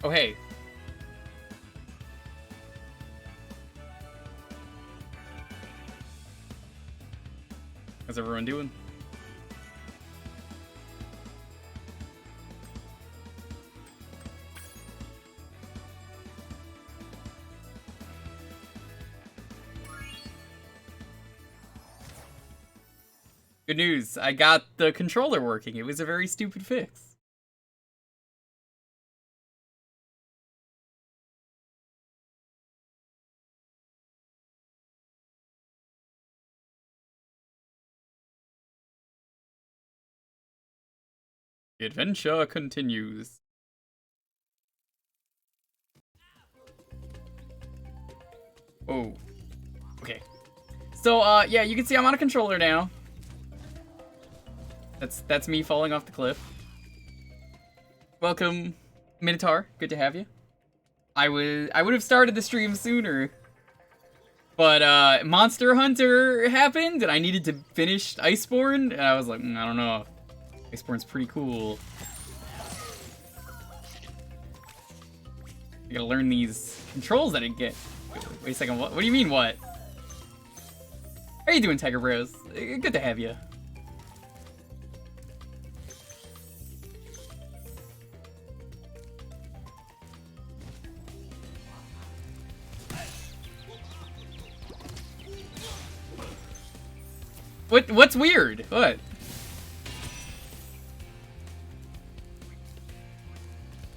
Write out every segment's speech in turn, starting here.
Oh, hey. How's everyone doing? Good news, I got the controller working. It was a very stupid fix. The adventure continues. Oh. Okay. So, yeah, you can see I'm on a controller now. That's me falling off the cliff. Welcome, Minotaur. Good to have you. I would have started the stream sooner, but Monster Hunter happened, and I needed to finish Iceborne, and I was like, I don't know. Iceborne's pretty cool. I gotta learn these controls that I didn't get. Wait a second. What do you mean? What? How you doing, Tiger Bros? Good to have you. What's weird? What?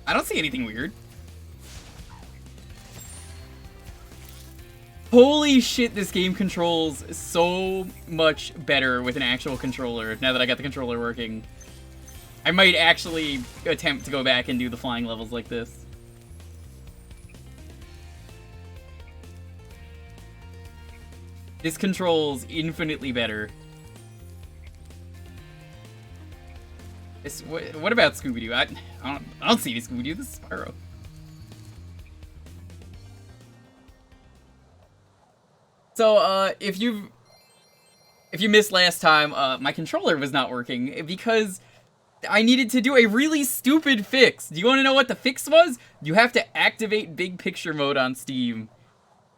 I don't see anything weird. Holy shit, this game controls so much better with an actual controller now that I got the controller working. I might actually attempt to go back and do the flying levels like this. This controls infinitely better. What about Scooby-Doo? I don't see any Scooby-Doo. This is Spyro. So, if you missed last time, my controller was not working because I needed to do a really stupid fix. Do you want to know what the fix was? You have to activate Big Picture mode on Steam.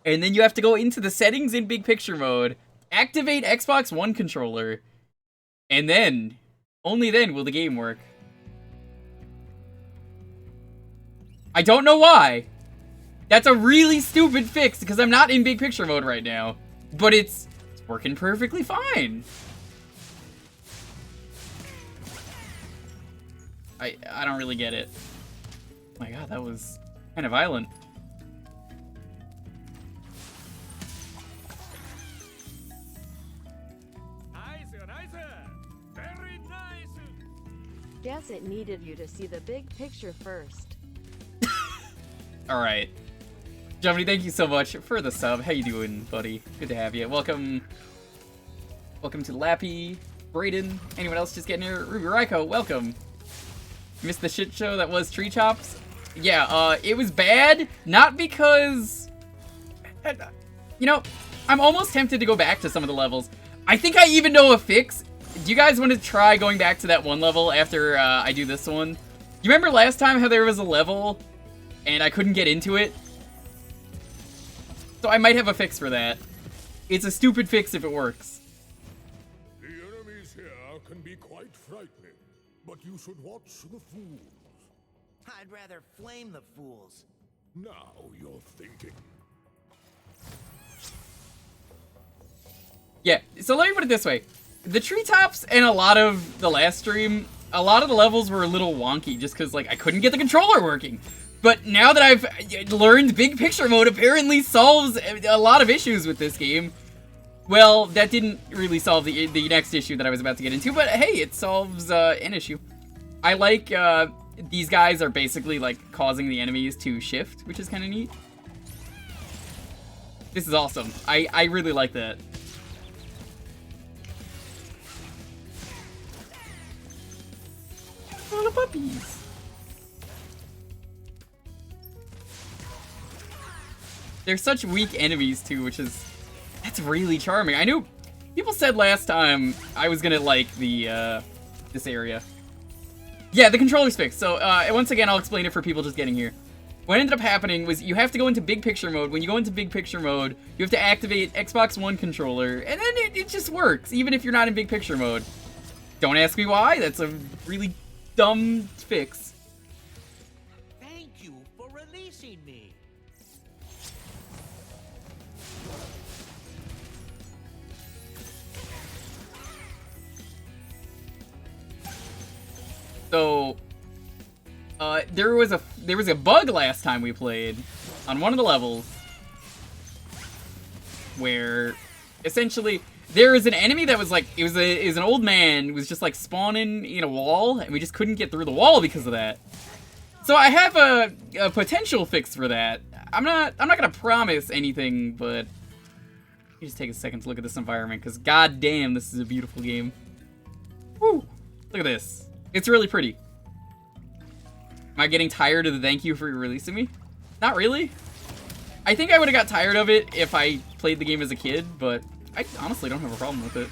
And then you have to go into the settings in Big Picture mode, activate Xbox One controller, and then, only then will the game work. I don't know why. That's a really stupid fix because I'm not in Big Picture mode right now. But it's working perfectly fine. I don't really get it. Oh my god, that was kind of violent. Very nice. Guess it needed you to see the big picture first. Alright. Jovany, thank you so much for the sub. How you doing, buddy? Good to have you. Welcome to Lappy, Brayden, anyone else just getting here? Ruby Raiko, welcome. Missed the shit show that was Tree Chops? Yeah, it was bad, not because... You know, I'm almost tempted to go back to some of the levels. I think I even know a fix. Do you guys want to try going back to that one level after I do this one? You remember last time how there was a level and I couldn't get into it? So I might have a fix for that. It's a stupid fix if it works. The enemies here can be quite frightening, but you should watch the fools. I'd rather flame the fools. Now you're thinking. Yeah, so let me put it this way. The treetops and a lot of the last stream, a lot of the levels were a little wonky just because, like, I couldn't get the controller working. But now that I've learned Big Picture mode apparently solves a lot of issues with this game. Well, that didn't really solve the next issue that I was about to get into, but hey, it solves an issue. I like, these guys are basically, like, causing the enemies to shift, which is kind of neat. This is awesome. I really like that. Little puppies. They're such weak enemies too, that's really charming. I knew people said last time I was gonna like the this area. Yeah, the controller's fixed. So once again, I'll explain it for people just getting here. what ended up happening was you have to go into big picture mode. When you go into big picture mode, you have to activate Xbox One controller, and then it just works, even if you're not in big picture mode. Don't ask me why, that's a really dumb fix. Thank you for releasing me. So, there was a bug last time we played on one of the levels where essentially there was an enemy that was like it was an old man who was just like spawning in a wall, and we just couldn't get through the wall because of that. So I have a potential fix for that. I'm not gonna promise anything, but you just take a second to look at this environment, because goddamn, this is a beautiful game. Woo! Look at this. It's really pretty. Am I getting tired of the thank you for releasing me? Not really. I think I would have got tired of it if I played the game as a kid, but I honestly don't have a problem with it.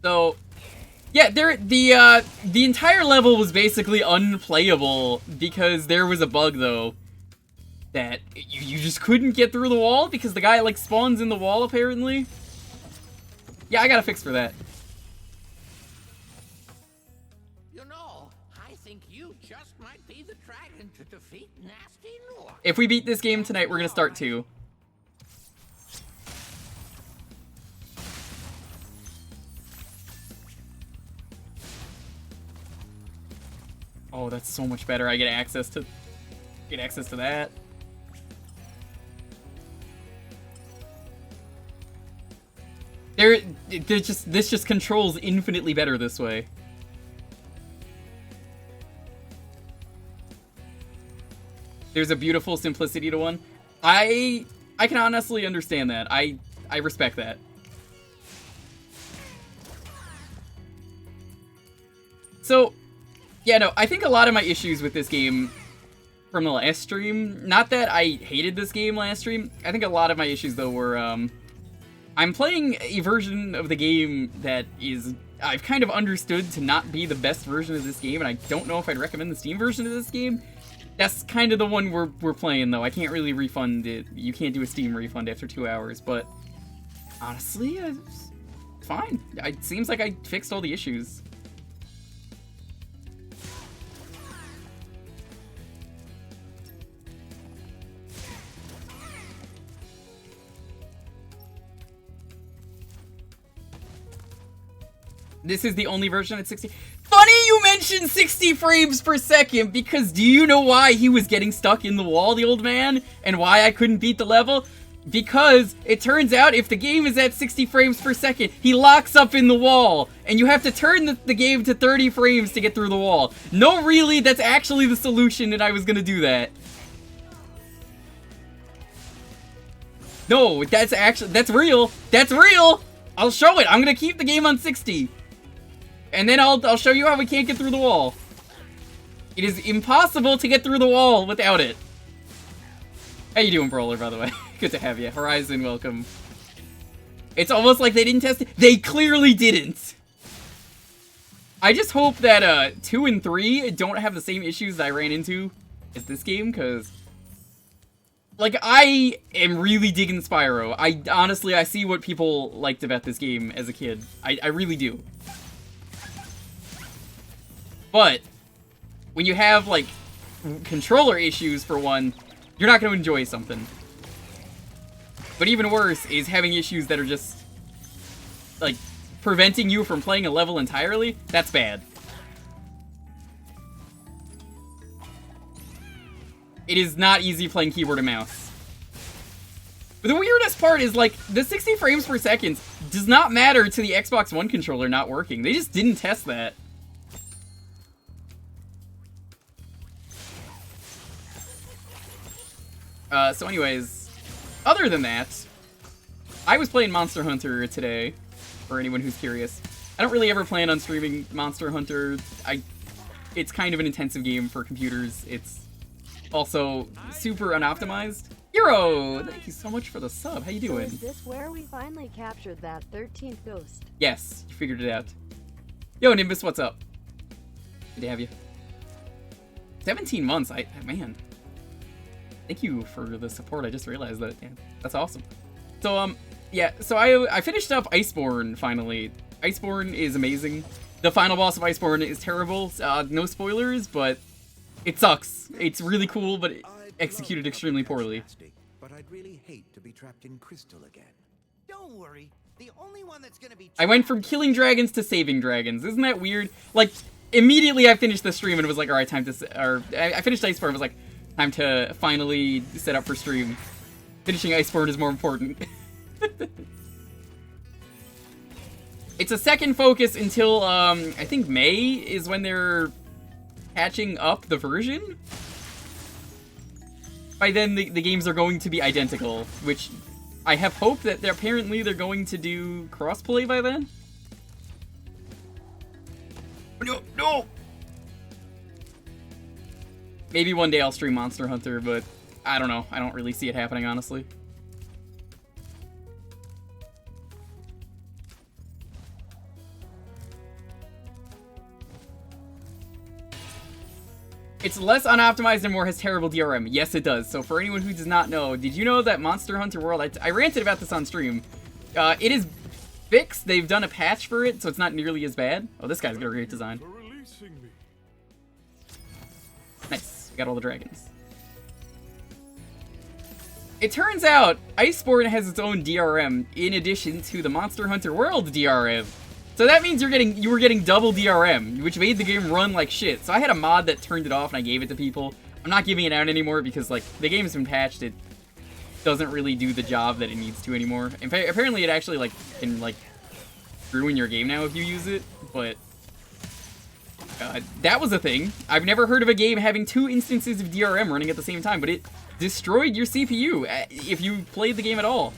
So, yeah, the entire level was basically unplayable because there was a bug, though, that you just couldn't get through the wall because the guy, like, spawns in the wall, apparently. Yeah, I got a fix for that. You know, I think you just might be the dragon to defeat Nasty Nook. If we beat this game tonight, we're gonna start 2. Oh, that's so much better. I get access to that. This just controls infinitely better this way. There's a beautiful simplicity to one. I can honestly understand that. I respect that. So, yeah, no, I think a lot of my issues with this game from the last stream, not that I hated this game last stream, I think a lot of my issues, though, were, I'm playing a version of the game that is, I've kind of understood to not be the best version of this game, and I don't know if I'd recommend the Steam version of this game. That's kind of the one we're playing, though. I can't really refund it. You can't do a Steam refund after 2 hours, but honestly, it's fine. It seems like I fixed all the issues. This is the only version at 60. Funny you mentioned 60 frames per second, because do you know why he was getting stuck in the wall, the old man? And why I couldn't beat the level? Because it turns out if the game is at 60 frames per second, he locks up in the wall. And you have to turn the game to 30 frames to get through the wall. No, really, that's actually the solution, and I was gonna do that. No, that's real. That's real! I'll show it. I'm gonna keep the game on 60. And then I'll show you how we can't get through the wall. It is impossible to get through the wall without it. How you doing, Brawler, by the way? Good to have you. Horizon, welcome. It's almost like they didn't test it. They clearly didn't. I just hope that 2 and 3 don't have the same issues that I ran into as this game, because like, I am really digging Spyro. Honestly, I see what people liked about this game as a kid. I really do. But when you have, like, controller issues, for one, you're not going to enjoy something. But even worse is having issues that are just, like, preventing you from playing a level entirely. That's bad. It is not easy playing keyboard and mouse. But the weirdest part is, like, the 60 frames per second does not matter to the Xbox One controller not working. They just didn't test that. So anyways, other than that, I was playing Monster Hunter today, for anyone who's curious. I don't really ever plan on streaming Monster Hunter. It's kind of an intensive game for computers. It's also super unoptimized. Hero, thank you so much for the sub. How you doing? So is this where we finally captured that 13th ghost? Yes, you figured it out. Yo, Nimbus, what's up? Good to have you. 17 months, man. Thank you for the support. I just realized that. Yeah, that's awesome. So, yeah, so I finished up Iceborne, finally. Iceborne is amazing. The final boss of Iceborne is terrible. No spoilers, but it sucks. It's really cool, but executed extremely poorly. But I'd really hate to be trapped in crystal again. Don't worry. The only one that's gonna be I went from killing dragons to saving dragons. Isn't that weird? Like, immediately I finished the stream and it was like, alright, time to... I finished Iceborne and was like, time to finally set up for stream. Finishing Iceborne is more important. It's a second focus until, I think May is when they're patching up the version. By then, the games are going to be identical, which I have hope that they're going to do crossplay by then. No, no! Maybe one day I'll stream Monster Hunter, but I don't know. I don't really see it happening, honestly. It's less unoptimized and more has terrible DRM. Yes, it does. So for anyone who does not know, did you know that Monster Hunter World, I ranted about this on stream. It is fixed. They've done a patch for it, so it's not nearly as bad. Oh, this guy's got a great design. Nice. We got all the dragons. It turns out Iceborne has its own DRM in addition to the Monster Hunter World DRM. So that means you were getting double DRM, which made the game run like shit. So I had a mod that turned it off and I gave it to people. I'm not giving it out anymore because, like, the game's been patched. It doesn't really do the job that it needs to anymore. In fact, apparently it actually, like, can, like, ruin your game now if you use it, but that was a thing. I've never heard of a game having 2 instances of DRM running at the same time, but it destroyed your CPU if you played the game at all.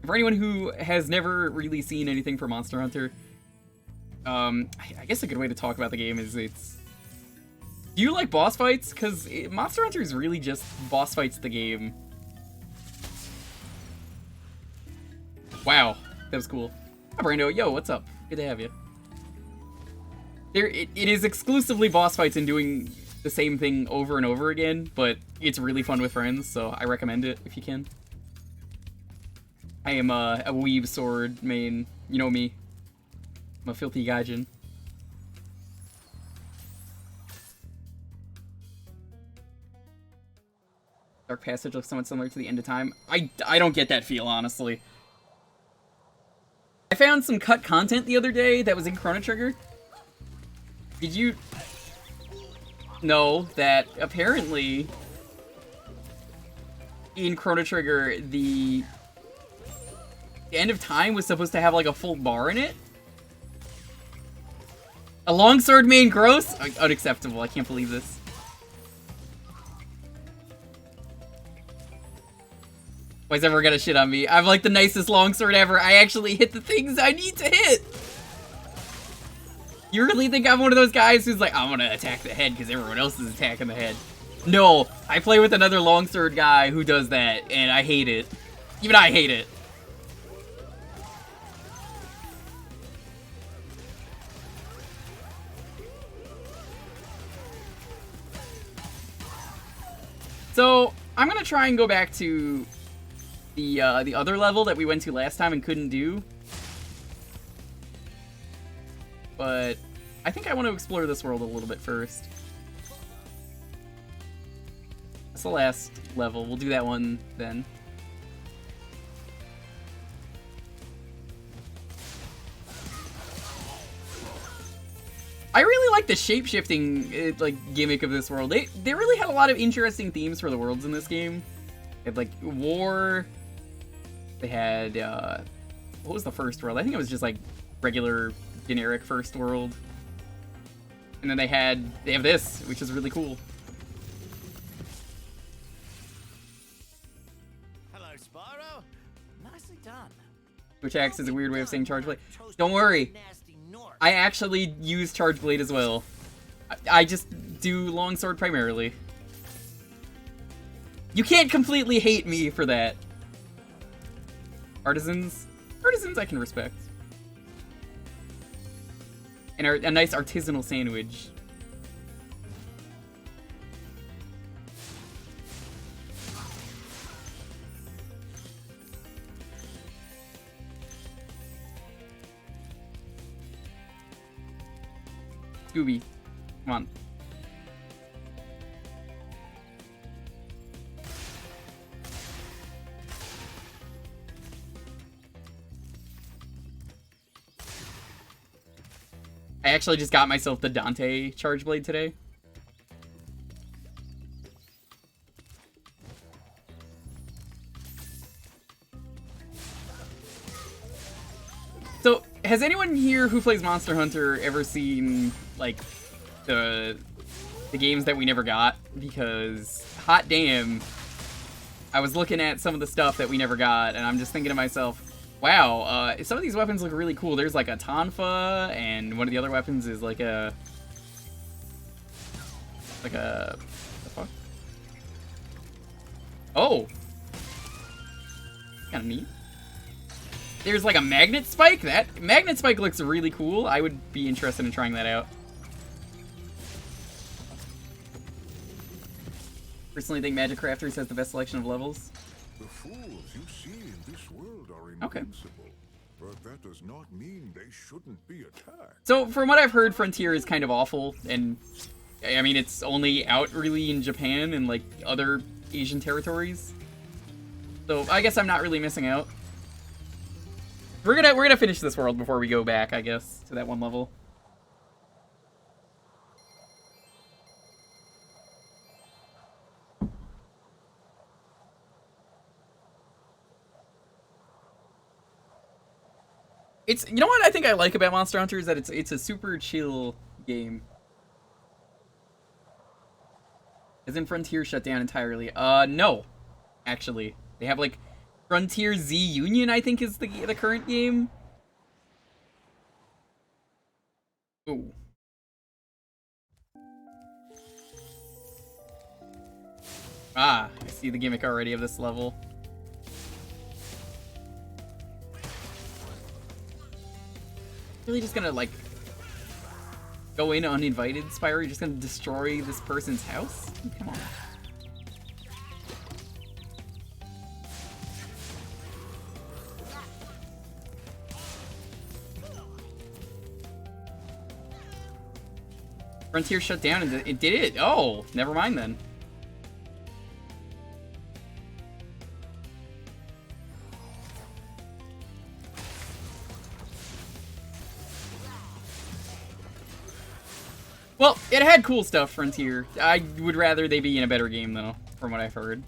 For anyone who has never really seen anything for Monster Hunter, I guess a good way to talk about the game is do you like boss fights? Because Monster Hunter is really just boss fights the game. Wow, that was cool. Hi, Brando. Yo, what's up? Good to have you. It is exclusively boss fights and doing the same thing over and over again, but it's really fun with friends, so I recommend it if you can. I am a weeb sword main. You know me. I'm a filthy gaijin. Dark Passage looks somewhat similar to the End of Time. I don't get that feel, honestly. I found some cut content the other day that was in Chrono Trigger. Did you know that apparently in Chrono Trigger the End of Time was supposed to have like a full bar in it? A longsword main gross? Unacceptable. I can't believe this. Why is everyone gonna shit on me? I'm like the nicest longsword ever. I actually hit the things I need to hit. You really think I'm one of those guys who's like, I'm gonna attack the head because everyone else is attacking the head? No, I play with another longsword guy who does that, and I hate it. Even I hate it. So, I'm gonna try and go back to the other level that we went to last time and couldn't do. But I think I want to explore this world a little bit first. That's the last level. We'll do that one then. I really like the shape-shifting like gimmick of this world. They really had a lot of interesting themes for the worlds in this game. They had like war. They had what was the first world? I think it was just like regular generic first world. And then they have this, which is really cool. Hello, Spyro. Nicely done. Which acts as a weird way of saying Charge Blade. Don't worry. I actually use Charge Blade as well. I just do Longsword primarily. You can't completely hate me for that. Artisans? Artisans I can respect. And a nice artisanal sandwich. Scooby, come on. I actually just got myself the Dante Charge Blade today. So, has anyone here who plays Monster Hunter ever seen, like, the games that we never got? Because, hot damn, I was looking at some of the stuff that we never got, and I'm just thinking to myself, wow, some of these weapons look really cool. There's like a Tonfa, and one of the other weapons is like a... What the fuck? Oh! Kinda neat. There's like a Magnet Spike? That Magnet Spike looks really cool. I would be interested in trying that out. Personally think Magic Crafters has the best selection of levels. The fools you see in this world are Okay. invincible, but that does not mean they shouldn't be attacked. So, from what I've heard, Frontier is kind of awful, and I mean, it's only out really in Japan and like other Asian territories. So, I guess I'm not really missing out. We're gonna finish this world before we go back, I guess, to that one level. It's, you know what I think I like about Monster Hunter is that it's a super chill game. Isn't Frontier shut down entirely? No, actually, they have like Frontier Z Union, I think, is the current game. Ooh. Ah, I see the gimmick already of this level. Really just gonna like go in uninvited, Spyro? You're just gonna destroy this person's house? Come on. Frontier shut down and it did it. Oh, never mind then. Well, it had cool stuff, Frontier. I would rather they be in a better game, though, from what I've heard.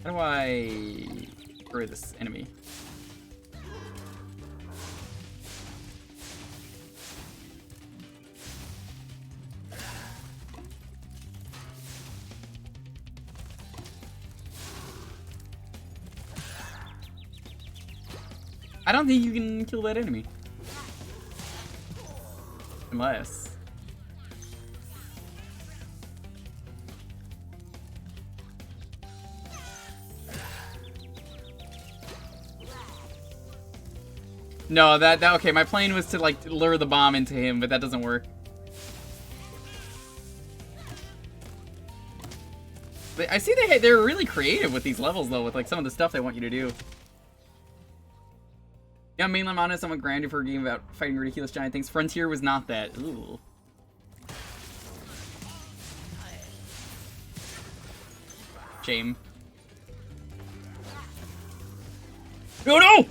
How do I destroy this enemy? I don't think you can kill that enemy. Unless... No, that okay, my plan was to like lure the bomb into him, but that doesn't work. But I see they're really creative with these levels though, with like some of the stuff they want you to do. Yeah, mainland Mana is somewhat grounded for a game about fighting ridiculous giant things. Frontier was not that. Ooh. Shame. Oh no!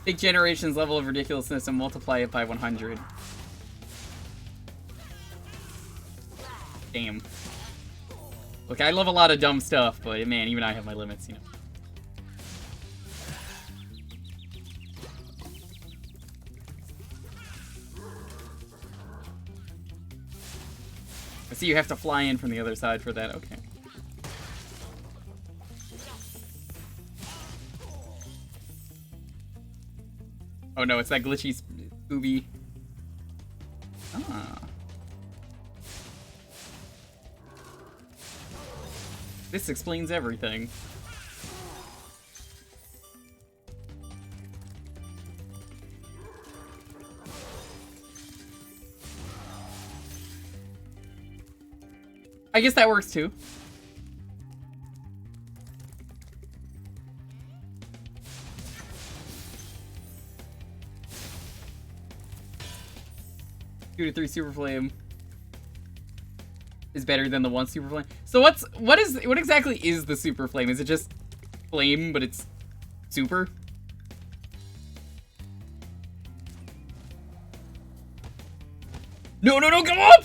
Take Generation's level of ridiculousness and multiply it by 100. Damn. Look, I love a lot of dumb stuff, but man, even I have my limits, you know. I see you have to fly in from the other side for that, okay. Oh no, it's that glitchy Booby. Ah. This explains everything. I guess that works too. Two to three super flame is better than the one super flame. So what exactly is the super flame? Is it just flame but it's super? No, come up!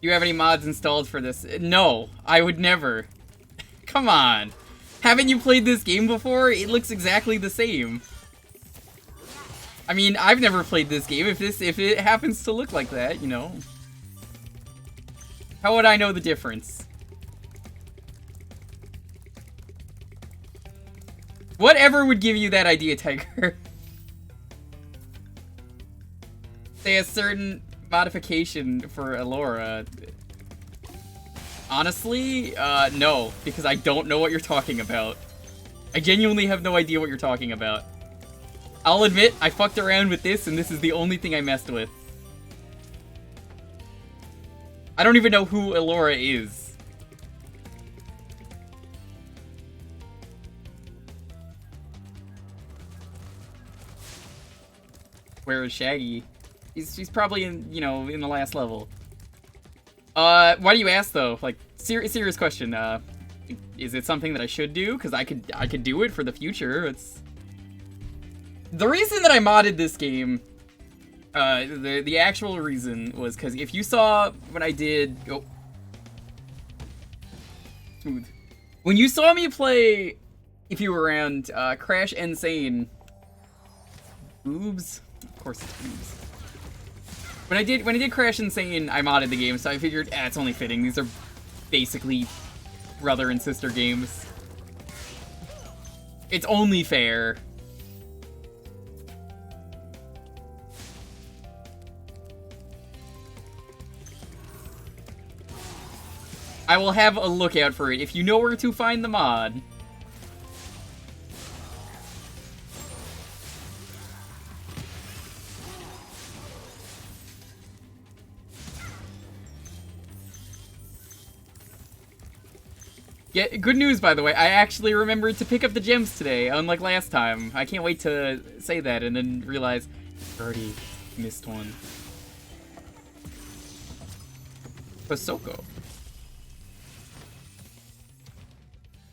Do you have any mods installed for this? No, I would never. Come on. Haven't you played this game before? It looks exactly the same. I mean, I've never played this game. If it happens to look like that, you know. How would I know the difference? Whatever would give you that idea, Tiger? Say a certain modification for Elora. Honestly, no, because I don't know what you're talking about. I genuinely have no idea what you're talking about. I'll admit, I fucked around with this, and this is the only thing I messed with. I don't even know who Elora is. Where is Shaggy? She's probably in, you know, in the last level. Why do you ask though? Like, serious question. Is it something that I should do? Because I could do it for the future. It's the reason that I modded this game. The actual reason was because if you saw when I did, smooth. When you saw me play, if you were around, Crash Insane. Boobs? Of course it's boobs. When I did Crash Insane, I modded the game, so I figured, it's only fitting. These are basically brother and sister games. It's only fair. I will have a look out for it. If you know where to find the mod. Yeah, good news, by the way. I actually remembered to pick up the gems today, unlike last time. I can't wait to say that and then realize I already missed one. Pasoko.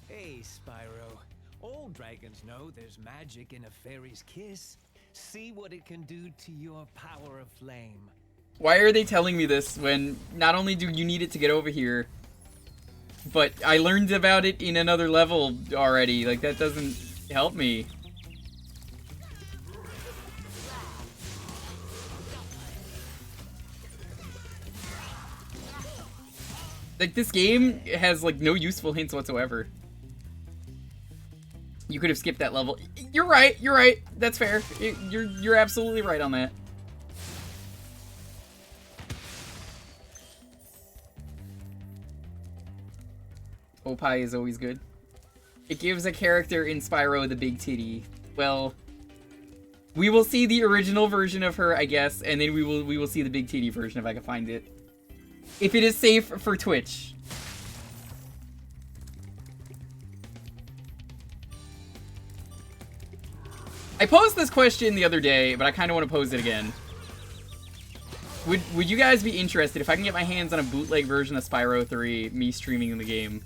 Hey, Spyro. All dragons know there's magic in a fairy's kiss. See what it can do to your power of flame. Why are they telling me this when not only do you need it to get over here, but I learned about it in another level already? Like, that doesn't help me. Like, this game has, like, no useful hints whatsoever. You could have skipped that level. You're right, that's fair. You're absolutely right on that. Opie is always good. It gives a character in Spyro the big titty. Well, we will see the original version of her, I guess, and then we will see the big titty version if I can find it. If it is safe for Twitch. I posed this question the other day, but I kind of want to pose it again. Would you guys be interested if I can get my hands on a bootleg version of Spyro 3, me streaming in the game?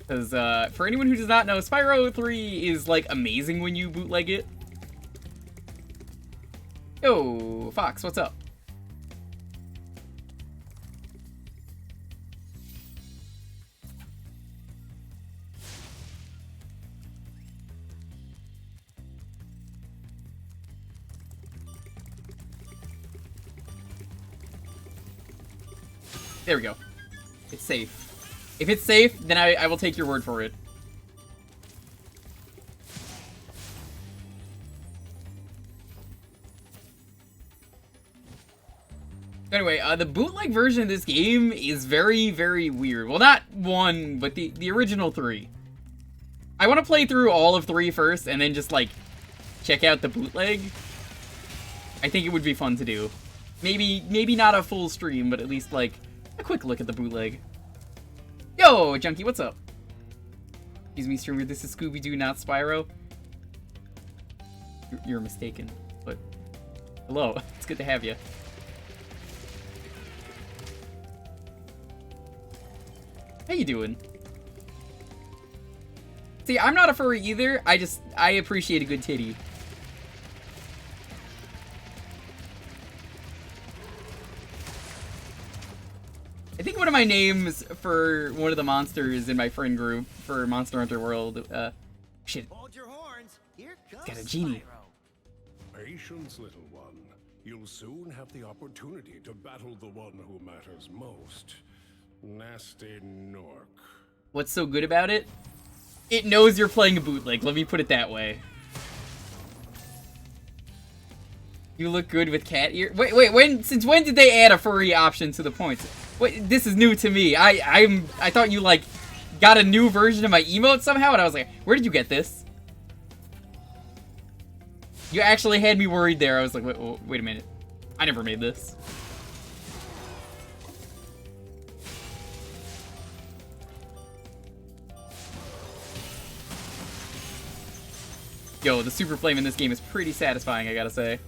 Because, for anyone who does not know, Spyro 3 is, like, amazing when you bootleg it. Yo, Fox, what's up? There we go. It's safe. If it's safe, then I will take your word for it. Anyway, the bootleg version of this game is very, very weird. Well, not 1, but the original 3. I want to play through all of 3 first, and then just, like, check out the bootleg. I think it would be fun to do. Maybe not a full stream, but at least, like, a quick look at the bootleg. Yo, Junkie, what's up? Excuse me, streamer, this is Scooby-Doo, not Spyro. You're mistaken, but hello, it's good to have you. How you doing? See, I'm not a furry either. I appreciate a good titty. I think one of my names for one of the monsters in my friend group for Monster Hunter World, shit. Hold your horns. Here comes Got a genie. Spyro. Patience, little one. You'll soon have the opportunity to battle the one who matters most. Nasty Nork. What's so good about it? It knows you're playing a bootleg, let me put it that way. You look good with cat ear. Wait, since when did they add a furry option to the points? Wait, this is new to me. I thought you, like, got a new version of my emote somehow, and I was like, where did you get this? You actually had me worried there. I was like, wait a minute. I never made this. Yo, the super flame in this game is pretty satisfying, I gotta say.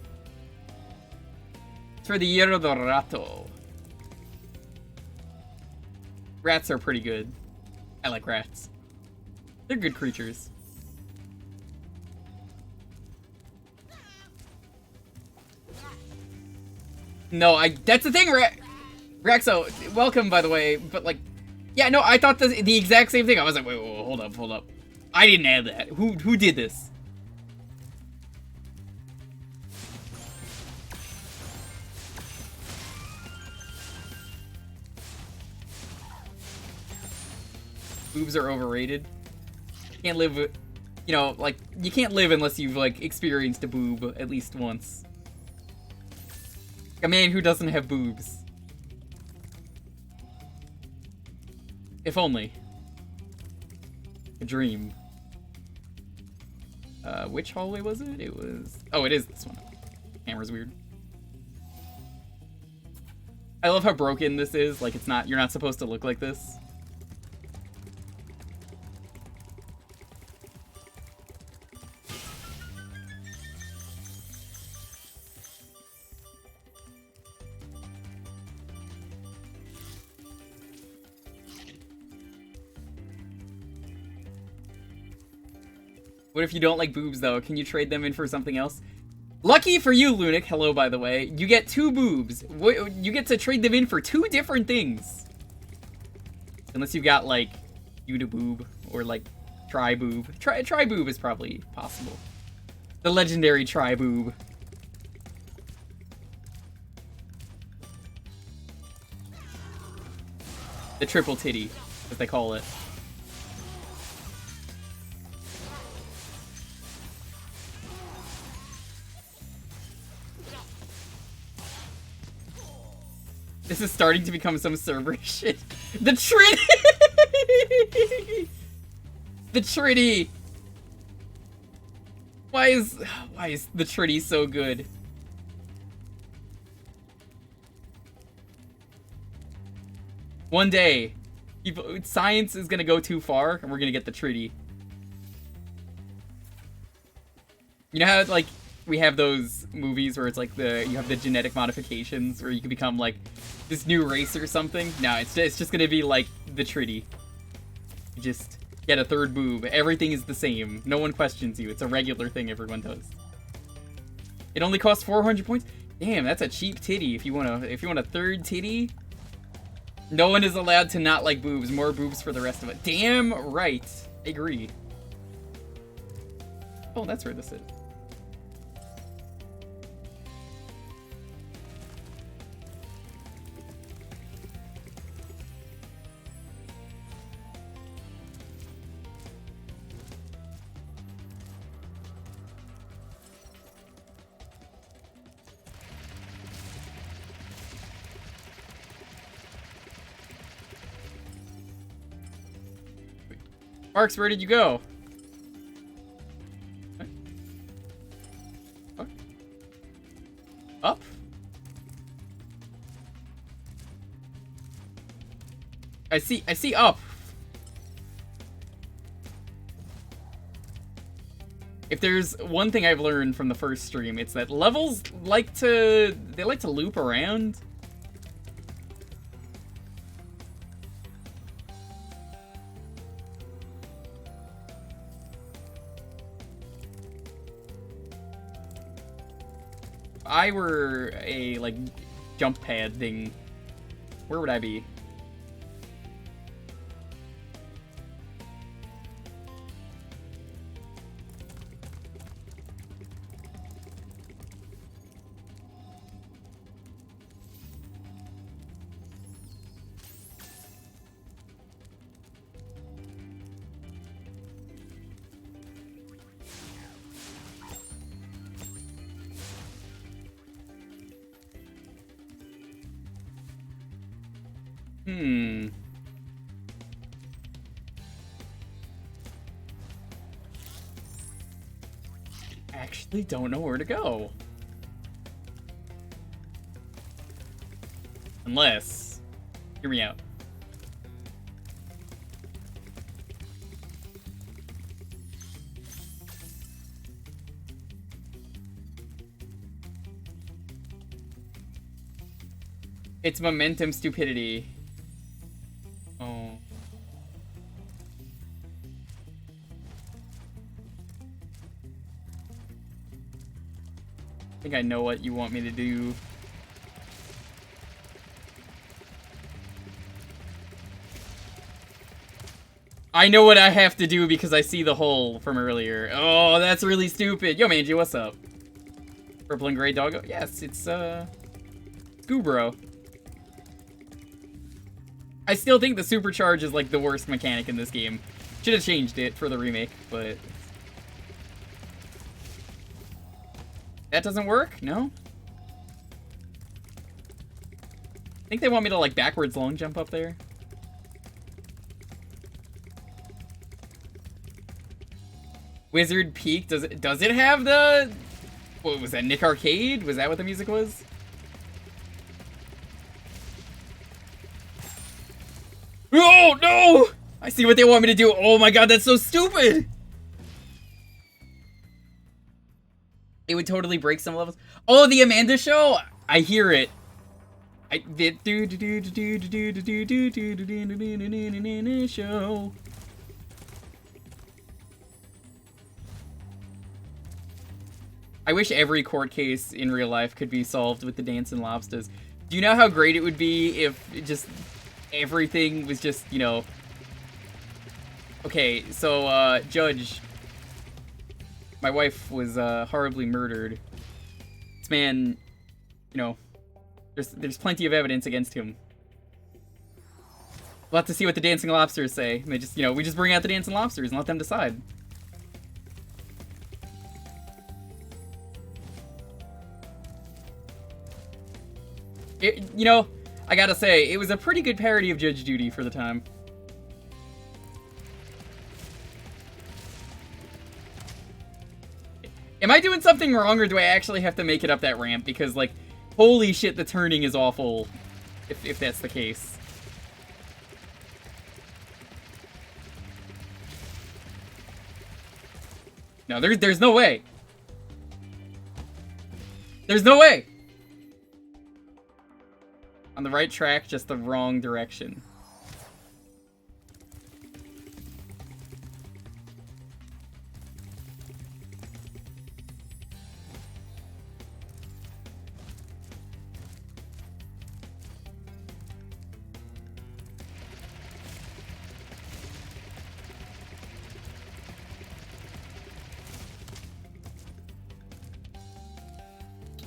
For the Hierro Dorato. Rats are pretty good. I like rats. They're good creatures. No, that's the thing, Raxo, welcome, by the way, but, like, yeah, no, I thought the exact same thing. I was like, wait, hold up. I didn't add that. Who did this? Boobs are overrated. You can't live, you know, like, you can't live unless you've, like, experienced a boob at least once. A man who doesn't have boobs. If only. A dream. Which hallway was it? It was... Oh, it is this one. Camera's weird. I love how broken this is. Like, it's not... You're not supposed to look like this. What if you don't like boobs, though? Can you trade them in for something else? Lucky for you, Lunic, hello, by the way, you get 2 boobs. You get to trade them in for 2 different things. Unless you've got, like, Uniboob or, like, Tri-Boob. Tri-Boob is probably possible. The legendary Tri-Boob. The triple titty, as they call it. This is starting to become some server shit. The Trinity! The Trinity! Why is the Trinity so good? One day, science is gonna go too far, and we're gonna get the Trinity. You know how, like, we have those movies where it's like you have the genetic modifications where you can become like this new race or something? No, it's just gonna be like the Trinity. You just get a 3rd boob. Everything is the same. No one questions you. It's a regular thing everyone does. It only costs 400 points? Damn, that's a cheap titty. If you want a 3rd titty, no one is allowed to not like boobs. More boobs for the rest of it. Damn right. I agree. Oh, that's where this is. Marks, where did you go? What? Up? I see up. If there's one thing I've learned from the first stream, it's that levels like to loop around. If I were a like jump pad thing, where would I be? Actually don't know where to go. Unless, hear me out. It's momentum stupidity. Oh. I think I know what you want me to do. I know what I have to do because I see the hole from earlier. Oh, that's really stupid. Yo, Manji, what's up? Purple and gray doggo? Yes, it's, Goobro. I still think the supercharge is, like, the worst mechanic in this game. Should have changed it for the remake, but... That doesn't work? No? I think they want me to, like, backwards long jump up there. Wizard Peak, does it have the... What was that, Nick Arcade? Was that what the music was? Oh, no! I see what they want me to do. Oh my god, that's so stupid! It would totally break some levels. Oh, the Amanda Show? I hear it. Show. I wish every court case in real life could be solved with the dancing lobsters. Do you know how great it would be if just everything was just, you know... Okay, so, Judge... My wife was, horribly murdered. This man, you know... There's plenty of evidence against him. We'll have to see what the dancing lobsters say. And they just, you know, we just bring out the dancing lobsters and let them decide. You know, I gotta say, it was a pretty good parody of Judge Judy for the time. Am I doing something wrong, or do I actually have to make it up that ramp? Because, like, holy shit, the turning is awful, if that's the case. No, there's no way. There's no way! On the right track, just the wrong direction.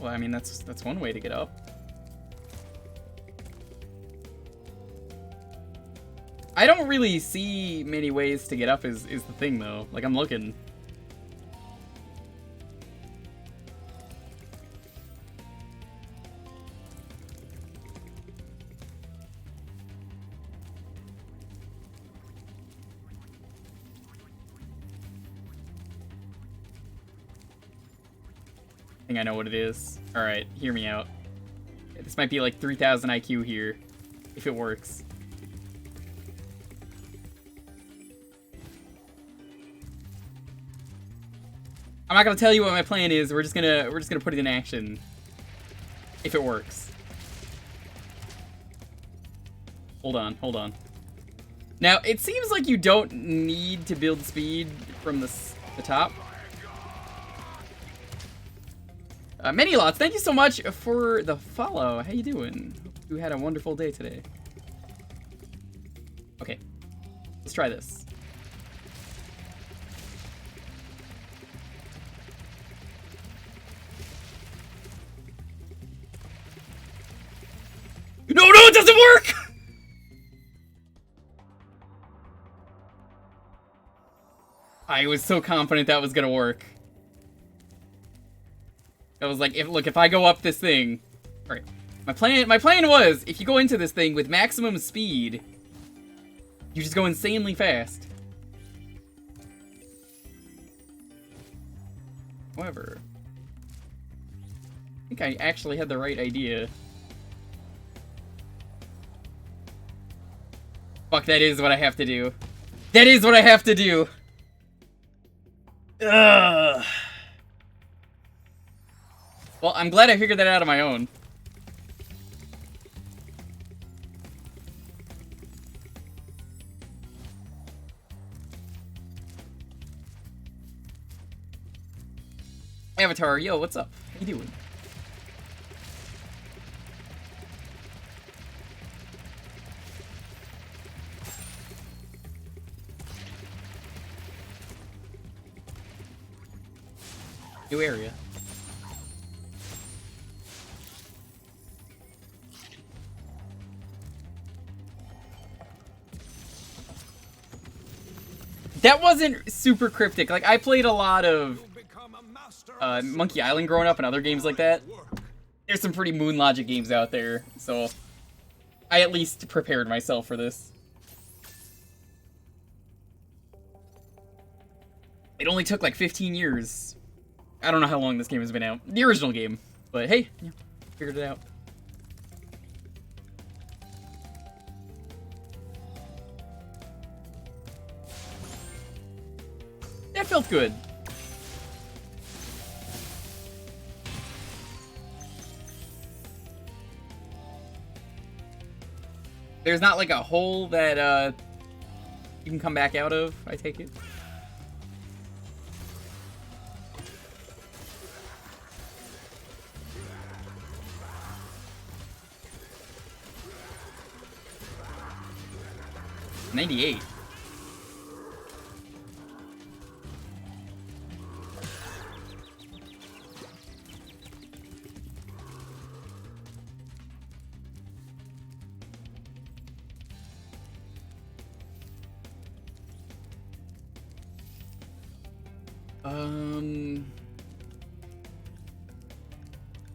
Well, I mean, that's one way to get up. I don't really see many ways to get up is the thing, though. Like, I'm looking. think I know what it is. Alright, hear me out. This might be like 3000 IQ here, if it works. I'm not gonna tell you what my plan is. We're just gonna put it in action. If it works. Hold on, hold on. Now, it seems like you don't need to build speed from the top. Many lots, thank you so much for the follow. How you doing? Hope you had a wonderful day today. Okay, let's try this. No, it doesn't work! I was so confident that was gonna work. I was like, if I go up this thing... Alright. My plan was, if you go into this thing with maximum speed, you just go insanely fast. However, I think I actually had the right idea. Fuck, that is what I have to do. That is what I have to do! Ugh. Well, I'm glad I figured that out on my own. Avatar, yo, what's up? How you doing? New area. That wasn't super cryptic. Like, I played a lot of Monkey Island growing up and other games like that. There's some pretty Moon Logic games out there, so I at least prepared myself for this. It only took like 15 years. I don't know how long this game has been out. The original game. But hey, yeah, figured it out. That felt good. There's not like a hole that you can come back out of, I take it. $98.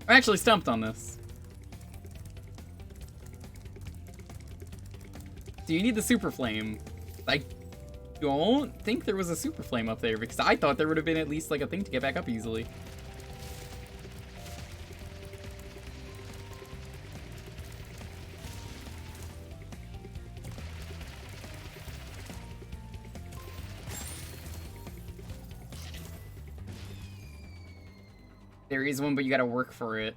I'm actually stumped on this. Do you need the super flame? I don't think there was a super flame up there because I thought there would have been at least like a thing to get back up easily. There is one, but you gotta work for it.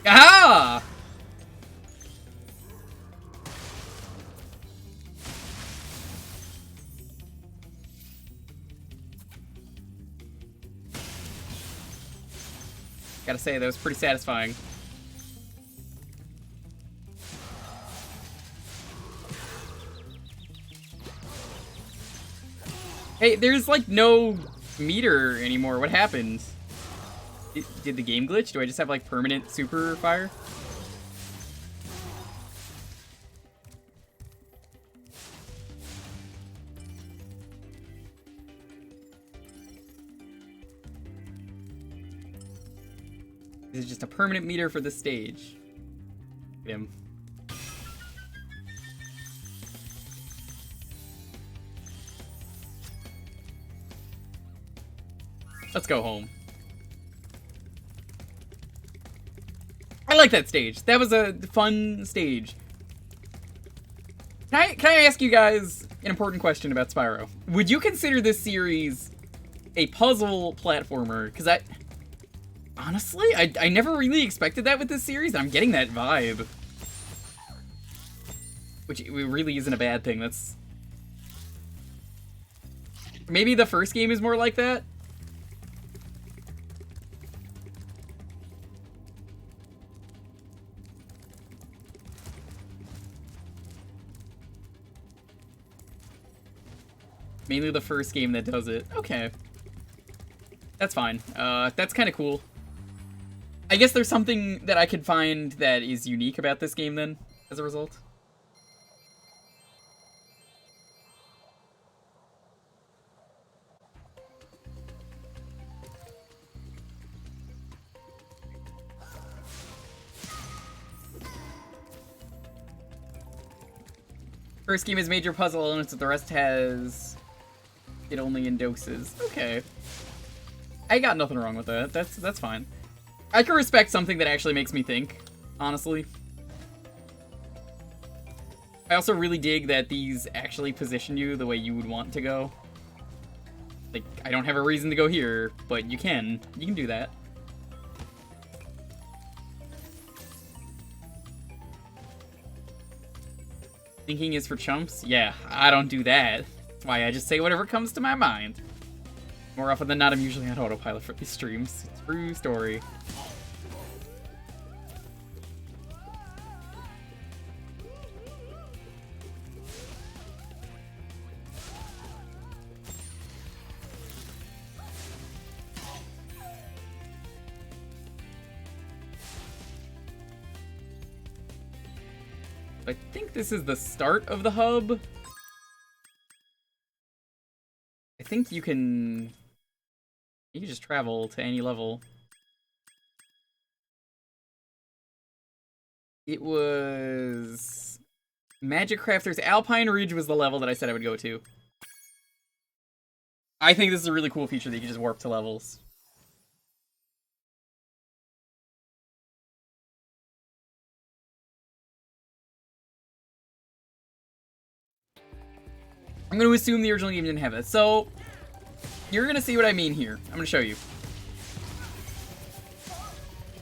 Aha! Gotta say, that was pretty satisfying. Hey, there's like no meter anymore. What happened? Did the game glitch? Do I just have like permanent super fire? This is just a permanent meter for the stage. Look at him. Let's go home. I like that stage. That was a fun stage. Can I ask you guys an important question about Spyro? Would you consider this series a puzzle platformer? Because honestly, I never really expected that with this series. I'm getting that vibe. Which really isn't a bad thing. That's... Maybe the first game is more like that? Mainly the first game that does it. Okay. That's fine. That's kind of cool. I guess there's something that I could find that is unique about this game then, as a result. First game has major puzzle elements, but the rest has it only in doses. Okay. I got nothing wrong with that. That's fine. I can respect something that actually makes me think, honestly. I also really dig that these actually position you the way you would want to go. Like, I don't have a reason to go here, but you can. You can do that. Thinking is for chumps? Yeah, I don't do that. That's why I just say whatever comes to my mind. More often than not, I'm usually on autopilot for these streams. True story. I think this is the start of the hub. I think you can just travel to any level. It was Magic Crafter's Alpine Ridge was the level that I said I would go to. I think this is a really cool feature that you can just warp to levels. I'm going to assume the original game didn't have it. So, you're going to see what I mean here. I'm going to show you.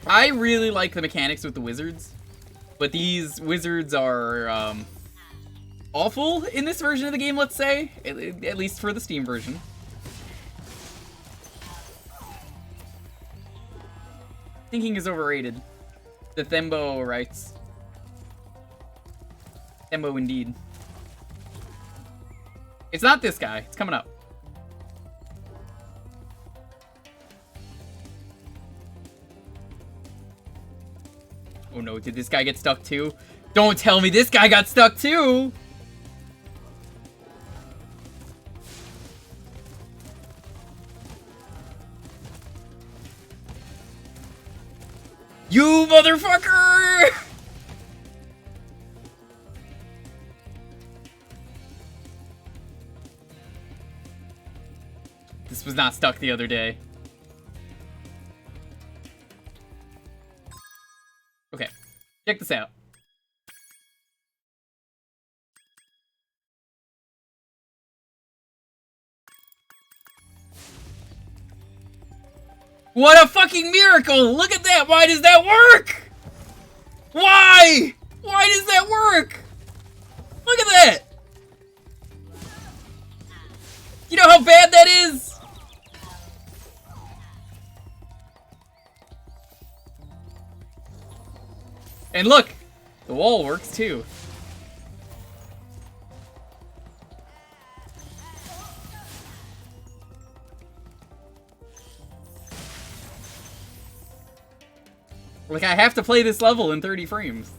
I really like the mechanics with the wizards, but these wizards are awful in this version of the game, let's say. At least for the Steam version. Thinking is overrated. The Thembo writes. Thembo indeed. It's not this guy. It's coming up. Oh no, did this guy get stuck too? Don't tell me this guy got stuck too! You motherfucker! This was not stuck the other day. Okay, check this out. What a fucking miracle! Look at that! Why does that work? Why? Why does that work? Look at that! You know how bad that is? And look, the wall works too. Like, I have to play this level in 30 frames.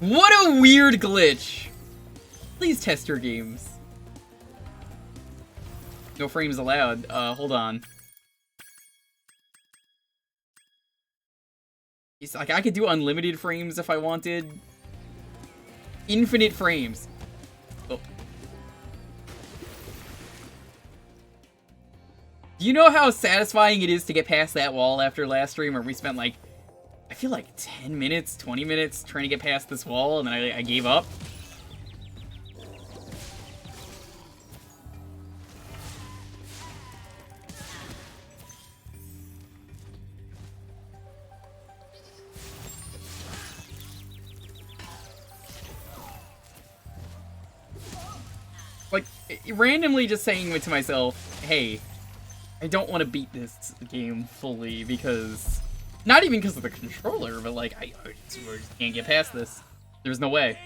What a weird glitch. Please test your games. No frames allowed. Hold on. It's like, I could do unlimited frames if I wanted. Infinite frames. Oh. Do you know how satisfying it is to get past that wall after last stream where we spent like, I feel like 10 minutes, 20 minutes trying to get past this wall and then I gave up? Like, randomly just saying to myself, hey, I don't want to beat this game fully because... Not even because of the controller, but like, I just can't get past this. There's no way.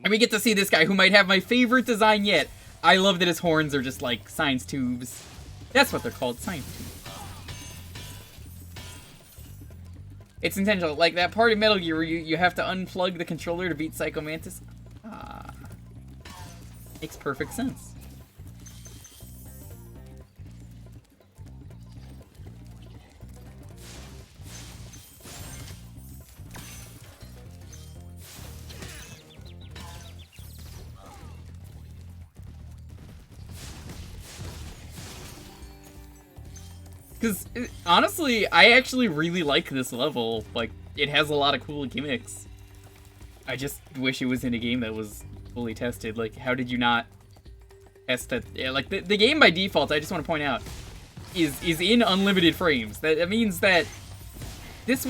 And we get to see this guy who might have my favorite design yet. I love that his horns are just like science tubes. That's what they're called, science tubes. It's intentional. Like that part of Metal Gear where you have to unplug the controller to beat Psycho Mantis. Makes perfect sense. Because, honestly, I actually really like this level. Like, it has a lot of cool gimmicks. I just wish it was in a game that was fully tested. Like, how did you not test that? Yeah, like, the game by default, I just want to point out, is in unlimited frames. That means that this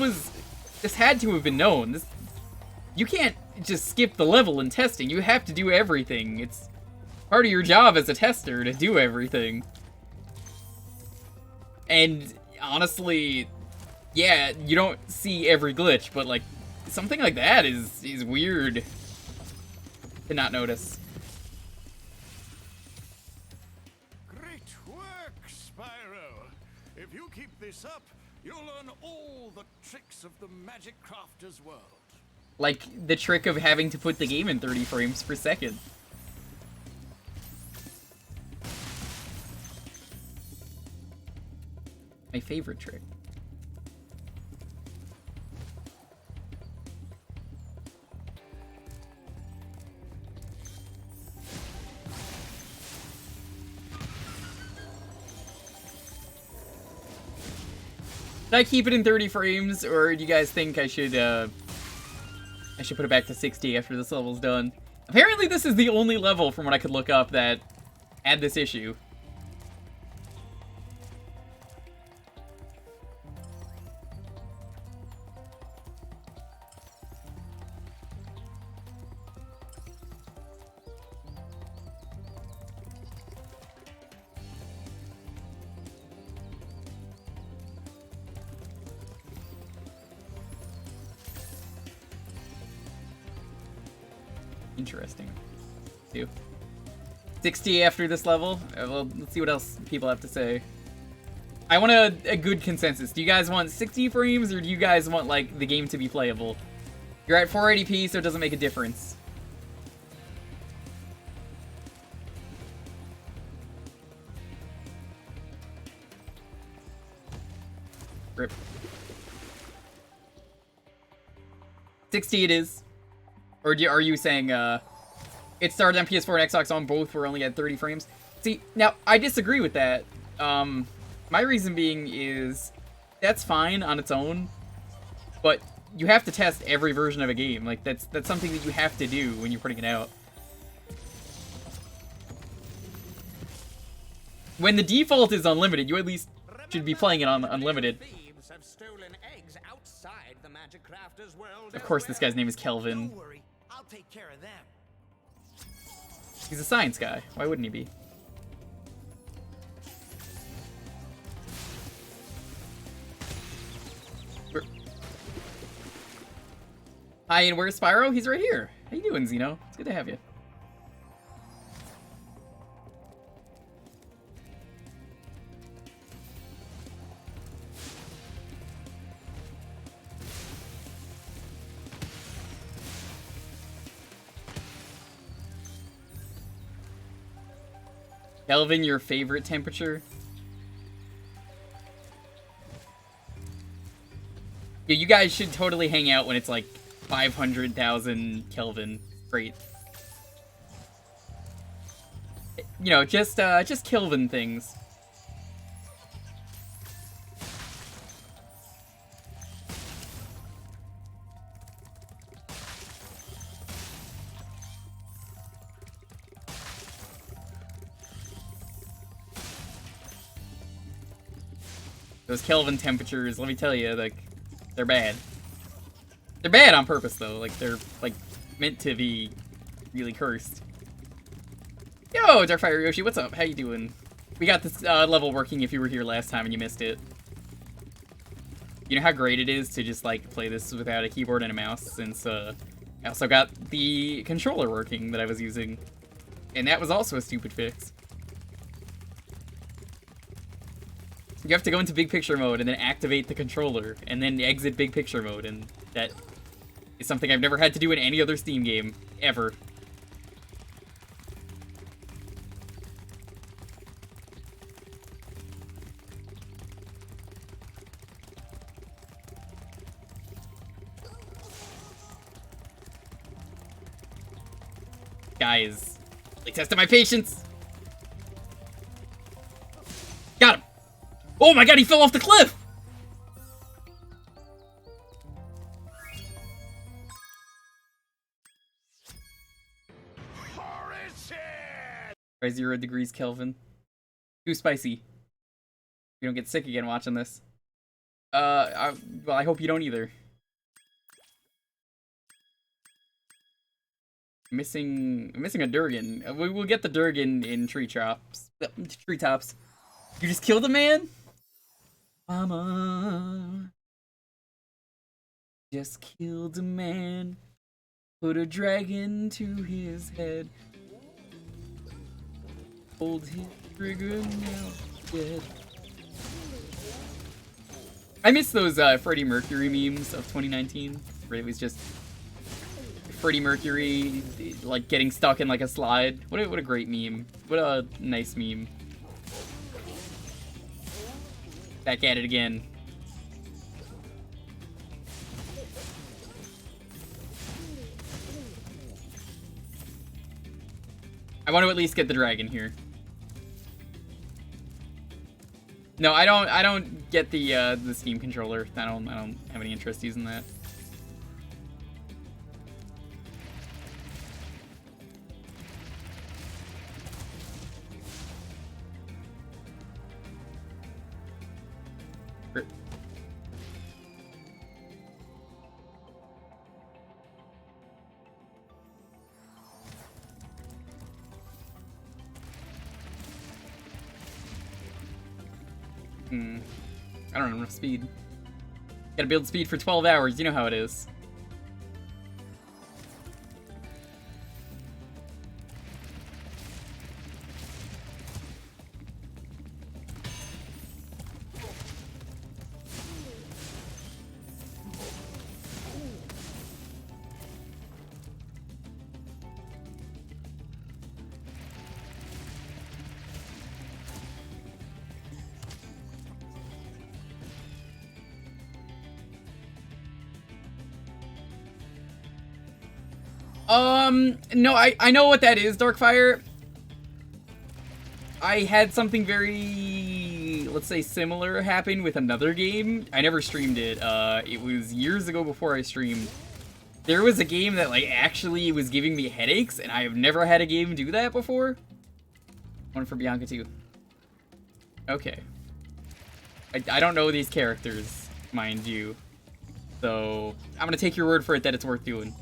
had to have been known. You can't just skip the level in testing. You have to do everything. It's part of your job as a tester to do everything. And honestly, yeah, you don't see every glitch, but like something like that is weird to not notice. Great work, Spyro. If you keep this up, you'll learn all the tricks of the magic crafter's world. Like the trick of having to put the game in 30 frames per second. My favorite trick. Should I keep it in 30 frames, or do you guys think I should put it back to 60 after this level's done? Apparently this is the only level, from what I could look up, that had this issue. Interesting. 60 after this level? Well, let's see what else people have to say. I want a good consensus. Do you guys want 60 frames, or do you guys want, like, the game to be playable? You're at 480p, so it doesn't make a difference. Rip. 60 it is. Or are you saying, it started on PS4 and Xbox One, both were only at 30 frames? See, now, I disagree with that. My reason being is, that's fine on its own, but you have to test every version of a game. Like, that's something that you have to do when you're putting it out. When the default is unlimited, you at least should be playing it on unlimited. Of course, this guy's name is Kelvin. Don't worry, I'll take care of them. He's a science guy. Why wouldn't he be? Hi, and where's Spyro? He's right here. How you doing, Zeno? It's good to have you. Kelvin, your favorite temperature? Yeah, you guys should totally hang out when it's like 500,000 Kelvin. Great. You know, just Kelvin things. Those Kelvin temperatures, let me tell you, like, they're bad. They're bad on purpose, though. Like, they're, like, meant to be really cursed. Yo, Darkfire Yoshi, what's up? How you doing? We got this level working if you were here last time and you missed it. You know how great it is to just, like, play this without a keyboard and a mouse, since, I also got the controller working that I was using. And that was also a stupid fix. You have to go into big picture mode and then activate the controller and then exit big picture mode, and that is something I've never had to do in any other Steam game, ever. Guys, they tested my patience. Got him. Oh my god, he fell off the cliff! By 0 degrees Kelvin. Too spicy. You don't get sick again watching this. Well, I hope you don't either. Missing a Durgan. We'll get the Durgan in treetops. Treetops. You just killed a man? Mama. Just killed a man. Put a dragon to his head. Hold his trigger now. Dead. I miss those Freddie Mercury memes of 2019, where it was just Freddie Mercury like getting stuck in like a slide. What a great meme. What a nice meme. Back at it again. I want to at least get the dragon here. No, I don't get the Steam controller. I don't have any interest using that. I don't have enough speed. Gotta build speed for 12 hours, you know how it is. No, I know what that is, Darkfire. I had something very, let's say, similar happen with another game. I never streamed it. It was years ago before I streamed. There was a game that, like, actually was giving me headaches, and I have never had a game do that before. One for Bianca, too. Okay. I don't know these characters, mind you. So, I'm gonna take your word for it that it's worth doing.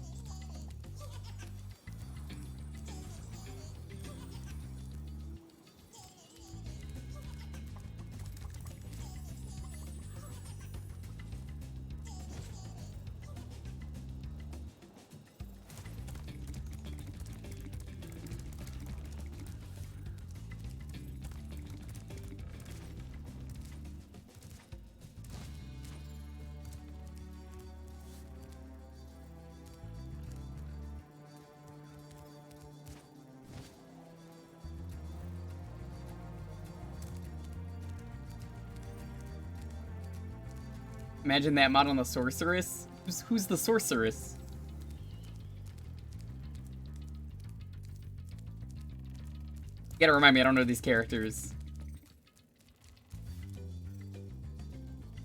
Imagine that mod on the sorceress. Who's the sorceress? You gotta remind me, I don't know these characters.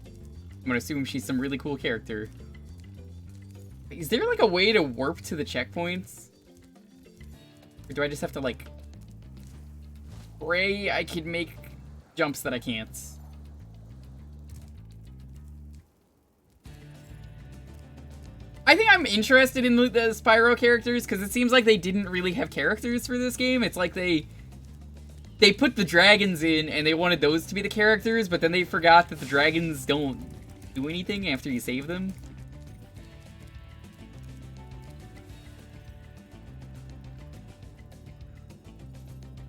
I'm gonna assume she's some really cool character. Is there like a way to warp to the checkpoints? Or do I just have to like pray I can make jumps that I can't? I think I'm interested in the Spyro characters because it seems like they didn't really have characters for this game. It's like they put the dragons in and they wanted those to be the characters, but then they forgot that the dragons don't do anything after you save them.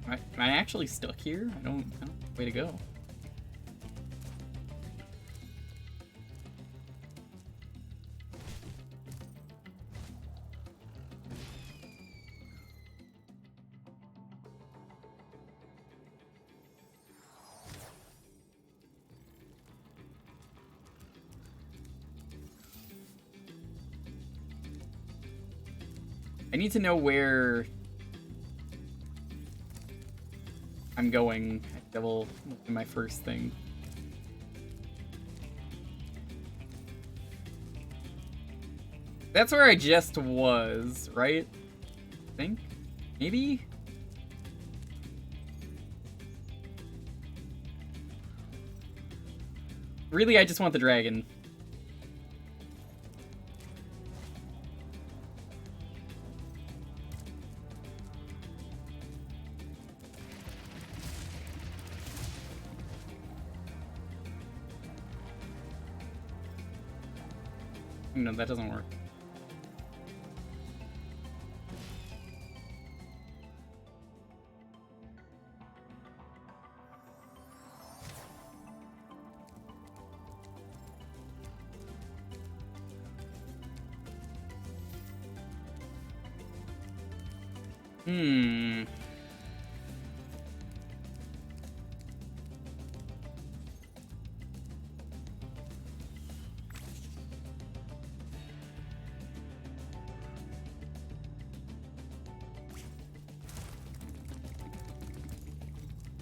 Am I actually stuck here? I don't know. Way to go. I need to know where I'm going. That will be my first thing. That's where I just was, right? I think? Maybe? Really, I just want the dragon. No, that doesn't work.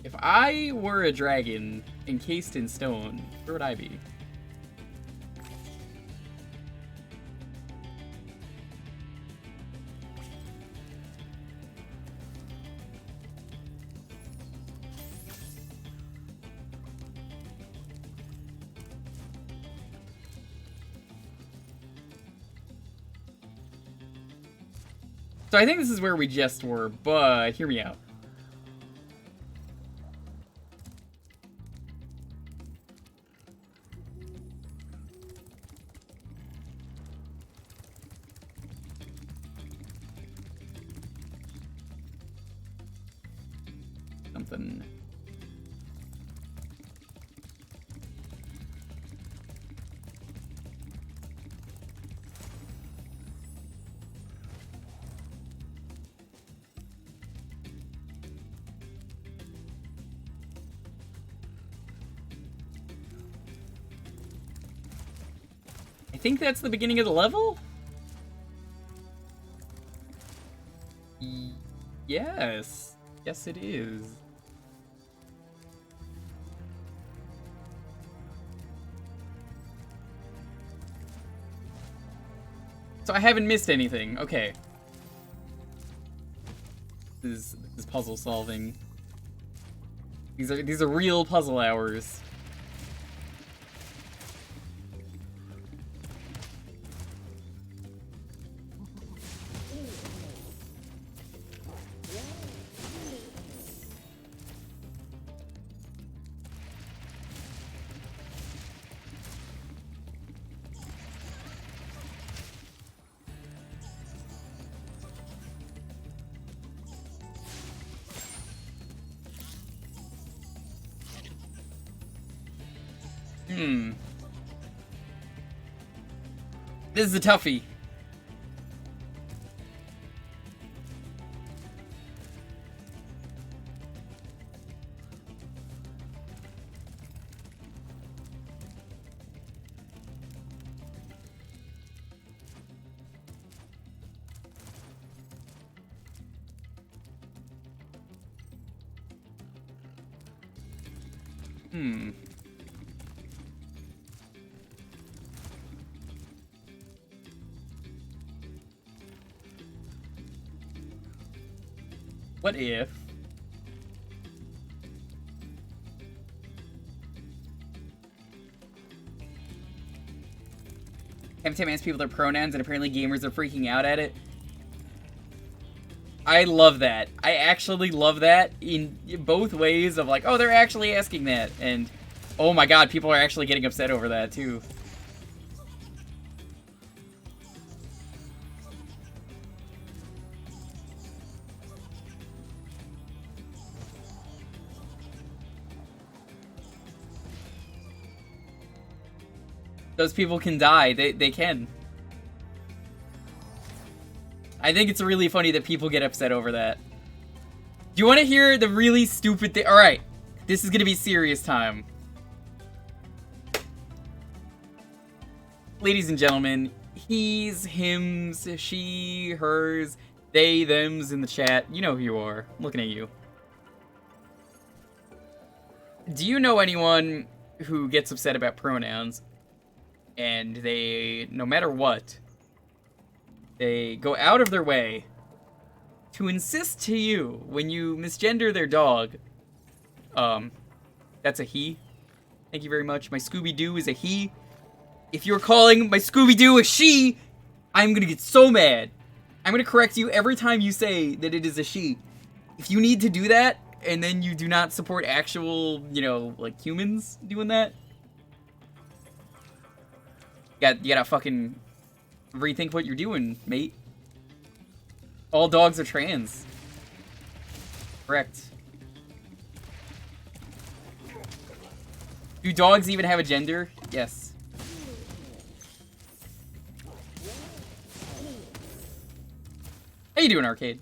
If I were a dragon encased in stone, where would I be? So I think this is where we just were, but hear me out. Something. I think that's the beginning of the level? Yes. Yes, it is. So I haven't missed anything. Okay. This is puzzle solving. These are real puzzle hours. This is a toughie. What if... Tim asks people their pronouns, and apparently gamers are freaking out at it. I love that. I actually love that in both ways of like, oh, they're actually asking that. And, oh my god, people are actually getting upset over that, too. Those people can die. They can. I think it's really funny that people get upset over that. Do you want to hear the really stupid thing? Alright. This is going to be serious time. Ladies and gentlemen, he's, hims, she, hers, they, thems in the chat. You know who you are. I'm looking at you. Do you know anyone who gets upset about pronouns? And they, no matter what, they go out of their way to insist to you when you misgender their dog. That's a he. Thank you very much. My Scooby-Doo is a he. If you're calling my Scooby-Doo a she, I'm gonna get so mad. I'm gonna correct you every time you say that it is a she. If you need to do that, and then you do not support actual, you know, like humans doing that, you gotta fucking rethink what you're doing, mate. All dogs are trans. Correct. Do dogs even have a gender? Yes. How you doing, Arcade?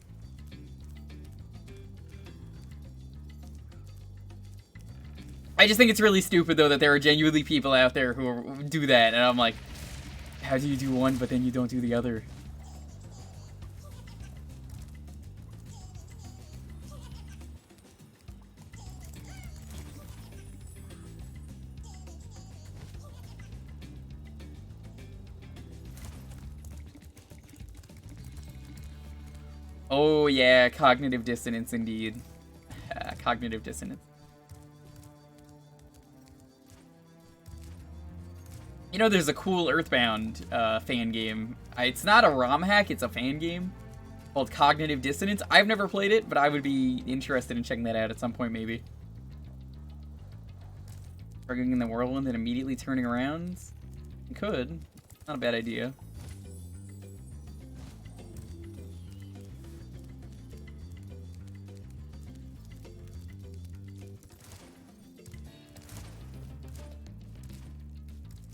I just think it's really stupid, though, that there are genuinely people out there who do that, and I'm like, how do you do one, but then you don't do the other? Oh, yeah, cognitive dissonance, indeed. Cognitive dissonance. You know, there's a cool Earthbound fan game. It's not a ROM hack, it's a fan game called Cognitive Dissonance. I've never played it, but I would be interested in checking that out at some point, maybe. Struggling in the whirlwind and immediately turning around? You could. Not a bad idea.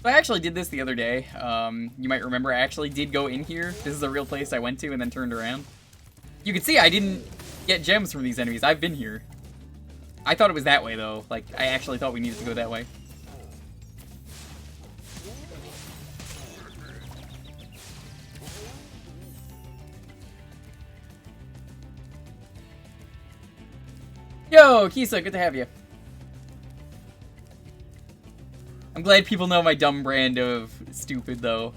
So I actually did this the other day. You might remember I actually did go in here. This is a real place I went to and then turned around. You can see I didn't get gems from these enemies. I've been here. I thought it was that way, though. Like, I actually thought we needed to go that way. Yo, Kisa, good to have you. I'm glad people know my dumb brand of stupid, though.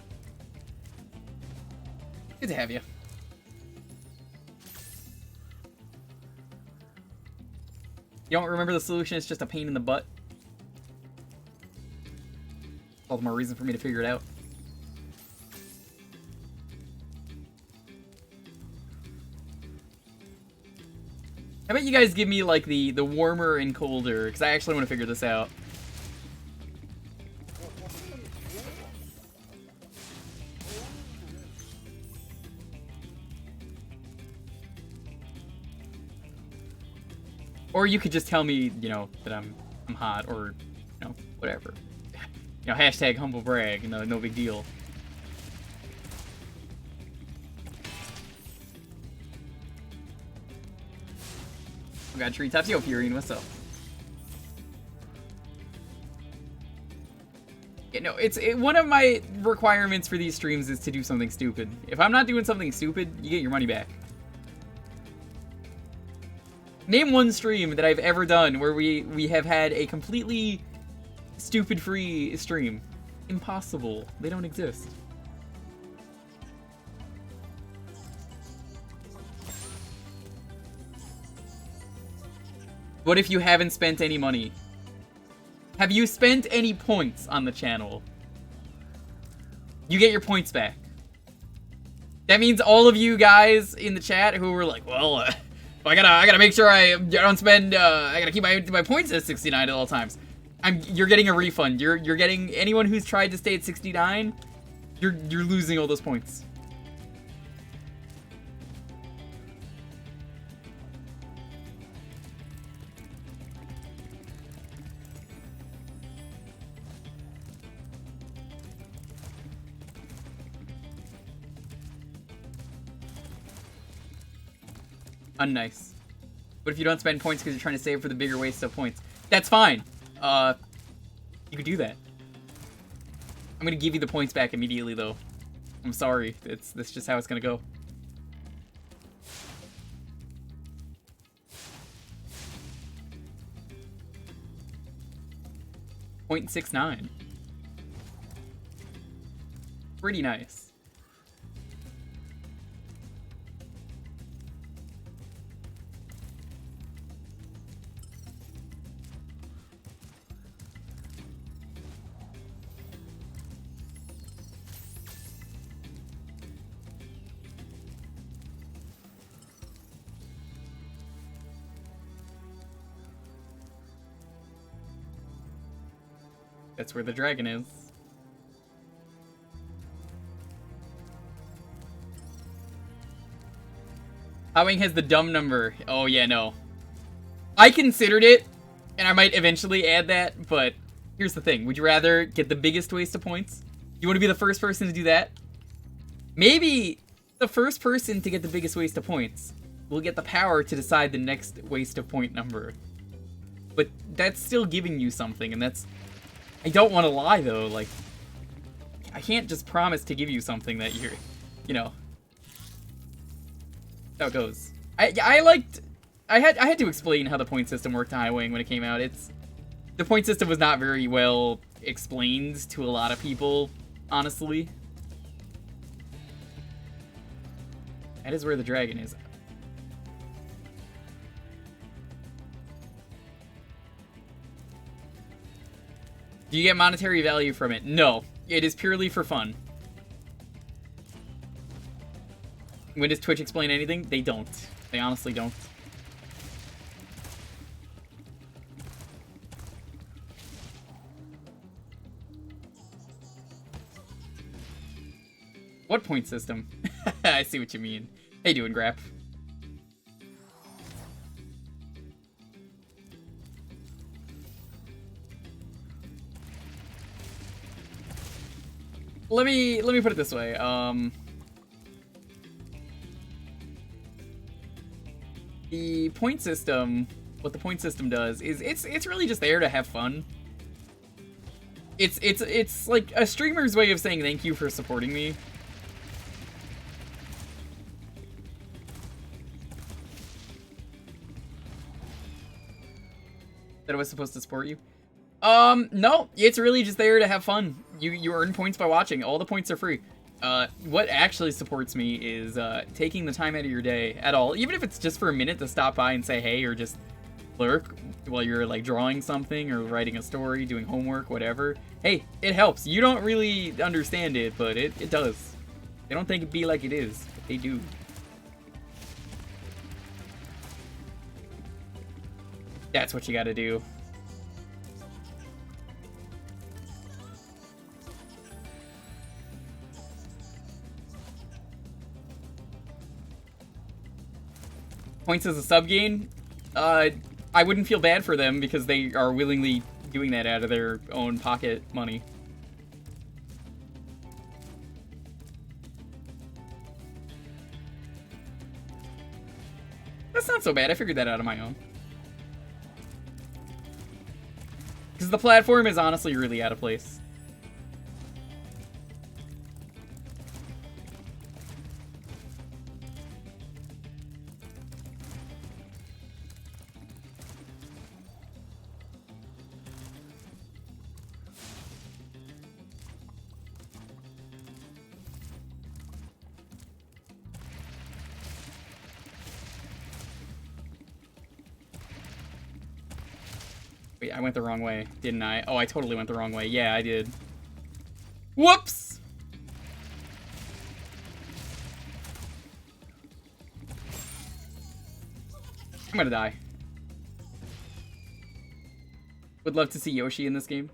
Good to have you. You don't remember the solution, it's just a pain in the butt. All the more reason for me to figure it out. How about you guys give me, like, the warmer and colder, because I actually want to figure this out. Or you could just tell me, you know, that I'm hot, or, you know, whatever. You know, hashtag humble brag, you know, no big deal. We got treetops. Yo, Furion, what's up? Yeah, no, one of my requirements for these streams is to do something stupid. If I'm not doing something stupid, you get your money back. Name one stream that I've ever done where we have had a completely stupid free stream. Impossible. They don't exist. What if you haven't spent any money? Have you spent any points on the channel? You get your points back. That means all of you guys in the chat who were like, well, I gotta make sure I don't spend, I gotta keep my points at 69 at all times. You're getting a refund. You're getting, anyone who's tried to stay at 69, you're losing all those points. Unnice. But if you don't spend points because you're trying to save for the bigger waste of points, that's fine. You could do that. I'm gonna give you the points back immediately, though. I'm sorry. That's just how it's gonna go. .69. Pretty nice. That's where the dragon is. Howing has the dumb number. Oh yeah, no. I considered it, and I might eventually add that, but here's the thing. Would you rather get the biggest waste of points? You want to be the first person to do that? Maybe the first person to get the biggest waste of points will get the power to decide the next waste of point number. But that's still giving you something, and that's... I don't want to lie, though, like... I can't just promise to give you something that you're... You know... That's how it goes. I liked... I had to explain how the point system worked to Highwaying when it came out. The point system was not very well explained to a lot of people, honestly. That is where the dragon is. Do you get monetary value from it? No. It is purely for fun. When does Twitch explain anything? They don't. They honestly don't. What point system? I see what you mean. How you doing, Grap? Let me put it this way. The point system, what the point system does is it's really just there to have fun. It's like a streamer's way of saying thank you for supporting me. That I was supposed to support you? No, it's really just there to have fun. You earn points by watching. All the points are free. What actually supports me is taking the time out of your day at all, even if it's just for a minute to stop by and say hey, or just lurk while you're like drawing something or writing a story, doing homework, whatever. Hey, it helps. You don't really understand it, but it does. They don't think it be like it is, but they do. That's what you gotta do. Points as a sub gain? I wouldn't feel bad for them because they are willingly doing that out of their own pocket money. That's not so bad. I figured that out on my own. Because the platform is honestly really out of place. Wait, I went the wrong way, didn't I? Oh, I totally went the wrong way. Yeah, I did. Whoops! I'm gonna die. Would love to see Yoshi in this game.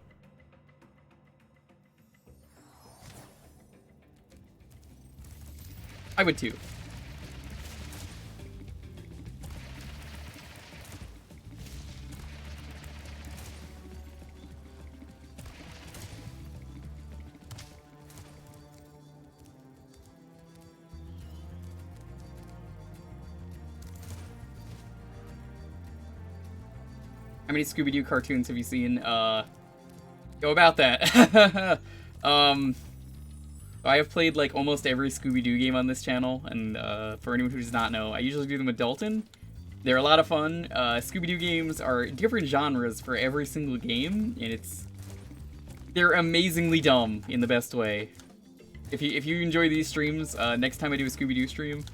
I would too. How many Scooby-Doo cartoons have you seen? Go about that. I have played like almost every Scooby-Doo game on this channel, and for anyone who does not know, I usually do them with Dalton. They're a lot of fun. Scooby-Doo games are different genres for every single game, and they're amazingly dumb in the best way. If you enjoy these streams, next time I do a Scooby-Doo stream,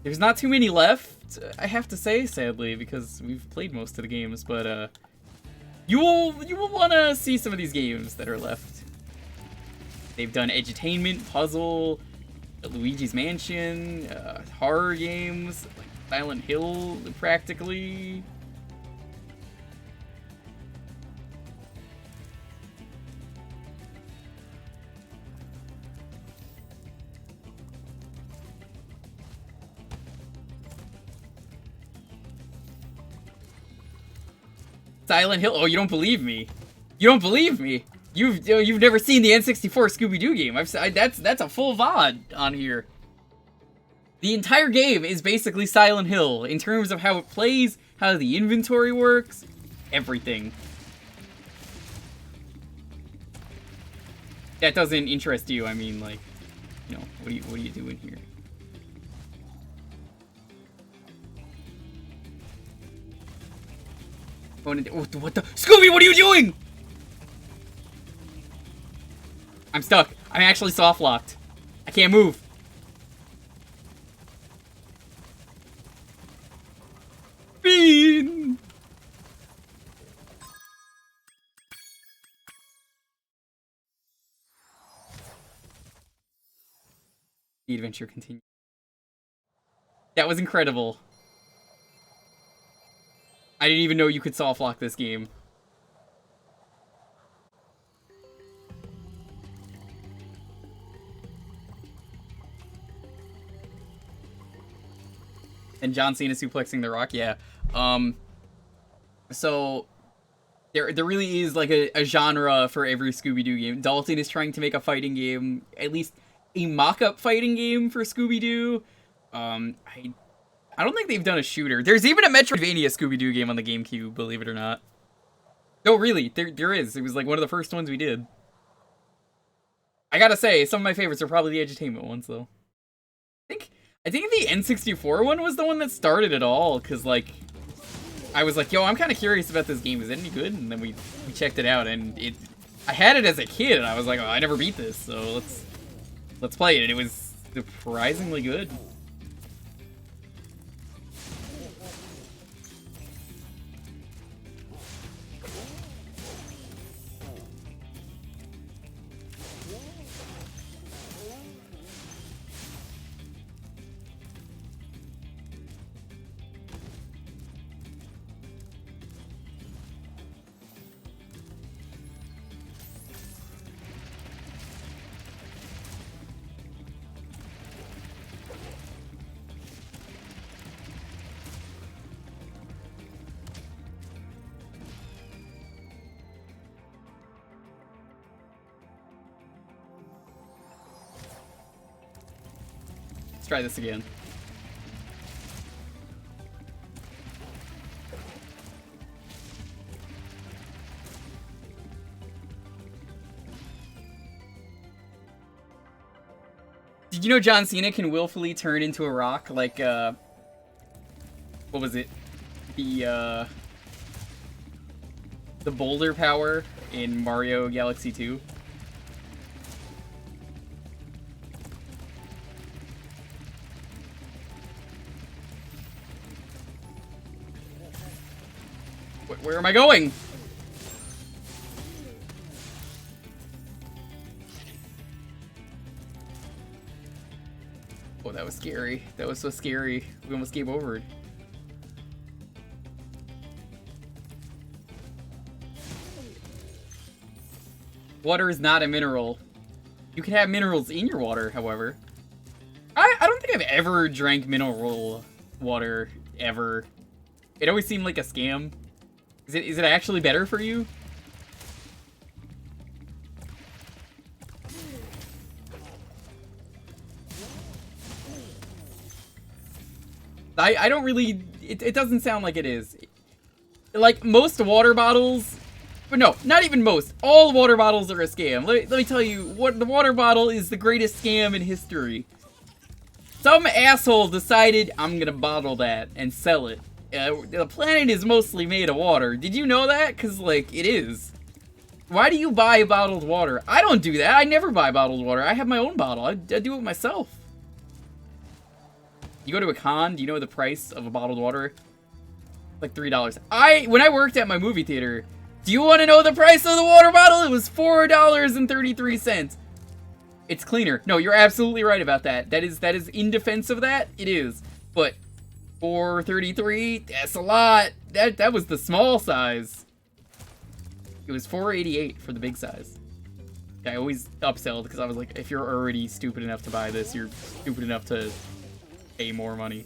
there's not too many left, I have to say, sadly, because we've played most of the games, but you will want to see some of these games that are left. They've done edutainment, puzzle, Luigi's Mansion, horror games, like Silent Hill, practically. Silent Hill? Oh, you don't believe me? You don't believe me? You've never seen the N64 Scooby-Doo game? That's a full VOD on here. The entire game is basically Silent Hill in terms of how it plays, how the inventory works, everything. That doesn't interest you. I mean, like, you know, what are you doing here? What the? Scooby, what are you doing? I'm stuck. I'm actually soft locked. I can't move. Bean. The adventure continues. That was incredible. I didn't even know you could soft lock this game. And John Cena suplexing The Rock, yeah. So there really is like a genre for every Scooby-Doo game. Dalton is trying to make a fighting game, at least a mock-up fighting game for Scooby-Doo. I don't think they've done a shooter. There's even a Metroidvania Scooby-Doo game on the GameCube, believe it or not. No, really, there is. It was like one of the first ones we did. I gotta say, some of my favorites are probably the edutainment ones, though. I think the N64 one was the one that started it all, because, like, I was like, yo, I'm kind of curious about this game. Is it any good? And then we checked it out, and I had it as a kid, and I was like, oh, I never beat this, so let's play it. And it was surprisingly good. Let's try this again. Did you know John Cena can willfully turn into a rock like, what was it? The boulder power in Mario Galaxy 2? Where am I going? scary. That was so scary. We almost game overed. Water is not a mineral. You can have minerals in your water, however. I don't think I've ever drank mineral water, ever. It always seemed like a scam. Is it actually better for you? I don't really... It doesn't sound like it is. Like, most water bottles... But no, not even most. All water bottles are a scam. Let me tell you, what the water bottle is the greatest scam in history. Some asshole decided, I'm gonna bottle that and sell it. The planet is mostly made of water. Did you know that? Because, like, it is. Why do you buy bottled water? I don't do that. I never buy bottled water. I have my own bottle. I do it myself. You go to a con, do you know the price of a bottled water? Like $3. When I worked at my movie theater, do you want to know the price of the water bottle? It was $4.33. It's cleaner. No, you're absolutely right about that. That is in defense of that. It is. But $4.33, that's a lot. That was the small size. It was $4.88 for the big size. I always upselled because I was like, if you're already stupid enough to buy this, you're stupid enough to pay more money.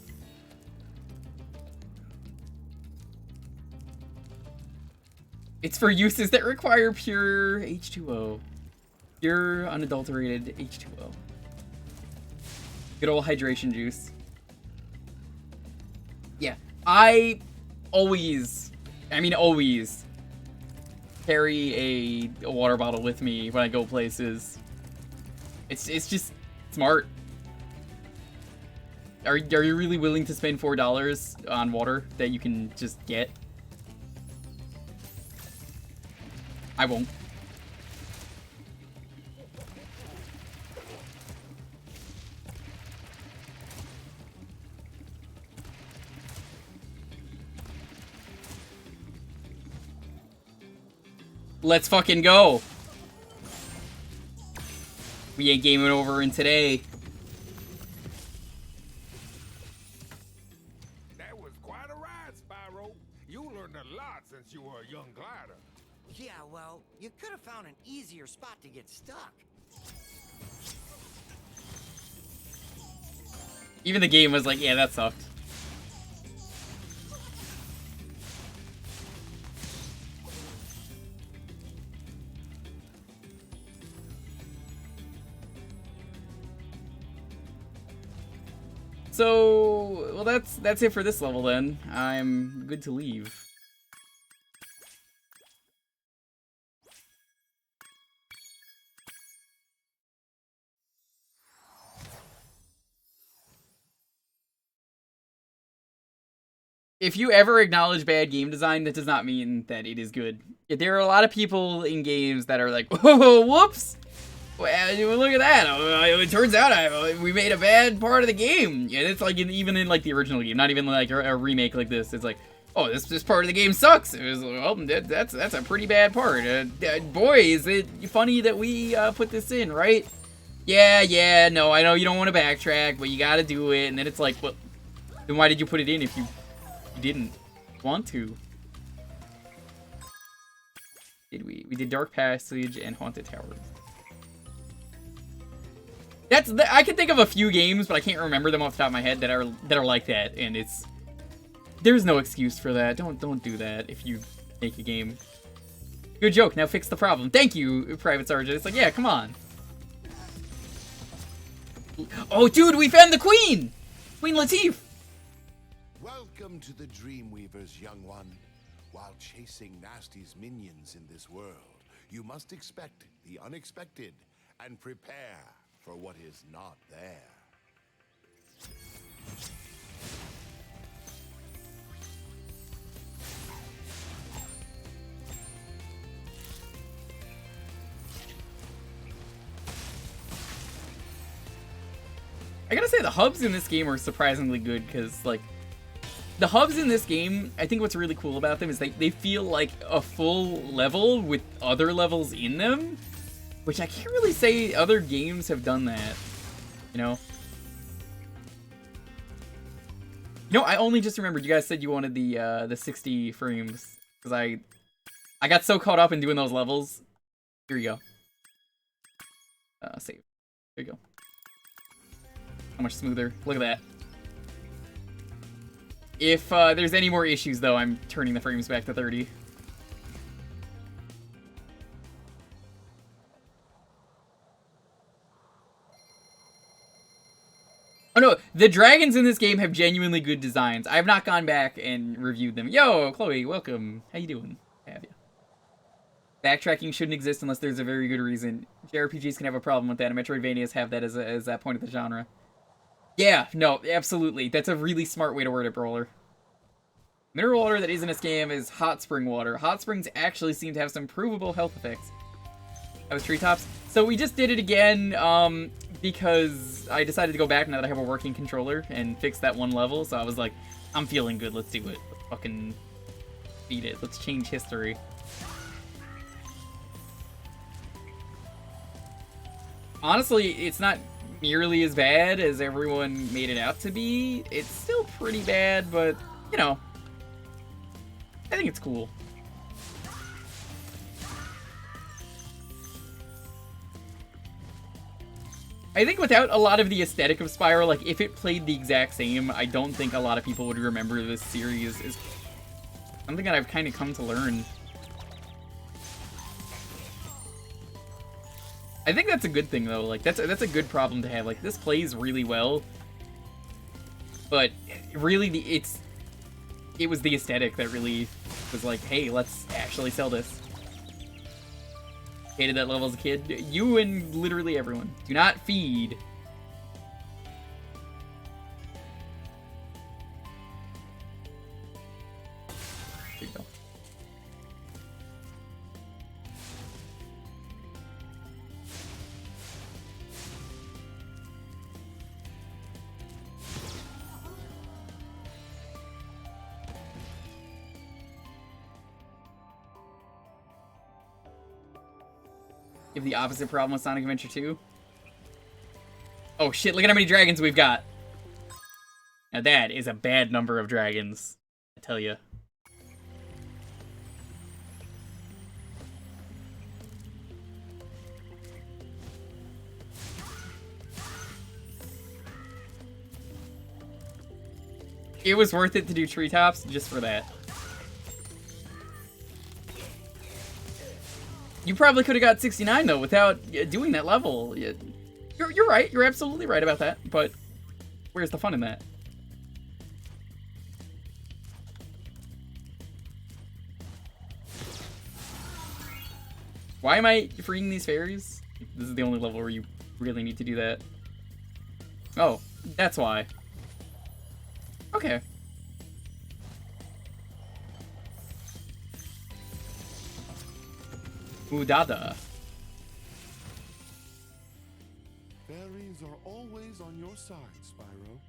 It's for uses that require pure H2O. Pure, unadulterated H2O. Good old hydration juice. Yeah, I always carry a water bottle with me when I go places. It's just smart. Are you really willing to spend $4 on water that you can just get? I won't. Let's fucking go. We ain't gaming over in today. That was quite a ride, Spyro. You learned a lot since you were a young glider. Yeah, well, you could have found an easier spot to get stuck. Even the game was like, yeah, that sucked. So, well, that's it for this level then. I'm good to leave. If you ever acknowledge bad game design, that does not mean that it is good. There are a lot of people in games that are like, whoa, whoops! Well, look at that. It turns out we made a bad part of the game. And it's like even in like the original game, not even like a remake like this. It's like, oh, this part of the game sucks. It was well, that's a pretty bad part. Boy, is it funny that we put this in, right? Yeah. No, I know you don't want to backtrack, but you got to do it. And then it's like, well, then why did you put it in if you didn't want to? Did we? We did Dark Passage and Haunted Towers. I can think of a few games, but I can't remember them off the top of my head that are like that, and there's no excuse for that. Don't do that if you make a game. Good joke. Now fix the problem. Thank you, Private Sergeant. It's like, yeah, come on. Oh, dude, we found the Queen, Queen Latifah. Welcome to the Dreamweavers, young one. While chasing Nasty's minions in this world, you must expect the unexpected and prepare for what is not there. I gotta say, the hubs in this game are surprisingly good, because, like, the hubs in this game, I think what's really cool about them is they feel like a full level with other levels in them, which I can't really say other games have done that, you know? No, I only just remembered you guys said you wanted the 60 frames because I got so caught up in doing those levels. Here you go. Save. There you go. How much smoother. Look at that. If there's any more issues, though, I'm turning the frames back to 30. Oh no, the dragons in this game have genuinely good designs. I have not gone back and reviewed them. Yo, Chloe, welcome. How you doing? Have you? Backtracking shouldn't exist unless there's a very good reason. JRPGs can have a problem with that, and Metroidvanias have that as that point of the genre. Yeah, no, absolutely. That's a really smart way to word it, Brawler. Mineral water that isn't a scam is hot spring water. Hot springs actually seem to have some provable health effects. That was treetops. So we just did it again, because I decided to go back now that I have a working controller and fix that one level. So I was like, I'm feeling good. Let's do it. Let's fucking beat it. Let's change history. Honestly, it's not nearly as bad as everyone made it out to be. It's still pretty bad, but, you know, I think it's cool. I think without a lot of the aesthetic of Spyro, like, if it played the exact same, I don't think a lot of people would remember this series as something that I've kind of come to learn. I think that's a good thing, though. Like, that's a good problem to have. Like, this plays really well, but really, it was the aesthetic that really was like, hey, let's actually sell this. Hated that level as a kid. You and literally everyone. Do not feed. There you go. You have the opposite problem with Sonic Adventure 2? Oh shit, look at how many dragons we've got. Now that is a bad number of dragons, I tell you. It was worth it to do treetops just for that. You probably could have got 69 though without doing that level. You're right. You're absolutely right about that. But where's the fun in that? Why am I freeing these fairies? This is the only level where you really need to do that. Oh, that's why. Okay. Udada. Fairies are always on your side, Spyro.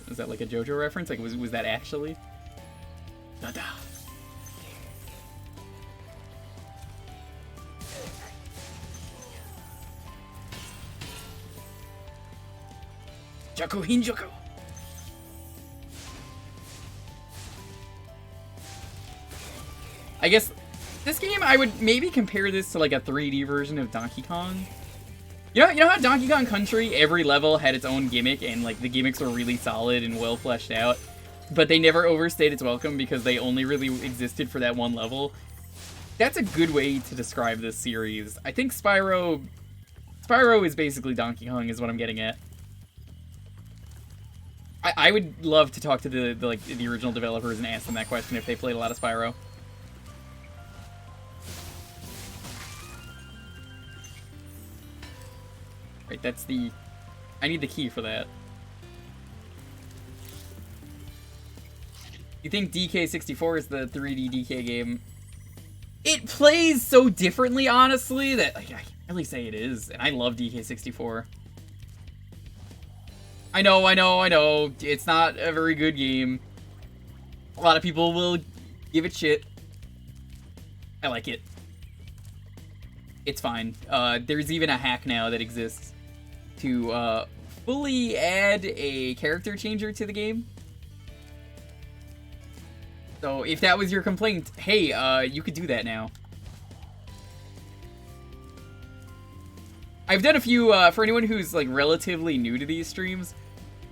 Is that like a JoJo reference? Like, was that actually? Dada. Jaku Hinjoku. I guess this game, I would maybe compare this to like a 3D version of Donkey Kong. You know how Donkey Kong Country, every level had its own gimmick, and like the gimmicks were really solid and well fleshed out, but they never overstayed its welcome because they only really existed for that one level. That's a good way to describe this series. I think Spyro is basically Donkey Kong, is what I'm getting at. I would love to talk to the original developers and ask them that question if they played a lot of Spyro. Right, that's the... I need the key for that. You think DK64 is the 3D DK game? It plays so differently, honestly, that like, I can't really say it is, and I love DK64. I know, it's not a very good game. A lot of people will give it shit. I like it. It's fine. There's even a hack now that exists to fully add a character changer to the game. So if that was your complaint, hey, you could do that now. I've done a few, for anyone who's like relatively new to these streams,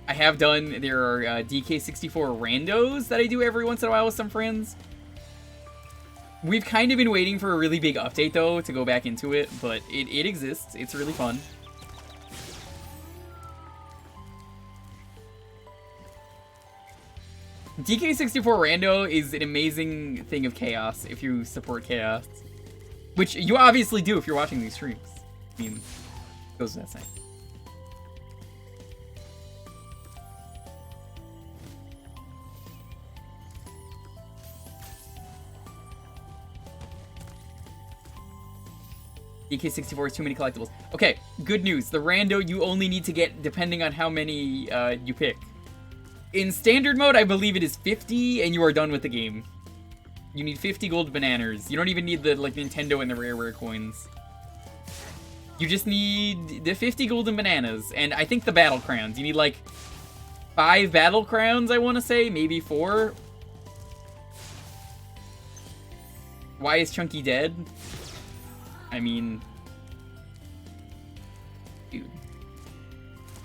I have done, there are DK64 randos that I do every once in a while with some friends. We've kind of been waiting for a really big update though to go back into it, but it exists. It's really fun. DK64 Rando is an amazing thing of chaos if you support chaos. Which you obviously do if you're watching these streams. I mean, goes without saying. DK64 is too many collectibles. Okay, good news. The Rando you only need to get depending on how many you pick. In standard mode, I believe it is 50, and you are done with the game. You need 50 gold bananas. You don't even need the like Nintendo and the rare coins. You just need the 50 golden bananas, and I think the battle crowns. You need like 5 battle crowns, I want to say, maybe 4. Why is Chunky dead? I mean, dude,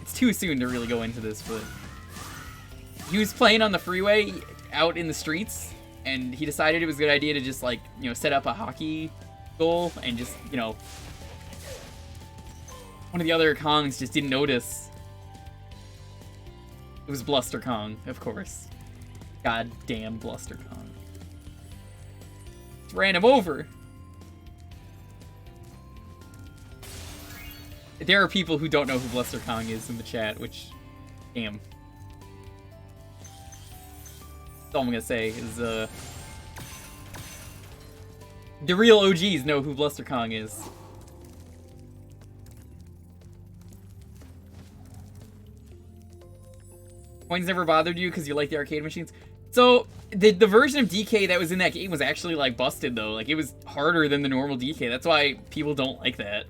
it's too soon to really go into this, but he was playing on the freeway out in the streets, and he decided it was a good idea to just, like, you know, set up a hockey goal, and just, you know, one of the other Kongs just didn't notice. It was Bluster Kong, of course. Goddamn Bluster Kong. Just ran him over. There are people who don't know who Bluster Kong is in the chat, which, damn. That's all I'm gonna say is, the real OGs know who Bluster Kong is. Coins never bothered you because you like the arcade machines? So, the version of DK that was in that game was actually, like, busted, though. Like, it was harder than the normal DK. That's why people don't like that.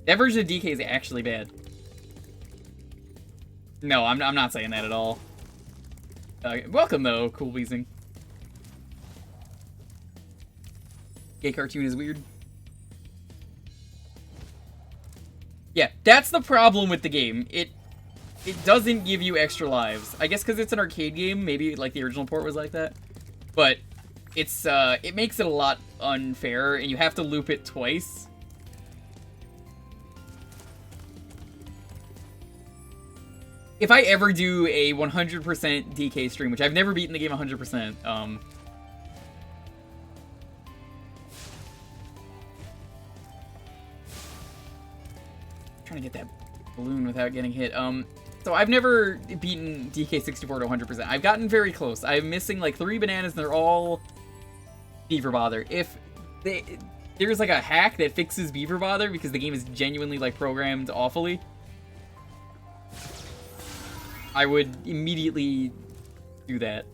That version of DK is actually bad. No, I'm not saying that at all. Welcome, though, Cool Weezing. Gay cartoon is weird. Yeah, that's the problem with the game. It doesn't give you extra lives. I guess because it's an arcade game, maybe like the original port was like that. But it's it makes it a lot unfair, and you have to loop it twice. If I ever do a 100% DK stream, which I've never beaten the game 100%, trying to get that balloon without getting hit. So I've never beaten DK64 to 100%. I've gotten very close. I'm missing like 3 bananas, and they're all Beaver Bother. If there's like a hack that fixes Beaver Bother because the game is genuinely like programmed awfully, I would immediately do that.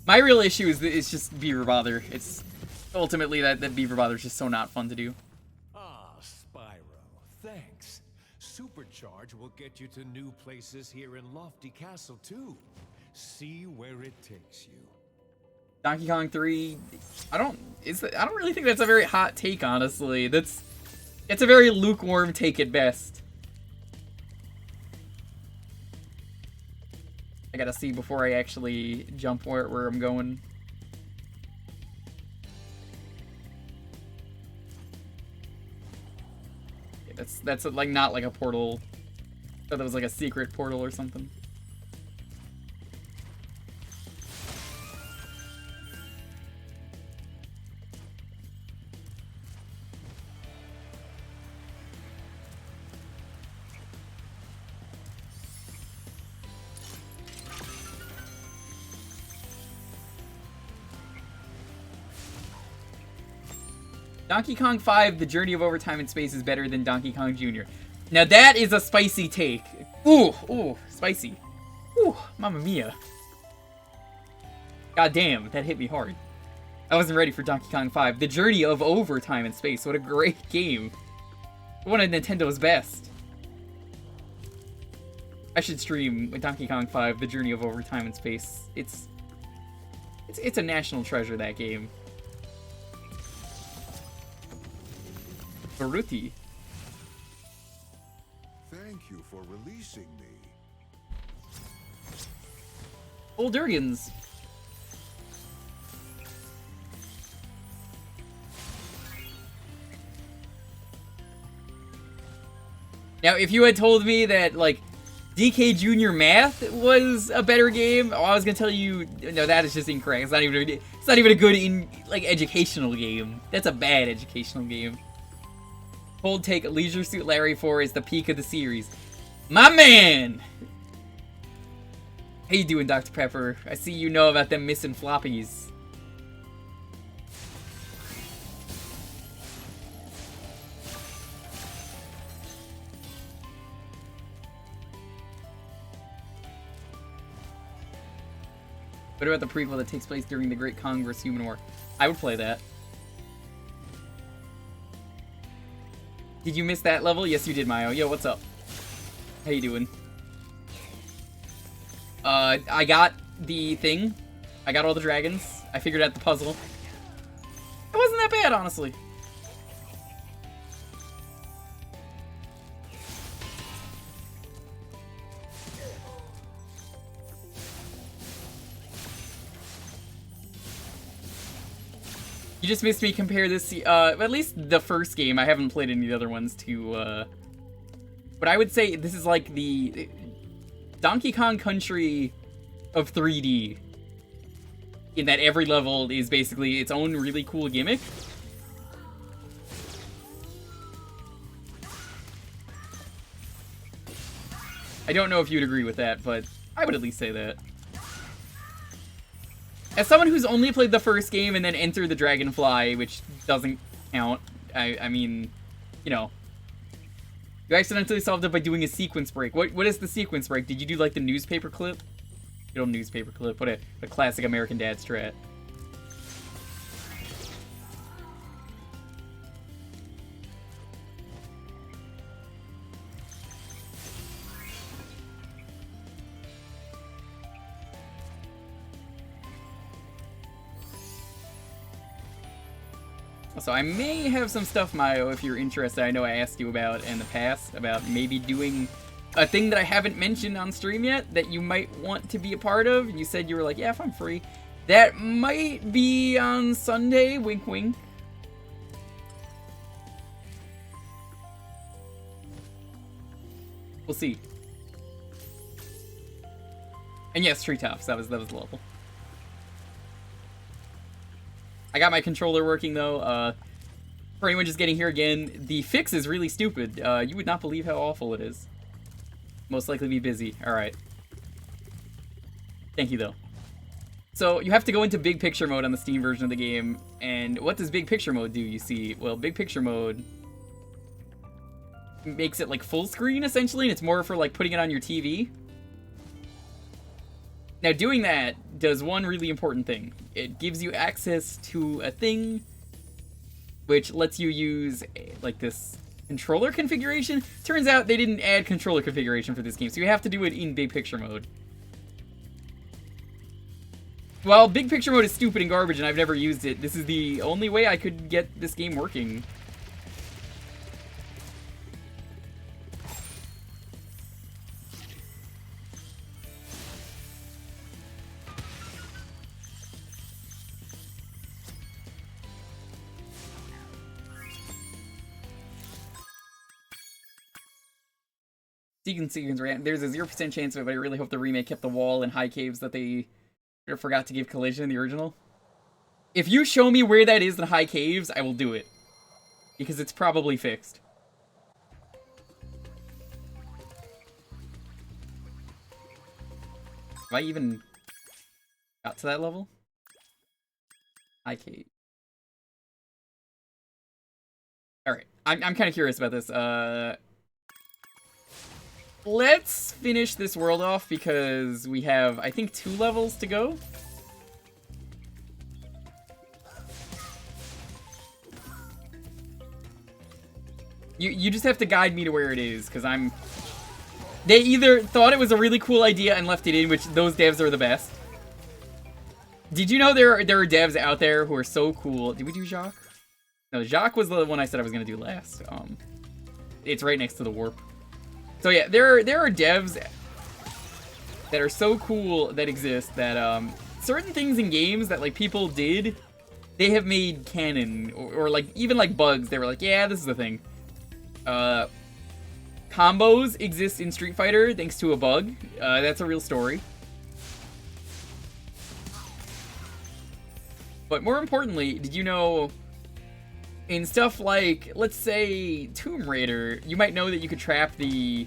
My real issue is just Beaver Bother. It's ultimately that Beaver Bother is just so not fun to do. Ah, Spyro, thanks. Supercharge will get you to new places here in Lofty Castle too. See where it takes you. Donkey Kong 3, I don't really think that's a very hot take, honestly. It's a very lukewarm take at best. I gotta see before I actually jump where I'm going. Okay, that's like not like a portal. I thought that was like a secret portal or something. Donkey Kong 5, The Journey of Overtime in Space is better than Donkey Kong Jr. Now that is a spicy take. Ooh, Spicy. Whew, mamma mia. God damn, that hit me hard. I wasn't ready for Donkey Kong 5. The Journey of Over Time and Space. What a great game. One of Nintendo's best. I should stream with Donkey Kong 5, The Journey of Over Time and Space. It's a national treasure, that game. Baruti. Thank you for releasing me. Old Durgans. Now, if you had told me that, like, DK Junior Math was a better game, I was gonna tell you, no, that is just incorrect. It's not even a good, educational game. That's a bad educational game. Cold take, Leisure Suit Larry 4 is the peak of the series. My man! How you doing, Dr. Pepper? I see you know about them missing floppies. What about the prequel that takes place during the Great Kong vs. Human War? I would play that. Did you miss that level? Yes, you did, Mayo. Yo, what's up? How you doing? I got the thing. I got all the dragons. I figured out the puzzle. It wasn't that bad, honestly. You just missed me compare this, at least the first game. I haven't played any of the other ones to, but I would say this is like the Donkey Kong Country of 3D. In that every level is basically its own really cool gimmick. I don't know if you'd agree with that, but I would at least say that. As someone who's only played the first game and then entered the Dragonfly, which doesn't count, I mean, you know. You accidentally solved it by doing a sequence break. What is the sequence break? Did you do, like, the newspaper clip? Good old newspaper clip. What a classic American Dad strat. So I may have some stuff, Mayo, if you're interested. I know I asked you about in the past, about maybe doing a thing that I haven't mentioned on stream yet that you might want to be a part of. You said you were like, yeah, if I'm free. That might be on Sunday, wink wink. We'll see. And yes, Treetops, that was the level. I got my controller working, though. For anyone just getting here again, the fix is really stupid. You would not believe how awful it is. Most likely be busy. Alright. Thank you, though. So, you have to go into Big Picture mode on the Steam version of the game. And what does Big Picture mode do, you see? Well, Big Picture mode makes it, like, full screen, essentially. And it's more for, like, putting it on your TV. Now, doing that does one really important thing. It gives you access to a thing which lets you use, like, this controller configuration. Turns out they didn't add controller configuration for this game, so you have to do it in Big Picture mode. While Big Picture mode is stupid and garbage and I've never used it, this is the only way I could get this game working. Sequence ran. There's a 0% chance of it, but I really hope the remake kept the wall and high caves that they forgot to give Collision in the original. If you show me where that is in high caves, I will do it. Because it's probably fixed. Have I even got to that level? High cave. Alright, I'm kind of curious about this. let's finish this world off because we have, I think, 2 levels to go. You just have to guide me to where it is, because they either thought it was a really cool idea and left it in, which those devs are the best. Did you know there are devs out there who are so cool? Did we do Jacques? No, Jacques was the one I said I was going to do last. It's right next to the warp. So yeah, there are devs that are so cool that exist that certain things in games that like people did, they have made canon or like even like bugs. They were like, yeah, this is the thing. Combos exist in Street Fighter thanks to a bug. That's a real story. But more importantly, did you know in stuff like, let's say, Tomb Raider, you might know that you could trap the...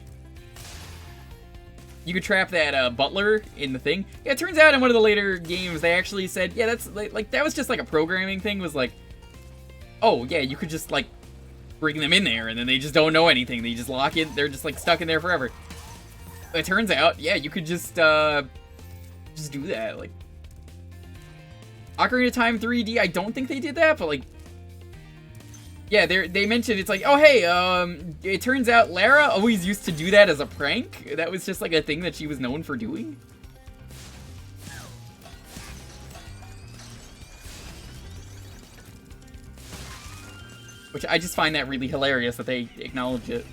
You could trap that butler in the thing. Yeah, it turns out in one of the later games, they actually said, yeah, that's like that was just like a programming thing. Was like, oh yeah, you could just like bring them in there, and then they just don't know anything. They just lock in. They're just like stuck in there forever. But it turns out, yeah, you could just do that. Like Ocarina of Time 3D, I don't think they did that, but like, yeah, they mentioned it's like, oh hey, it turns out Lara always used to do that as a prank. That was just like a thing that she was known for doing. Which I just find that really hilarious that they acknowledge it.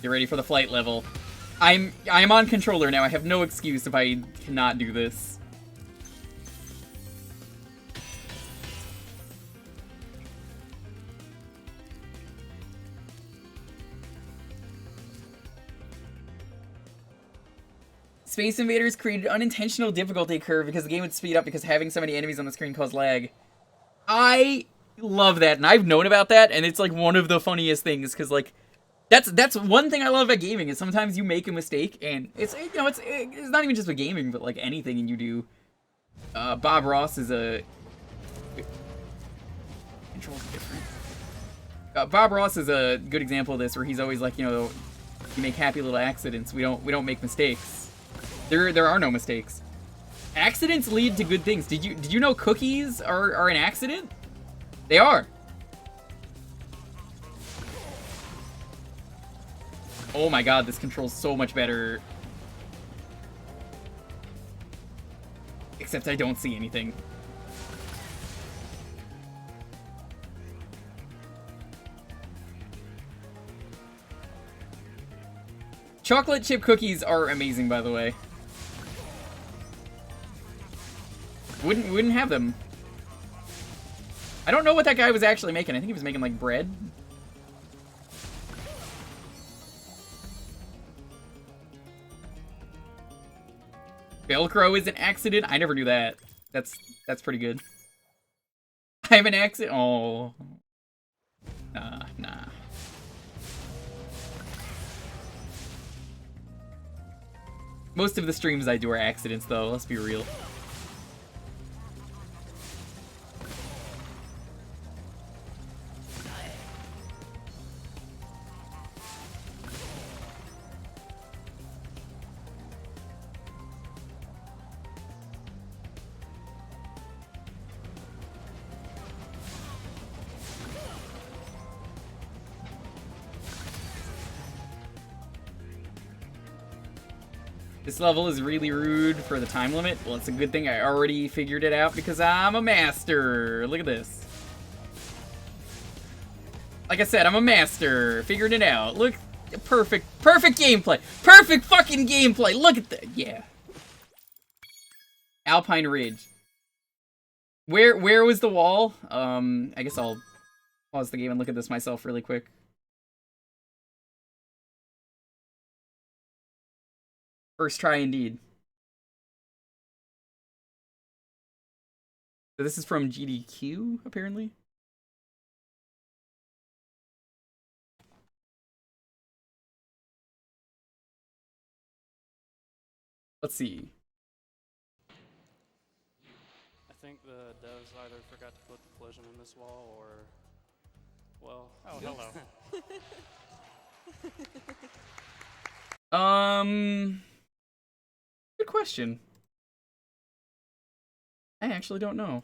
Get ready for the flight level. I'm on controller now. I have no excuse if I cannot do this. Space Invaders created unintentional difficulty curve because the game would speed up because having so many enemies on the screen caused lag. I love that, and I've known about that, and it's like one of the funniest things because like that's one thing I love about gaming is sometimes you make a mistake, and it's it's not even just with gaming, but like anything you do. Bob Ross is a controls different. Bob Ross is a good example of this, where he's always like, you make happy little accidents. We don't make mistakes. There are no mistakes. Accidents lead to good things. Did you know cookies are an accident? They are. Oh my god, this controls so much better. Except I don't see anything. Chocolate chip cookies are amazing, by the way. Wouldn't have them. I don't know what that guy was actually making. I think he was making like bread. Velcro is an accident? I never knew that. That's pretty good. I have an accident. Oh. Nah. Most of the streams I do are accidents, though. Let's be real. This level is really rude for the time limit. Well, it's a good thing I already figured it out because I'm a master. Look at this. Like I said, I'm a master. Figured it out. Look, perfect gameplay. Perfect fucking gameplay. Look at that. Yeah. Alpine Ridge. Where was the wall? I guess I'll pause the game and look at this myself really quick. First try indeed. So this is from GDQ, apparently. Let's see. I think the devs was either forgot to put the collision in this wall or, well, Oh, hello. Good question. I actually don't know.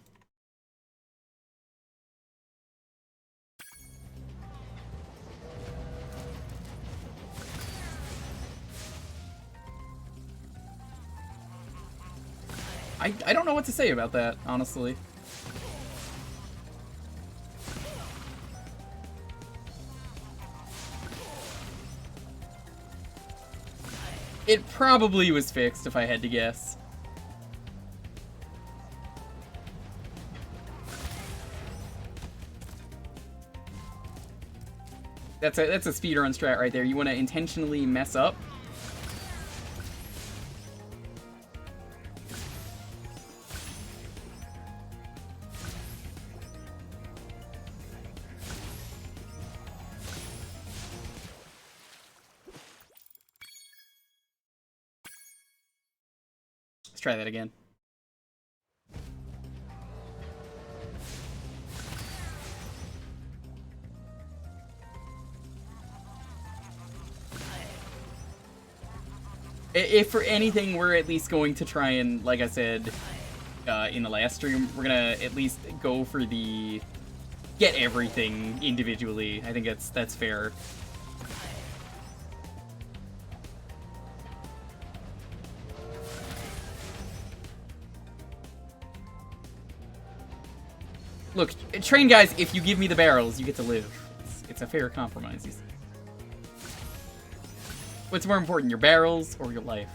I don't know what to say about that, honestly. It probably was fixed, if I had to guess. That's a speedrun strat right there. You want to intentionally mess up. Let's try that again. If for anything, we're at least going to try and, like I said in the last stream, we're gonna at least go for the get everything individually. I think that's fair. Look, train guys, if you give me the barrels, you get to live. It's a fair compromise. What's more important, your barrels or your life?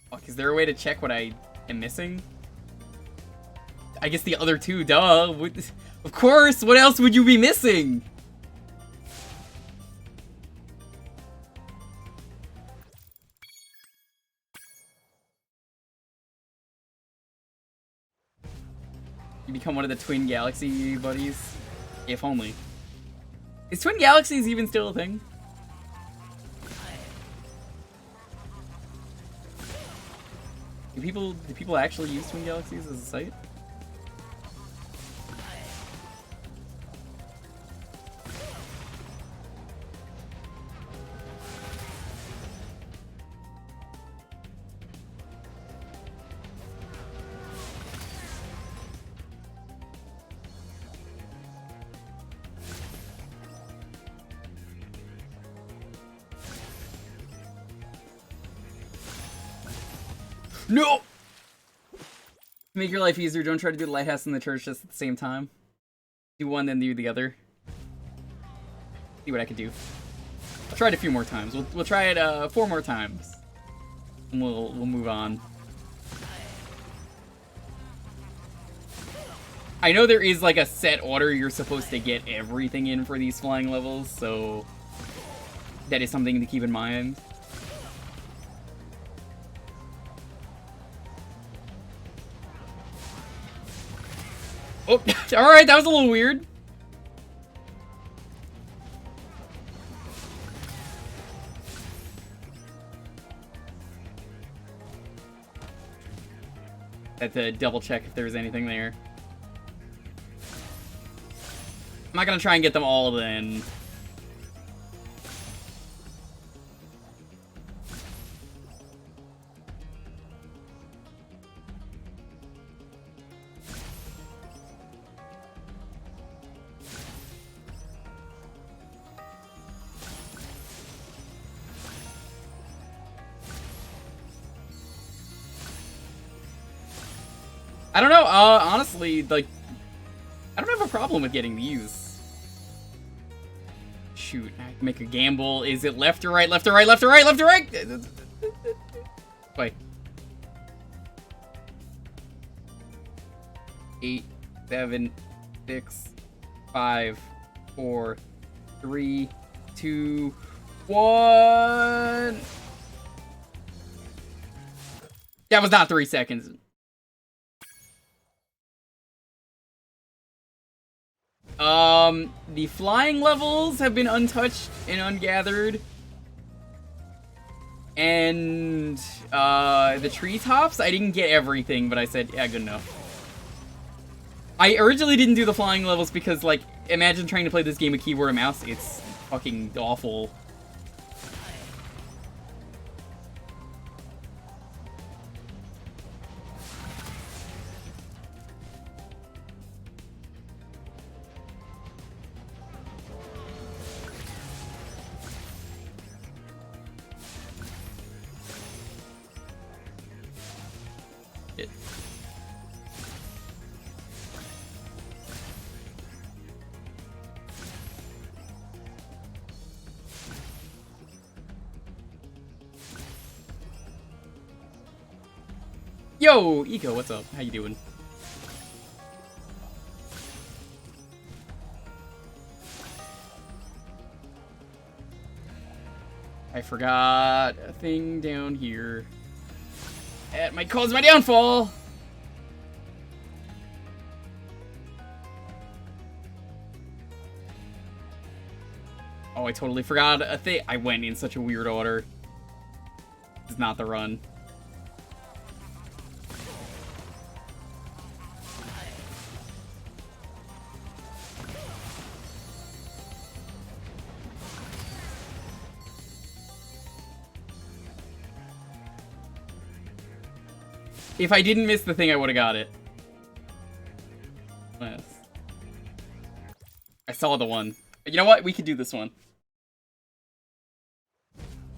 Fuck, is there a way to check what I am missing? I guess the other two, duh. Of course, what else would you be missing? You become one of the Twin Galaxy buddies? If only. Is Twin Galaxies even still a thing? Do people actually use Twin Galaxies as a site? No! Make your life easier, don't try to do the lighthouse and the church just at the same time. Do one, then do the other. See what I can do. I'll try it a few more times. We'll try it 4 more times. And we'll move on. I know there is like a set order you're supposed to get everything in for these flying levels, so that is something to keep in mind. Oh, alright, that was a little weird. Had to double check if there was anything there. I'm not gonna try and get them all then. I don't know, honestly, like, I don't have a problem with getting these. shoot. I have to make a gamble. Is it left or right? Left or right? Left or right? Left or right? Wait. 8, 7, 6, 5, 4, 3, 2, 1. That was not 3 seconds. The flying levels have been untouched and ungathered. And, the treetops, I didn't get everything, but I said, yeah, good enough. I originally didn't do the flying levels because, like, imagine trying to play this game with keyboard and mouse. It's fucking awful. Yo, Eco, what's up? How you doing? I forgot a thing down here. That might cause my downfall! Oh, I totally forgot a thing. I went in such a weird order. This is not the run. If I didn't miss the thing, I would have got it. Yes. I saw the one. You know what? We could do this one.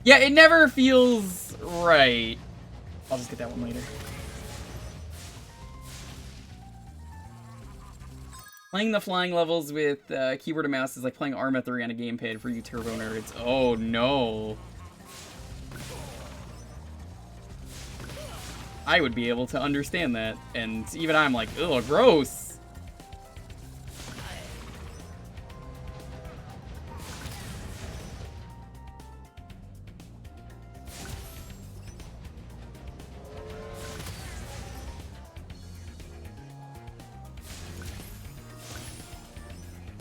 Yeah, it never feels right. I'll just get that one later. Playing the flying levels with keyboard and mouse is like playing Arma 3 on a gamepad for you turbo nerds. Oh no. I would be able to understand that, and even I'm like, ugh, gross.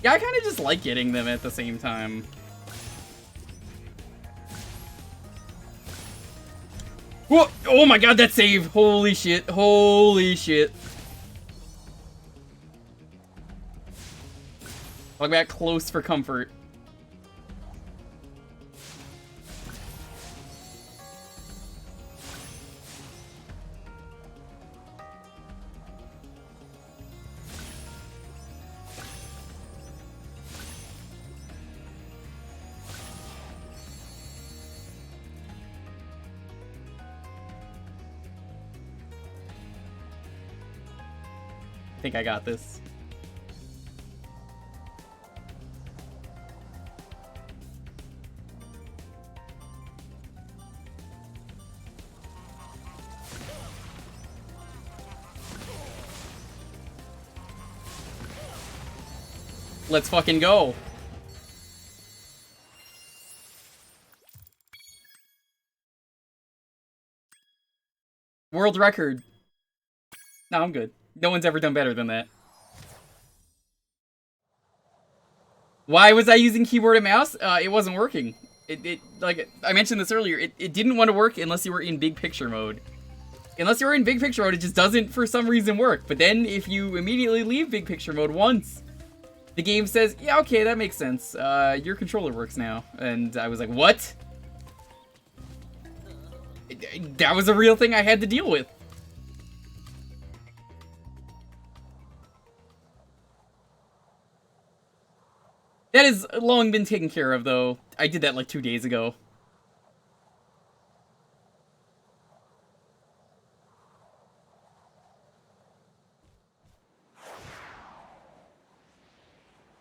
Yeah, I kind of just like getting them at the same time. Whoa! Oh my god, that save! Holy shit, holy shit. I'll back close for comfort. I think I got this. Let's fucking go. World record. No, I'm good. No one's ever done better than that. Why was I using keyboard and mouse? It wasn't working. It like I mentioned this earlier, it didn't want to work unless you were in big picture mode. Unless you're in big picture mode, it just doesn't for some reason work. But then if you immediately leave big picture mode once, the game says, yeah, okay, that makes sense. Your controller works now. And I was like, what? That was a real thing I had to deal with. That has long been taken care of, though. I did that like 2 days ago.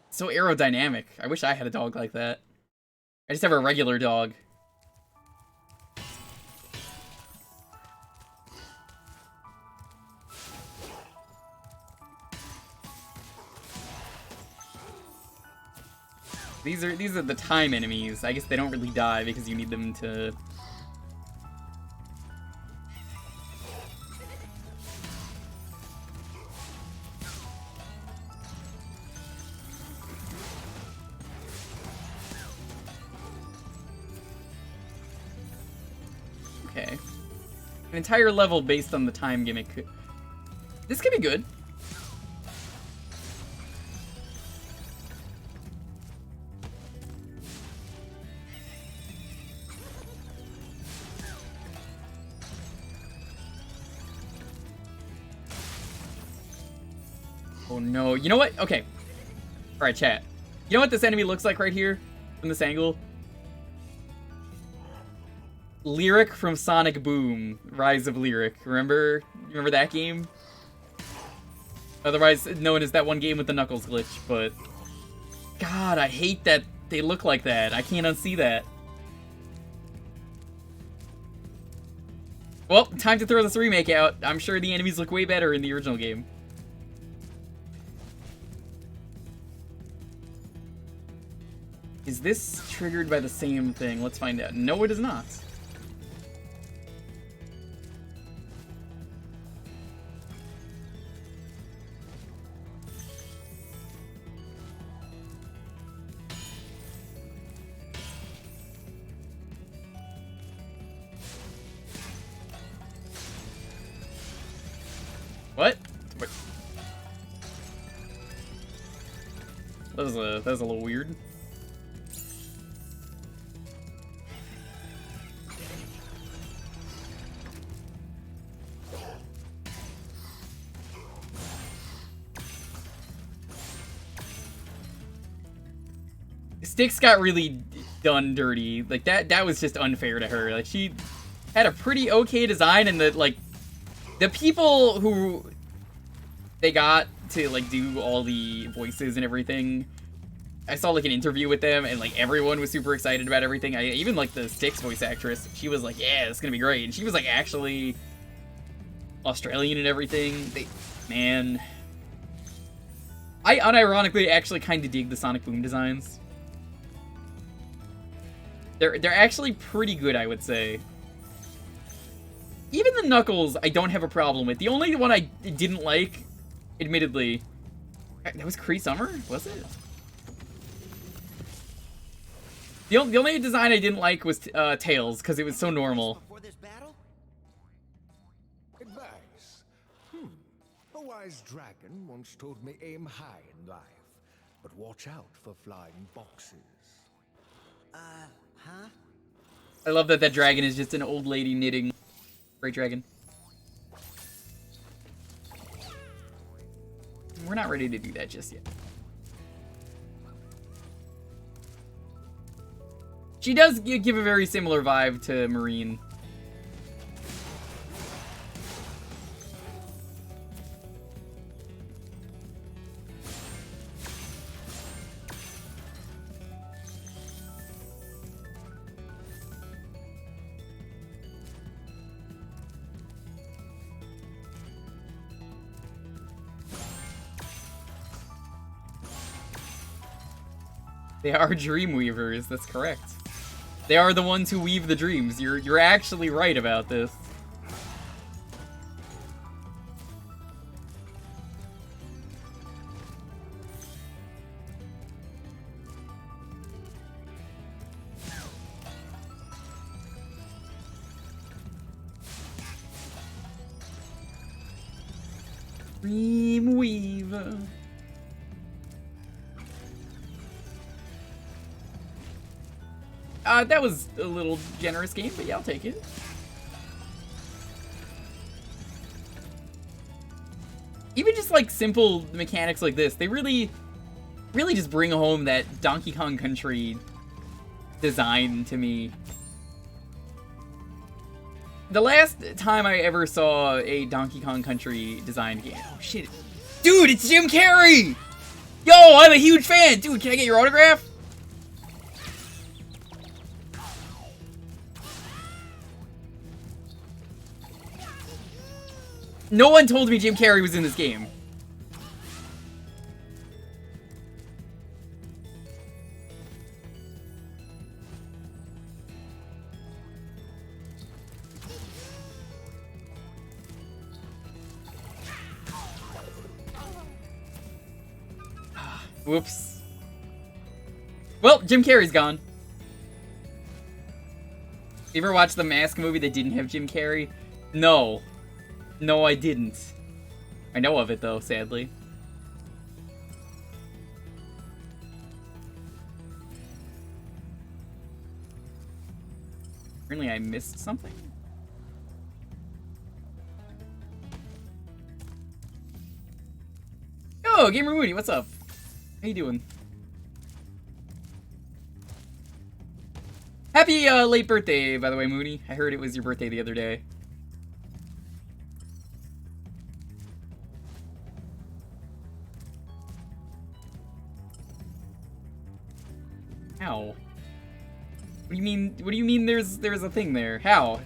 So aerodynamic. I wish I had a dog like that. I just have a regular dog. These are the time enemies. I guess they don't really die because you need them to... Okay. An entire level based on the time gimmick. This could be good. Oh no, you know what? Okay. Alright, chat. You know what this enemy looks like right here? From this angle? Lyric from Sonic Boom. Rise of Lyric. Remember that game? Otherwise known as that one game with the Knuckles glitch, but... God, I hate that they look like that. I can't unsee that. Well, time to throw this remake out. I'm sure the enemies look way better in the original game. Is this triggered by the same thing? Let's find out. No, it is not. What? That was a little weird. Styx got really done dirty. Like that was just unfair to her. Like she had a pretty okay design, and the people who they got to like do all the voices and everything, I saw like an interview with them, and like everyone was super excited about everything. Even like the Styx voice actress, she was like, "Yeah, it's gonna be great," and she was like actually Australian and everything. Man, I unironically actually kind of dig the Sonic Boom designs. They're actually pretty good, I would say. Even the Knuckles, I don't have a problem with. The only one I didn't like, admittedly, that was Kree Summer, was it? The only design I didn't like was Tails, because it was so normal. Before this battle? Advice. A wise dragon once told me aim high in life, but watch out for flying boxes. Huh? I love that dragon is just an old lady knitting. Great dragon. We're not ready to do that just yet. She does give a very similar vibe to Marine. They are dream weavers, that's correct. They are the ones who weave the dreams. You're actually right about this. Dream weaver. That was a little generous game, but yeah, I'll take it. Even just like simple mechanics like this, they really just bring home that Donkey Kong Country design to me. The last time I ever saw a Donkey Kong Country design game, oh shit, dude, it's Jim Carrey! Yo, I'm a huge fan! Dude, can I get your autograph? No one told me Jim Carrey was in this game. Whoops. Well, Jim Carrey's gone. You ever watch the Mask movie that didn't have Jim Carrey? No. No, I didn't. I know of it, though, sadly. Apparently I missed something. Yo, Gamer Moody, what's up? How you doing? Happy late birthday, by the way, Moody. I heard it was your birthday the other day. How? What do you mean? What do you mean? There's a thing there? How?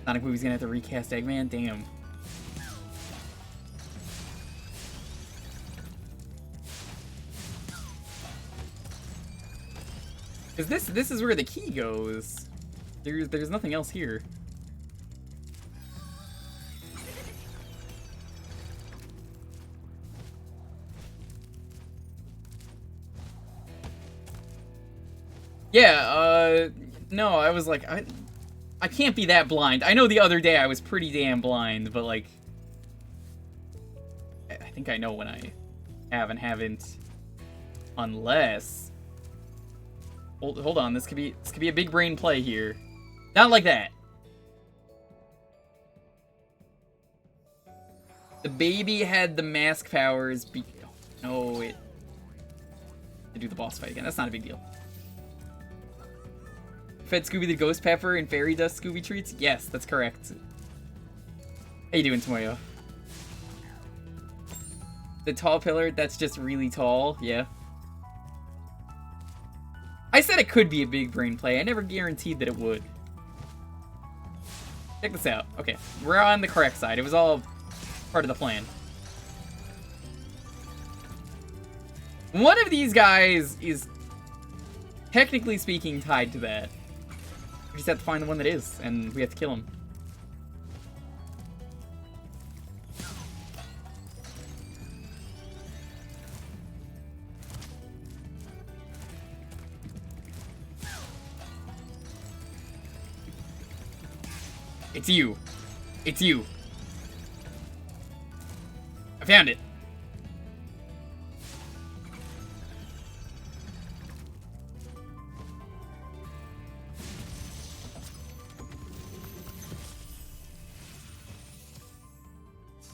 Sonic movie's gonna have to recast Eggman? Damn. Cause this is where the key goes. There's nothing else here. Yeah, no, I was like, I can't be that blind. I know the other day I was pretty damn blind, but like, I think I know when I have and haven't, unless. Hold on, this could be a big brain play here. Not like that. The baby had the mask powers. No, it. To do the boss fight again. That's not a big deal. Fed Scooby the Ghost Pepper and Fairy Dust Scooby Treats? Yes, that's correct. How you doing, Tomoyo? The tall pillar, that's just really tall, yeah. I said it could be a big brain play. I never guaranteed that it would. Check this out. Okay, we're on the correct side. It was all part of the plan. One of these guys is, technically speaking, tied to that. We just have to find the one that is, and we have to kill him. It's you. It's you. I found it.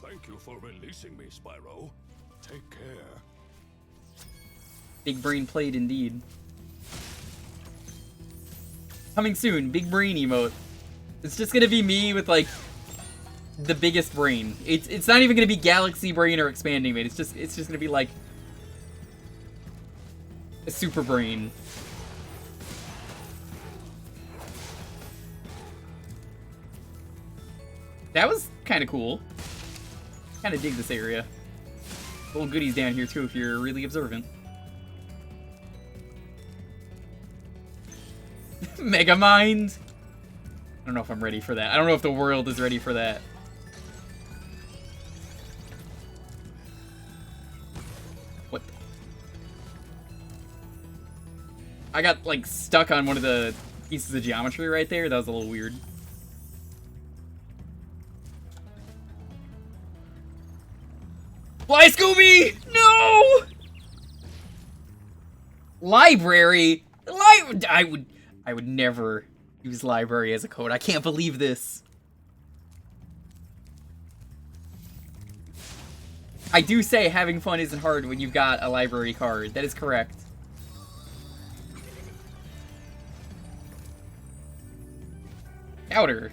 Thank you for releasing me, Spyro. Take care. Big brain played indeed. Coming soon, big brain emote. It's just gonna be me with like the biggest brain. It's not even gonna be galaxy brain or expanding brain. It's just gonna be like a super brain. That was kind of cool. Kind of dig this area. Little goodies down here too if you're really observant. Mega Mind. I don't know if I'm ready for that. I don't know if the world is ready for that. What? I got, like, stuck on one of the pieces of geometry right there. That was a little weird. Fly, Scooby! No! Library? I would never use library as a code. I can't believe this. I do say having fun isn't hard when you've got a library card. That is correct. Outer.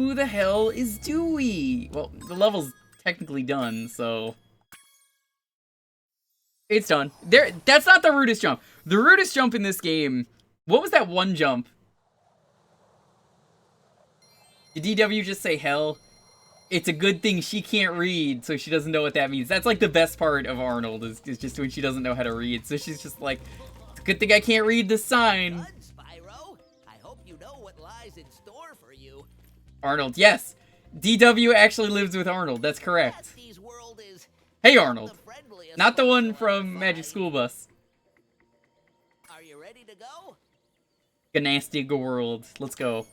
Who the hell is Dewey? Well, the level's technically done, so... It's done. That's not the rudest jump. The rudest jump in this game... What was that one jump? Did DW just say hell? It's a good thing she can't read, so she doesn't know what that means. That's like the best part of Arnold, is just when she doesn't know how to read. So she's just like, it's a good thing I can't read this sign. Done, Spyro. I hope you know what lies in store for you. Arnold, yes. DW actually lives with Arnold, that's correct. Nasty's world is Hey Arnold. the friendliest Not the one you'll from ever Magic find. School Bus. Are you ready to go? Ganasty World. Let's go.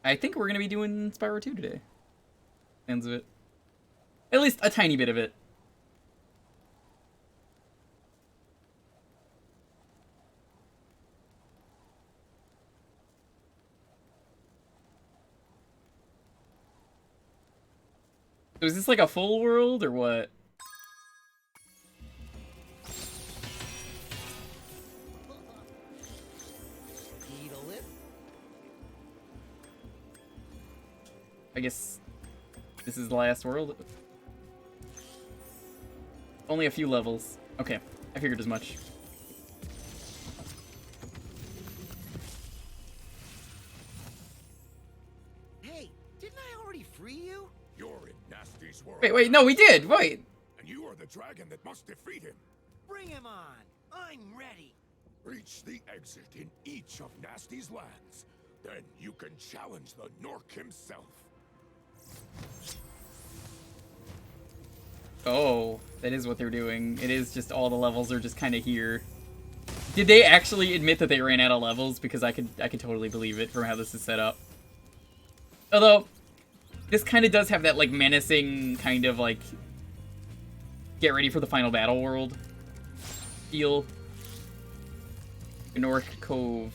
I think we're gonna be doing Spyro 2 today. Ends of it. At least a tiny bit of it. So is this like a full world or what? Needle it. I guess this is the last world. Only a few levels. Okay, I figured as much. Hey, didn't I already free you? You're in Nasty's world. Wait, no, we did. Wait. And you are the dragon that must defeat him. Bring him on. I'm ready. Reach the exit in each of Nasty's lands. Then you can challenge the Nork himself. Oh, that is what they're doing. It is just all the levels are just kind of here. Did they actually admit that they ran out of levels? Because I could totally believe it from how this is set up. Although, this kind of does have that like menacing kind of like get ready for the final battle world feel. Nork Cove.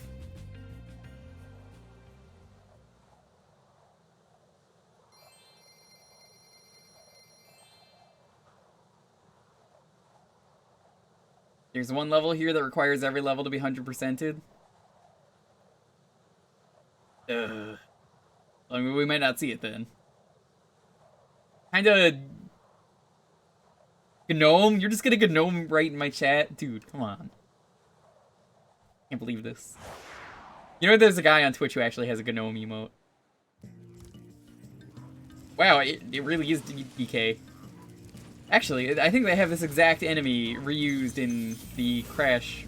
There's one level here that requires every level to be 100%ed. I mean, we might not see it then. Kinda... Gnome? You're just gonna Gnome right in my chat? Dude, come on. Can't believe this. You know there's a guy on Twitch who actually has a Gnome emote. Wow, it really is DK. Actually, I think they have this exact enemy reused in the Crash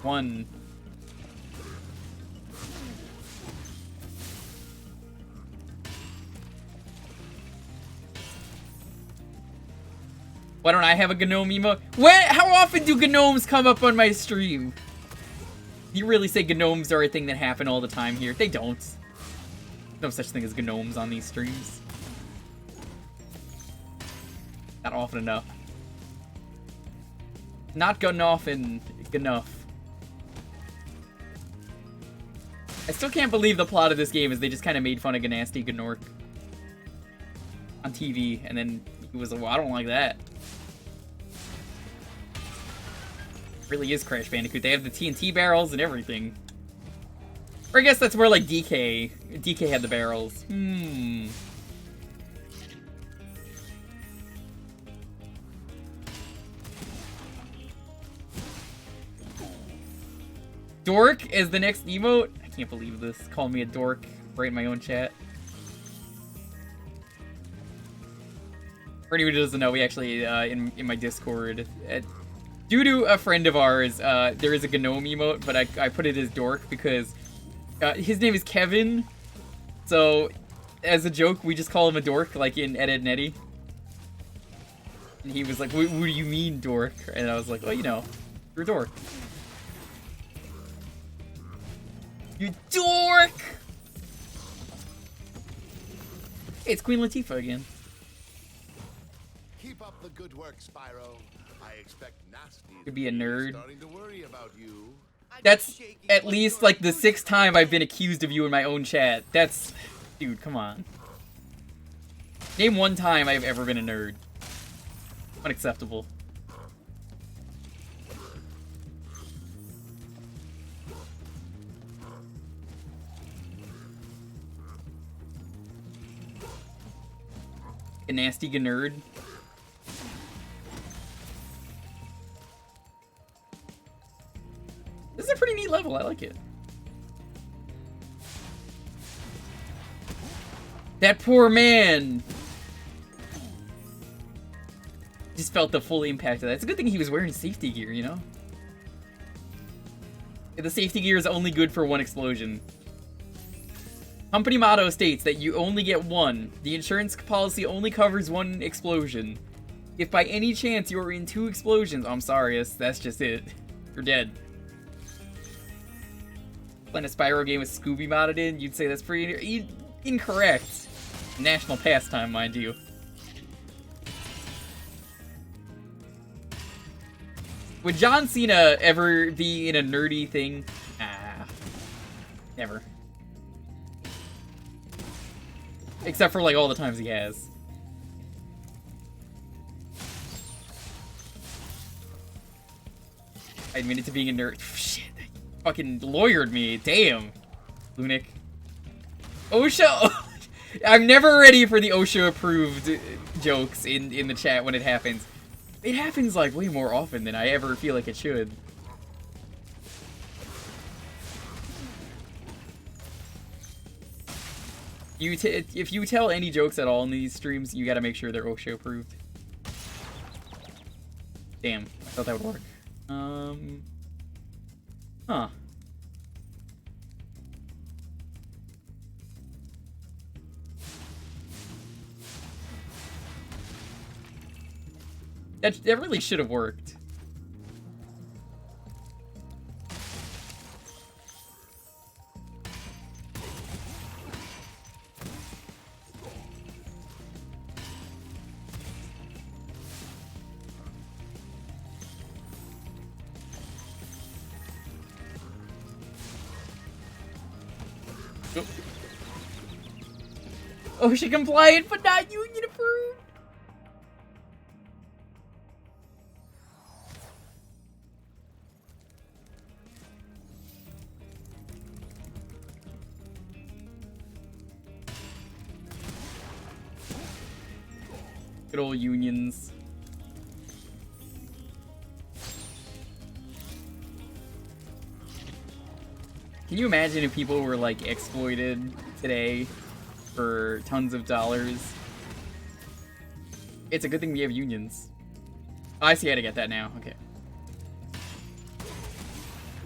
1. Why don't I have a Gnome emote? How often do Gnomes come up on my stream? You really say Gnomes are a thing that happen all the time here? They don't. No such thing as Gnomes on these streams. Not often enough. Not often enough. I still can't believe the plot of this game is they just kind of made fun of Ganasty Gnork on TV, and then he was like, well, I don't like that. It really is Crash Bandicoot. They have the TNT barrels and everything. Or I guess that's where, like, DK had the barrels. Dork is the next emote? I can't believe this. Call me a dork right in my own chat. For anyone who doesn't know, we actually, in my Discord, due to a friend of ours, there is a Gnome emote, but I put it as dork because his name is Kevin. So, as a joke, we just call him a dork, like in Ed, Edd n Eddy. And he was like, what do you mean, dork? And I was like, well, you know, you're a dork. You dork! Hey, it's Queen Latifah again. Keep up the good work, Spyro. I expect Nasty Could be a nerd. starting to worry about you. That's at least like the 6th time I've been accused of you in my own chat. That's... Dude, come on. Name one time I've ever been a nerd. Unacceptable. A nasty nerd. This is a pretty neat level, I like it. That poor man! Just felt the full impact of that. It's a good thing he was wearing safety gear, you know? The safety gear is only good for one explosion. Company motto states that you only get one. The insurance policy only covers one explosion. If by any chance you are in 2 explosions, I'm sorry, that's just it. You're dead. Playing a Spyro game with Scooby modded in, you'd say that's pretty incorrect. National pastime, mind you. Would John Cena ever be in a nerdy thing? Ah. Never. Except for, like, all the times he has. I admitted to being a nerd. Shit, that fucking lawyered me. Damn. Lunik. OSHA! I'm never ready for the OSHA-approved jokes in the chat when it happens. It happens, like, way more often than I ever feel like it should. If you tell any jokes at all in these streams, you gotta make sure they're OSHA approved. Damn, I thought that would work. Huh. That really should have worked. OSHA compliant, but not union approved. Good old unions. Can you imagine if people were, like, exploited today for tons of dollars? It's a good thing we have unions. Oh, I see how to get that now. Okay.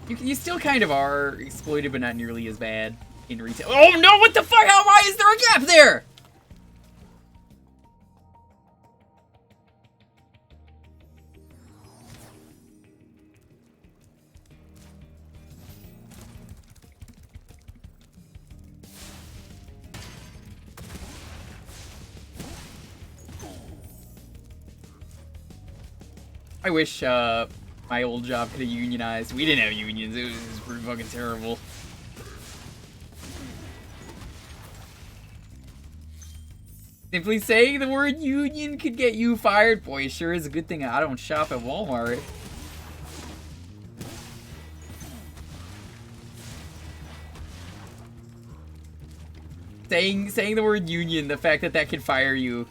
You still kind of are exploited, but not nearly as bad in retail. Oh no, what the fuck? Why is there a gap there? I wish my old job could have unionized. We didn't have unions. It was pretty fucking terrible. Simply saying the word union could get you fired. Boy, it sure is a good thing I don't shop at Walmart. Saying the word union, the fact that could fire you,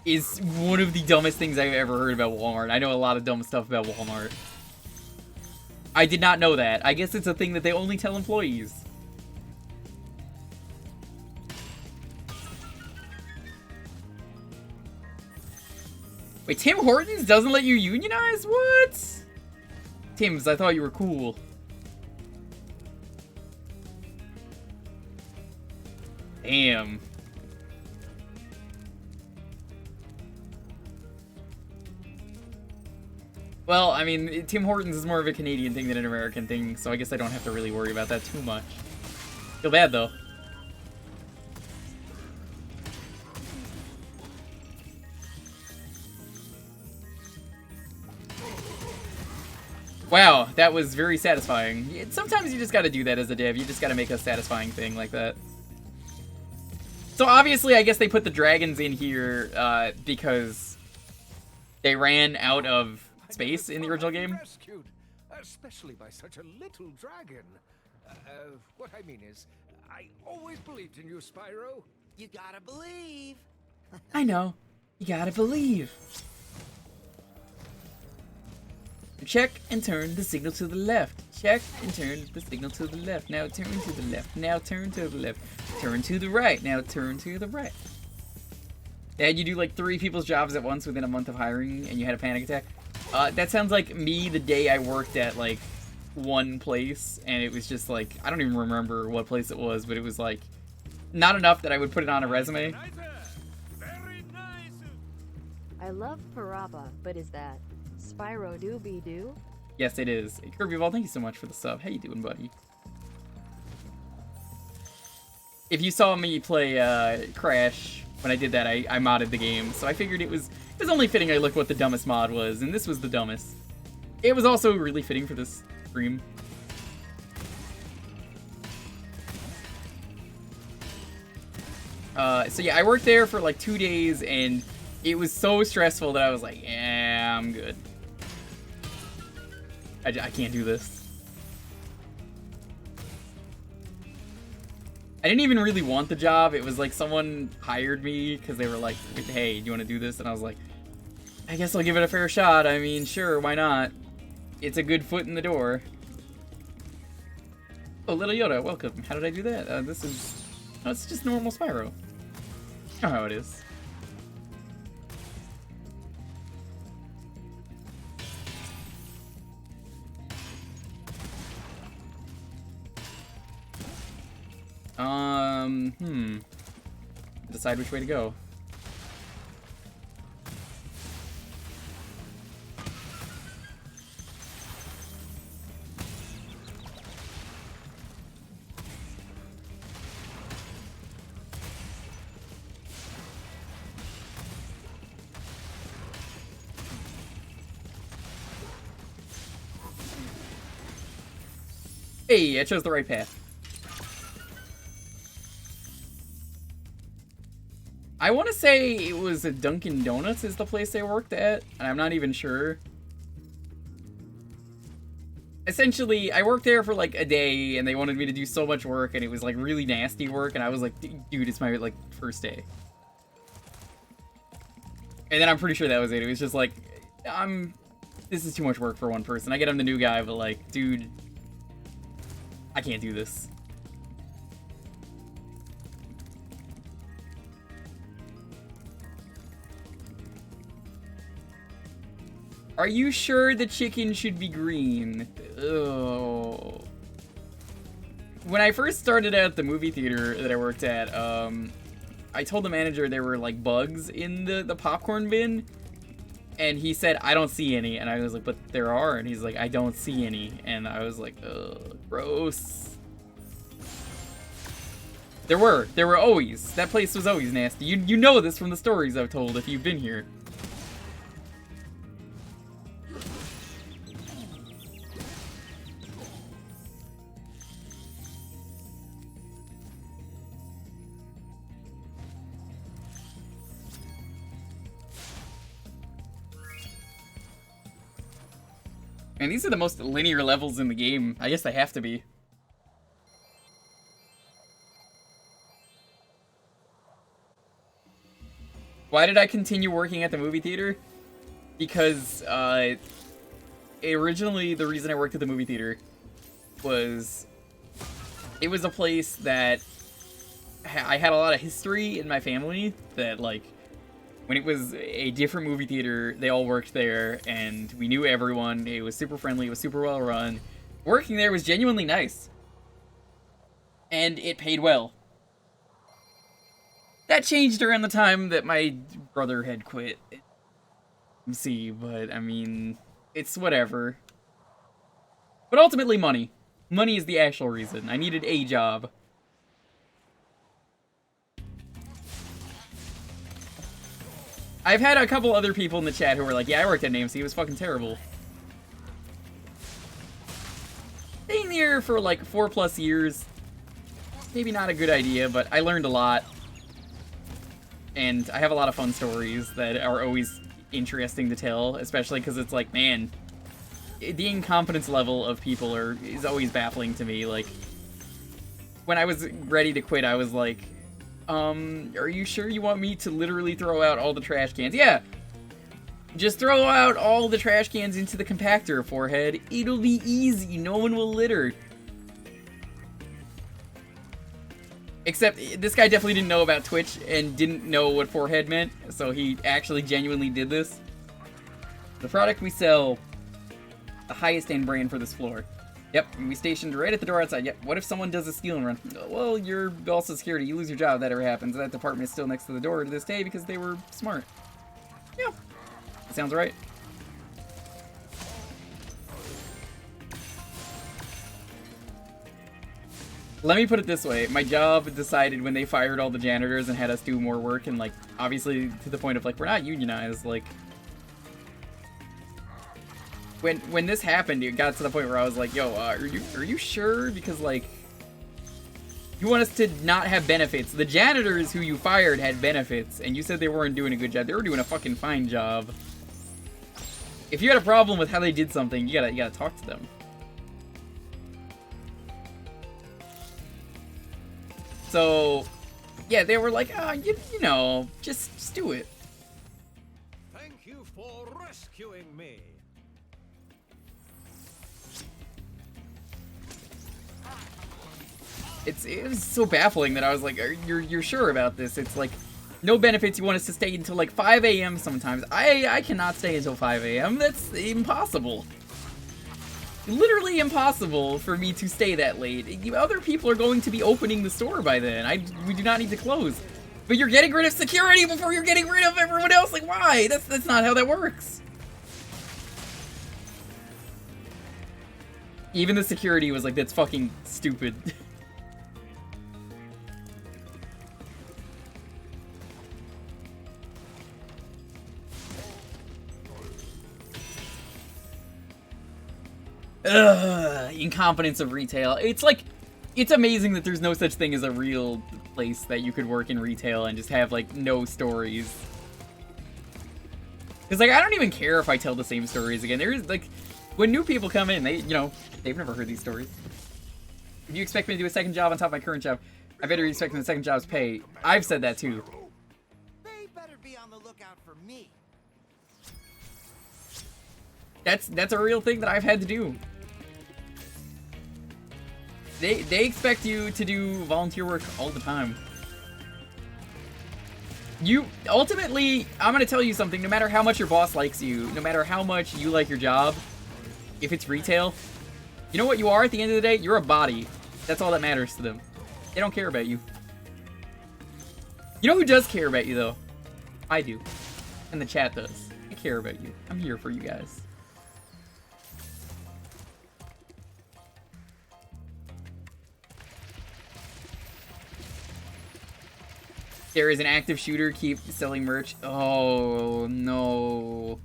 is one of the dumbest things I've ever heard about Walmart. I know a lot of dumb stuff about Walmart. I did not know that. I guess it's a thing that they only tell employees. Wait, Tim Hortons doesn't let you unionize? What? Tim's, I thought you were cool. Damn. Well, I mean, Tim Hortons is more of a Canadian thing than an American thing, so I guess I don't have to really worry about that too much. Feel bad, though. Wow, that was very satisfying. Sometimes you just gotta do that as a dev. You just gotta make a satisfying thing like that. So obviously, I guess they put the dragons in here because they ran out of space in the original game. Rescued, especially by such a little dragon. What I mean is, I always believed in you, Spyro. You gotta believe. I know. You gotta believe. Check and turn the signal to the left. Check and turn the signal to the left. Now turn to the left. Now turn to the left. Turn to the right. Now turn to the right. And you do like 3 people's jobs at once within a month of hiring and you had a panic attack. That sounds like me the day I worked at like one place and it was just like, I don't even remember what place it was, but it was like not enough that I would put it on a resume. I love Parappa, but is that Spyro Dooby-Doo? Yes, it is. Kirby Ball, thank you so much for the sub. How you doing, buddy? If you saw me play Crash when I did that, I modded the game, so I figured it was only fitting I look what the dumbest mod was, and this was the dumbest. It was also really fitting for this stream. So yeah, I worked there for like 2 days, and it was so stressful that I was like, yeah, I'm good. I can't do this. I didn't even really want the job. It was like someone hired me because they were like, hey, do you want to do this? And I was like, I guess I'll give it a fair shot. I mean, sure, why not? It's a good foot in the door. Oh, Little Yoda, welcome. How did I do that? No, it's just normal Spyro. You know how it is. Decide which way to go. Hey, I chose the right path. I want to say it was a Dunkin' Donuts is the place they worked at, and I'm not even sure. Essentially, I worked there for like a day, and they wanted me to do so much work, and it was like really nasty work, and I was like, dude, it's my like first day. And then I'm pretty sure that was it. It was just like, this is too much work for one person. I get I'm the new guy, but like, dude, I can't do this. Are you sure the chicken should be green? Oh. When I first started at the movie theater that I worked at, I told the manager there were like bugs in the popcorn bin. And he said, I don't see any. And I was like, but there are. And he's like, I don't see any. And I was like, ugh, gross. There were always. That place was always nasty. You know this from the stories I've told if you've been here. And these are the most linear levels in the game. I guess they have to be. Why did I continue working at the movie theater? Because, originally the reason I worked at the movie theater was it was a place that I had a lot of history in my family that, like, when it was a different movie theater, they all worked there, and we knew everyone. It was super friendly. It was super well run. Working there was genuinely nice. And it paid well. That changed around the time that my brother had quit. See, but, I mean, it's whatever. But ultimately, money. Money is the actual reason. I needed a job. I've had a couple other people in the chat who were like, yeah, I worked at AMC, it was fucking terrible. Staying there for like 4+ years, maybe not a good idea, but I learned a lot. and I have a lot of fun stories that are always interesting to tell, especially because it's like, man, the incompetence level of people is always baffling to me. Like, when I was ready to quit, I was like, are you sure you want me to literally throw out all the trash cans? Yeah! Just throw out all the trash cans into the compactor, Forehead. It'll be easy, no one will litter. Except, this guy definitely didn't know about Twitch and didn't know what Forehead meant, so he actually genuinely did this. The product we sell, the highest end brand for this floor. Yep, we stationed right at the door outside. Yep, what if someone does a steal and run? Well, you're also security. You lose your job if that ever happens. That department is still next to the door to this day because they were smart. Yeah, that sounds right. Let me put it this way. My job decided when they fired all the janitors and had us do more work, and, like, obviously to the point of, like, we're not unionized, like... When this happened, it got to the point where I was like, yo, are you sure? Because, like, you want us to not have benefits. The janitors who you fired had benefits, and you said they weren't doing a good job. They were doing a fucking fine job. If you had a problem with how they did something, you gotta talk to them. So, yeah, they were like, you know, just do it. Thank you for rescuing me. It was so baffling that I was like, you're sure about this? It's like, no benefits, you want us to stay until like 5 a.m. sometimes. I cannot stay until 5 a.m. That's impossible. Literally impossible for me to stay that late. Other people are going to be opening the store by then. We do not need to close. But you're getting rid of security before you're getting rid of everyone else? Like, why? That's not how that works. Even the security was like, that's fucking stupid. Ugh, incompetence of retail. It's like, it's amazing that there's no such thing as a real place that you could work in retail and just have, like, no stories. Because, like, I don't even care if I tell the same stories again. There's, like, when new people come in, they, you know, they've never heard these stories. If you expect me to do a second job on top of my current job, I better be expecting the second job's pay. I've said that, too. They better be on the lookout for me. That's a real thing that I've had to do. They expect you to do volunteer work all the time. You, ultimately, I'm gonna tell you something, no matter how much your boss likes you, no matter how much you like your job, if it's retail, you know what you are at the end of the day? You're a body. That's all that matters to them. They don't care about you. You know who does care about you, though? I do. And the chat does. I care about you. I'm here for you guys. There is an active shooter, keep selling merch. Oh, no.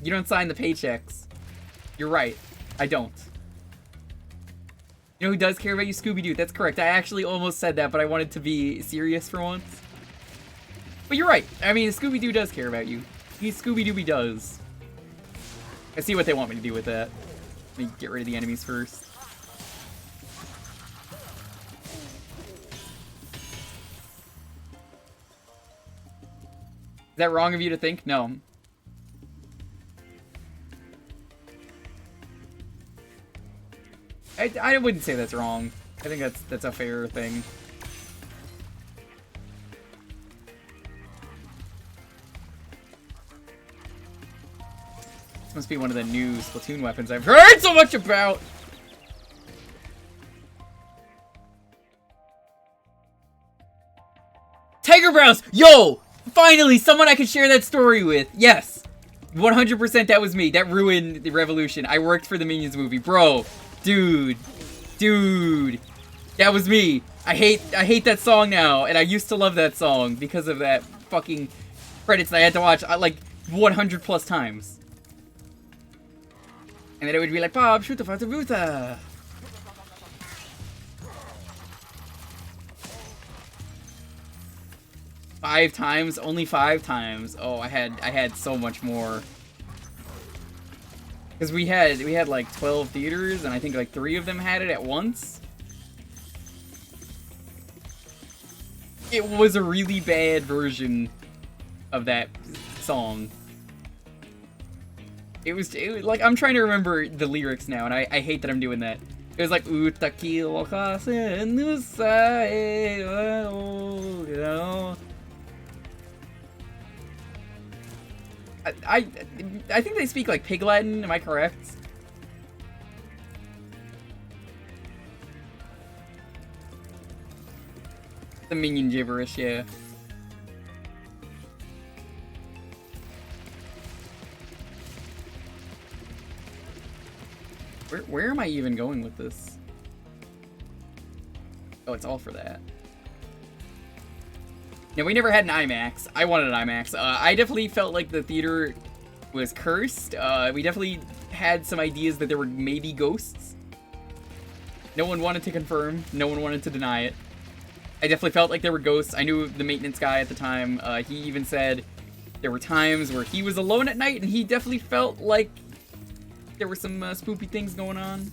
You don't sign the paychecks. You're right. I don't. You know who does care about you? Scooby-Doo. That's correct. I actually almost said that, but I wanted to be serious for once. But you're right. I mean, Scooby-Doo does care about you. He Scooby-Dooby does. I see what they want me to do with that. Let me get rid of the enemies first. Is that wrong of you to think? No. I wouldn't say that's wrong. I think that's a fair thing. This must be one of the new Splatoon weapons I've heard so much about! Tiger Brows! Yo! Finally, someone I could share that story with. Yes. 100% that was me. That ruined the revolution. I worked for the Minions movie. Bro. Dude. That was me. I hate that song now. And I used to love that song because of that fucking credits that I had to watch like 100 plus times. And then it would be like, Bob, shoot the Fatabuta. 5 times? Only 5 times. Oh, I had so much more. Because we had like 12 theaters, and I think like 3 of them had it at once. It was a really bad version of that song. It was like, I'm trying to remember the lyrics now, and I hate that I'm doing that. It was like, Utaki wakase nusae, you know? I think they speak like Pig Latin, am I correct? The minion gibberish, yeah. Where am I even going with this? Oh, it's all for that. No, we never had an IMAX. I wanted an IMAX. I definitely felt like the theater was cursed. We definitely had some ideas that there were maybe ghosts. No one wanted to confirm. No one wanted to deny it. I definitely felt like there were ghosts. I knew the maintenance guy at the time. He even said there were times where he was alone at night, and he definitely felt like there were some spoopy things going on.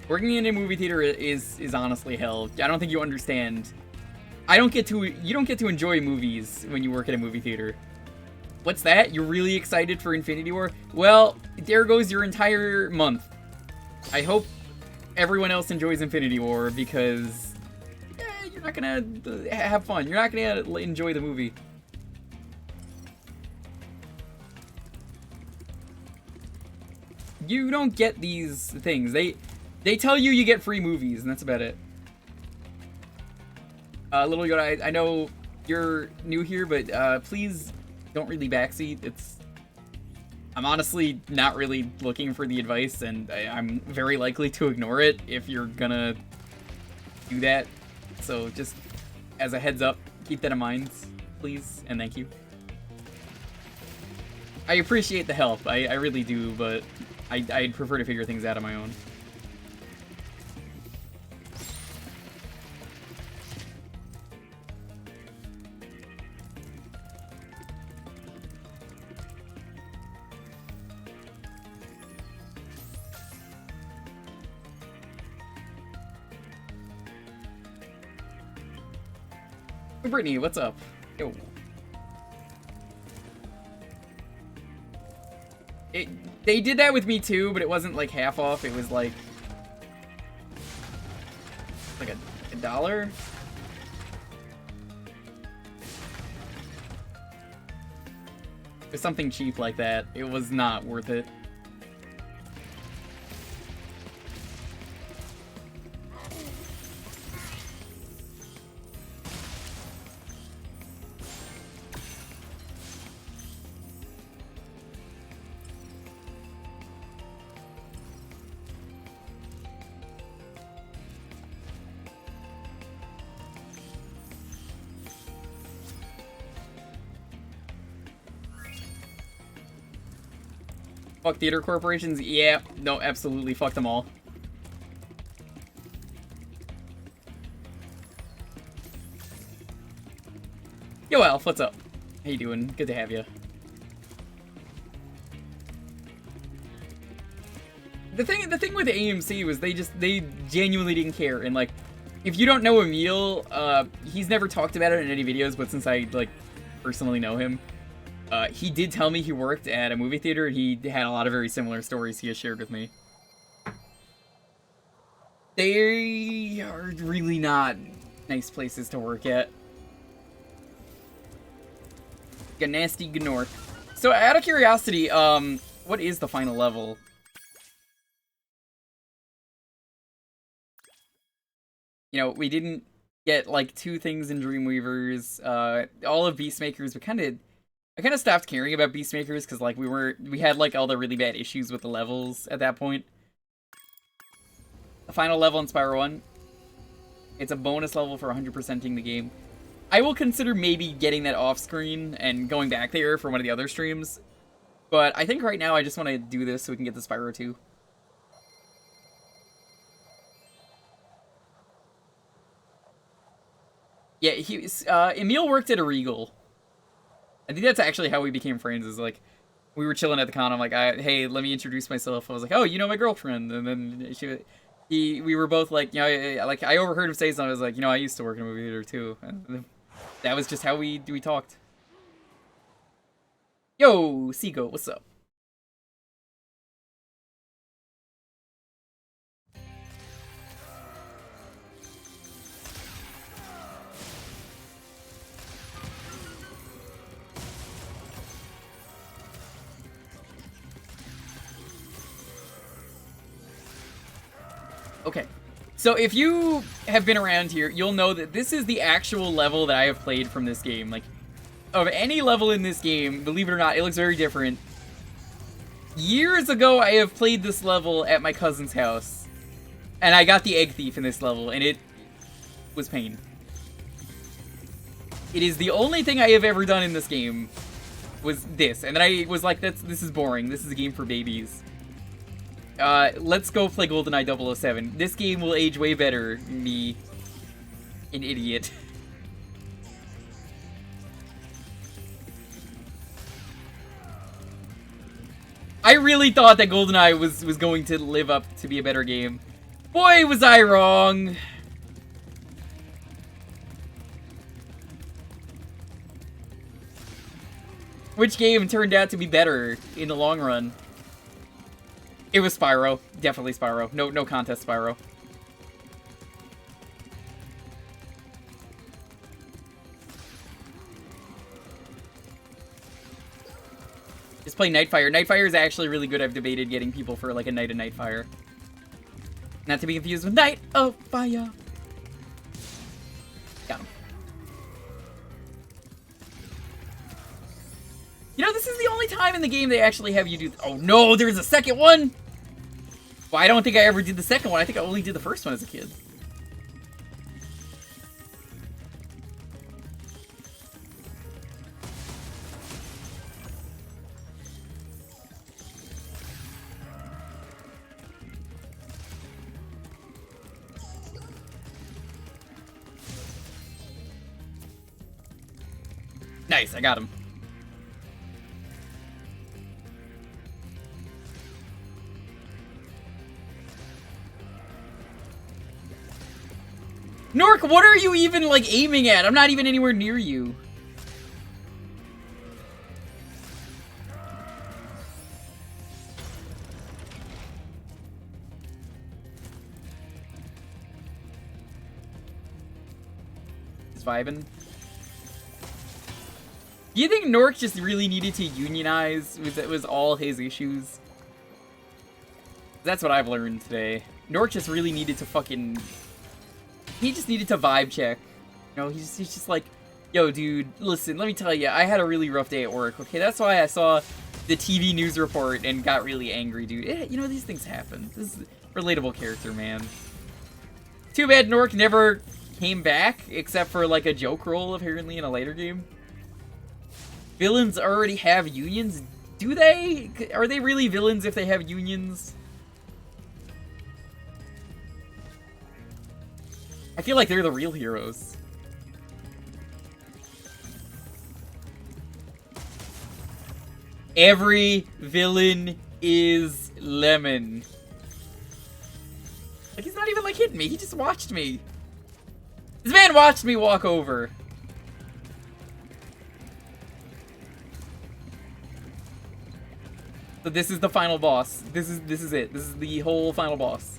Working in a movie theater is honestly hell. I don't think you understand. You don't get to enjoy movies when you work at a movie theater. What's that? You're really excited for Infinity War? Well, there goes your entire month. I hope everyone else enjoys Infinity War, because you're not gonna have fun. You're not gonna enjoy the movie. You don't get these things. They tell you you get free movies, and that's about it. Little Yoda, I know you're new here, but please don't really backseat. I'm honestly not really looking for the advice, and I'm very likely to ignore it if you're gonna do that. So just as a heads up, keep that in mind, please, and thank you. I appreciate the help, I really do, but I'd prefer to figure things out on my own. Brittany, what's up? Yo. They did that with me too, but it wasn't like half off. It was like a dollar. It was something cheap like that. It was not worth it. Fuck theater corporations? Yeah, no, absolutely, fuck them all. Yo, Alf, what's up? How you doing? Good to have you. The thing with AMC was they genuinely didn't care, and like, if you don't know Emil, he's never talked about it in any videos, but since I like personally know him, he did tell me he worked at a movie theater, and he had a lot of very similar stories he has shared with me. They are really not nice places to work at. Ganasty Gnork. So, out of curiosity, what is the final level? You know, we didn't get, like, 2 things in Dreamweavers, all of Beastmakers, but I kind of stopped caring about Beastmakers, because, like, we had, like, all the really bad issues with the levels at that point. The final level in Spyro 1, it's a bonus level for 100%ing the game. I will consider maybe getting that off-screen and going back there for one of the other streams. But I think right now I just want to do this so we can get the Spyro 2. Yeah, Emil worked at a Regal. I think that's actually how we became friends, is like, we were chilling at the con, I'm like, hey, let me introduce myself. I was like, oh, you know my girlfriend, and then we were both like, you know, like, I overheard him say something, I was like, you know, I used to work in a movie theater too, and that was just how we talked. Yo, Seago, what's up? Okay, so if you have been around here, you'll know that this is the actual level that I have played from this game. Like, of any level in this game, believe it or not, it looks very different. Years ago, I have played this level at my cousin's house, and I got the Egg Thief in this level, and it was pain. It is the only thing I have ever done in this game, was this, and then I was like, this is boring, this is a game for babies. Let's go play GoldenEye 007. This game will age way better than me, an idiot. I really thought that GoldenEye was going to live up to be a better game. Boy, was I wrong! Which game turned out to be better in the long run? It was Spyro. Definitely Spyro. No contest, Spyro. Just play Nightfire. Nightfire is actually really good. I've debated getting people for like a night of Nightfire. Not to be confused with Night of Fire. Got him. You know, this is the only time in the game they actually have you do... Oh no, there's a second one! Well, I don't think I ever did the second one. I think I only did the first one as a kid. Nice, I got him. Nork, what are you even, like, aiming at? I'm not even anywhere near you. Just vibing. Do you think Nork just really needed to unionize? It was all his issues? That's what I've learned today. Nork just really needed to fucking... He just needed to vibe check. You know, he's just like, yo, dude, listen, let me tell you, I had a really rough day at work, okay? That's why I saw the TV news report and got really angry, dude. You know, these things happen. This is a relatable character, man. Too bad Nork never came back, except for, like, a joke role, apparently, in a later game. Villains already have unions? Do they? Are they really villains if they have unions? I feel like they're the real heroes. Every villain is Lemon. Like, he's not even, like, hitting me. He just watched me. This man watched me walk over. So this is the final boss. This is it. This is the whole final boss.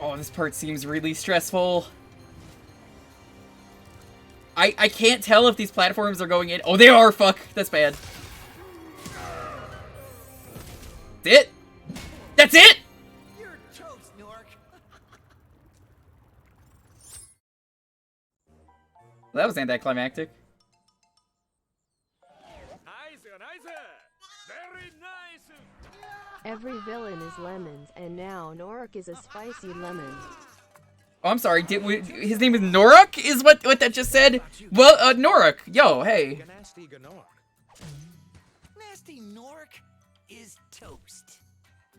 Oh, this part seems really stressful. I can't tell if these platforms are going in. Oh, they are. Fuck. That's bad. That's it. That's it. You're toast, Nork. Well, that was anticlimactic. Very nice. Every villain is lemons, and now Norik is a spicy lemon. Oh, I'm sorry. His name is Noruk? Is what that just said? Well, Noruk. Yo, hey. Nasty Ganork. Nasty Nork is toast.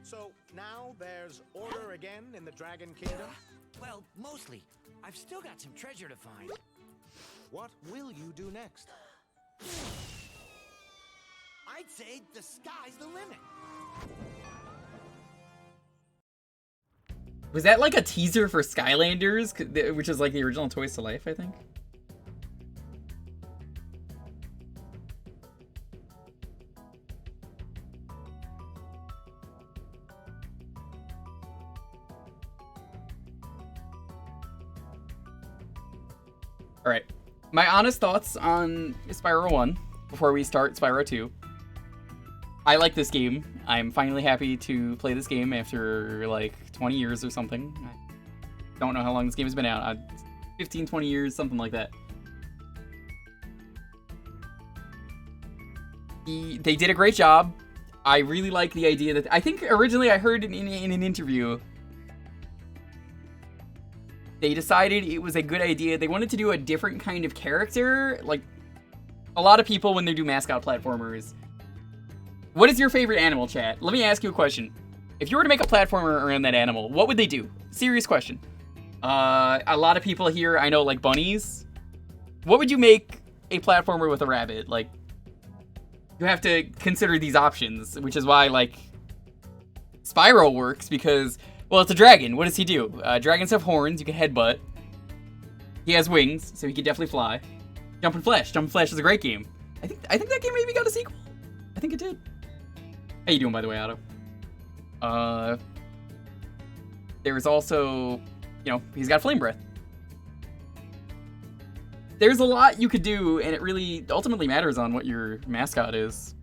So now there's order again in the Dragon Kingdom? Well, mostly. I've still got some treasure to find. What will you do next? I'd say the sky's the limit. Was that like a teaser for Skylanders, which is like the original Toys to Life, I think? Alright, my honest thoughts on Spyro 1 before we start Spyro 2. I like this game. I'm finally happy to play this game after like 20 years or something. I don't know how long this game has been out. 15, 20 years, something like that. They did a great job. I really like the idea that... I think originally I heard in an interview, they decided it was a good idea. They wanted to do a different kind of character. Like, a lot of people when they do mascot platformers... What is your favorite animal, chat? Let me ask you a question. If you were to make a platformer around that animal, what would they do? Serious question. A lot of people here, I know, like bunnies. What would you make a platformer with a rabbit? Like, you have to consider these options, which is why, like, Spyro works because, well, it's a dragon. What does he do? Dragons have horns. You can headbutt. He has wings, so he can definitely fly. Jump and Flash. Jump and Flash is a great game. I think that game maybe got a sequel. I think it did. How you doing, by the way, Otto? There's also, you know, he's got Flame Breath. There's a lot you could do, and it really ultimately matters on what your mascot is.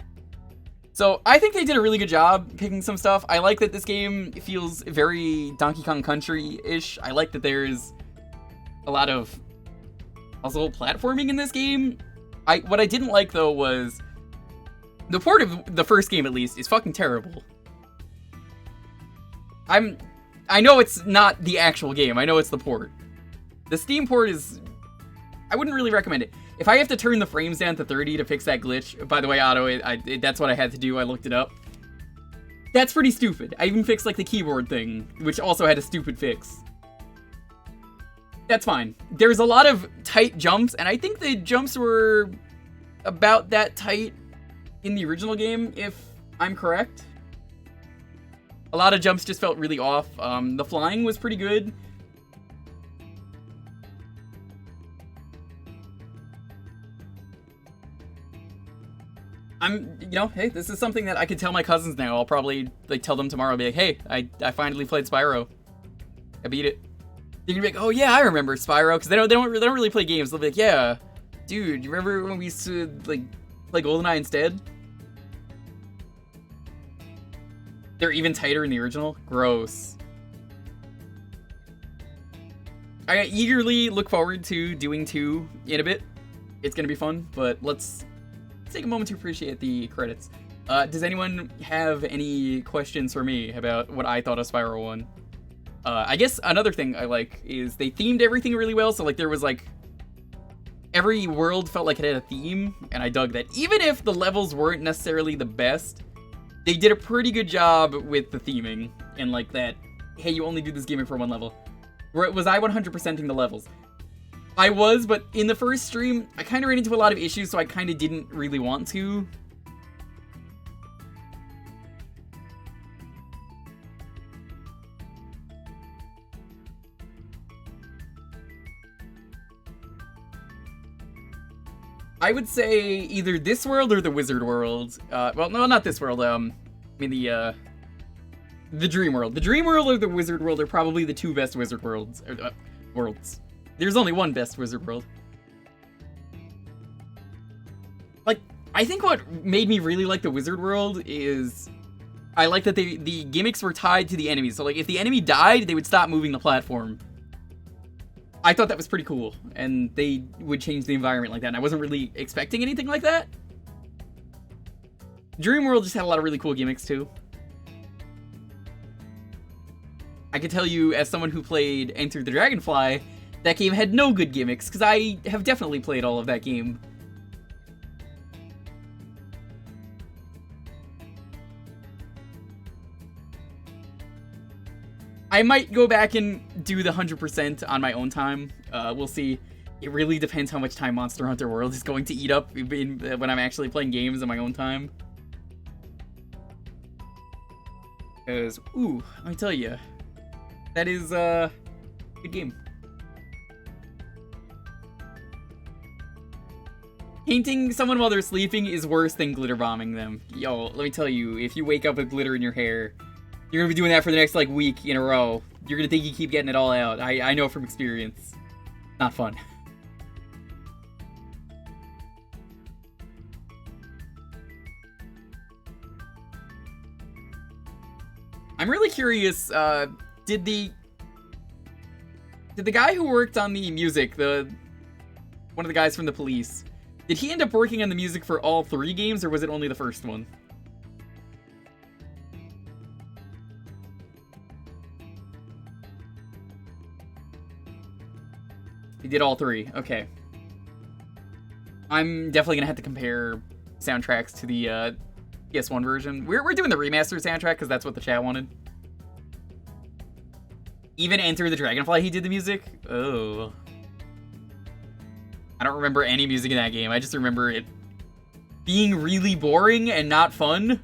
So I think they did a really good job picking some stuff. I like that this game feels very Donkey Kong Country-ish. I like that there's a lot of puzzle platforming in this game. What I didn't like, though, was the port of the first game, at least, is fucking terrible. I know it's not the actual game. I know it's the port. The Steam port is... I wouldn't really recommend it. If I have to turn the frames down to 30 to fix that glitch... By the way, Otto, that's what I had to do. I looked it up. That's pretty stupid. I even fixed, like, the keyboard thing, which also had a stupid fix. That's fine. There's a lot of tight jumps, and I think the jumps were about that tight in the original game, if I'm correct. A lot of jumps just felt really off. The flying was pretty good. You know, hey, this is something that I could tell my cousins now. I'll probably, like, tell them tomorrow, be like, hey, I finally played Spyro. I beat it. They're gonna be like, oh yeah, I remember Spyro, because they don't really play games. They'll be like, yeah, dude, you remember when we used to, like, play GoldenEye instead? They're even tighter in the original? Gross. I eagerly look forward to doing 2 in a bit. It's gonna be fun, but let's take a moment to appreciate the credits. Does anyone have any questions for me about what I thought of Spyro 1? I guess another thing I like is they themed everything really well, so like there was like... Every world felt like it had a theme, and I dug that. Even if the levels weren't necessarily the best, they did a pretty good job with the theming, and like that, hey, you only do this gimmick for 1 level. Was I 100%ing the levels? I was, but in the first stream, I kind of ran into a lot of issues, so I kind of didn't really want to. I would say either this world or the Wizard World. Well, no, not this world. I mean the Dream World. The Dream World or the Wizard World are probably the 2 best Wizard Worlds. Worlds. There's only one best Wizard World. like, I think what made me really like the Wizard World is I like that the gimmicks were tied to the enemies. So, like, if the enemy died, they would stop moving the platform. I thought that was pretty cool, and they would change the environment like that, and I wasn't really expecting anything like that. Dream World just had a lot of really cool gimmicks, too. I can tell you, as someone who played Enter the Dragonfly, that game had no good gimmicks, because I have definitely played all of that game. I might go back and do the 100% on my own time. We'll see. It really depends how much time Monster Hunter World is going to eat up when I'm actually playing games on my own time. Because, ooh, let me tell you, that is a good game. Painting someone while they're sleeping is worse than glitter bombing them. Yo, let me tell you, if you wake up with glitter in your hair, you're gonna be doing that for the next, like, week in a row. You're gonna think you keep getting it all out. I know from experience. Not fun. I'm really curious, did the guy who worked on the music, one of the guys from the police, did he end up working on the music for all 3 games, or was it only the first one? He did all 3, okay. I'm definitely gonna have to compare soundtracks to the PS1 version. We're doing the remastered soundtrack because that's what the chat wanted. Even Enter the Dragonfly, he did the music? Oh. I don't remember any music in that game. I just remember it being really boring and not fun.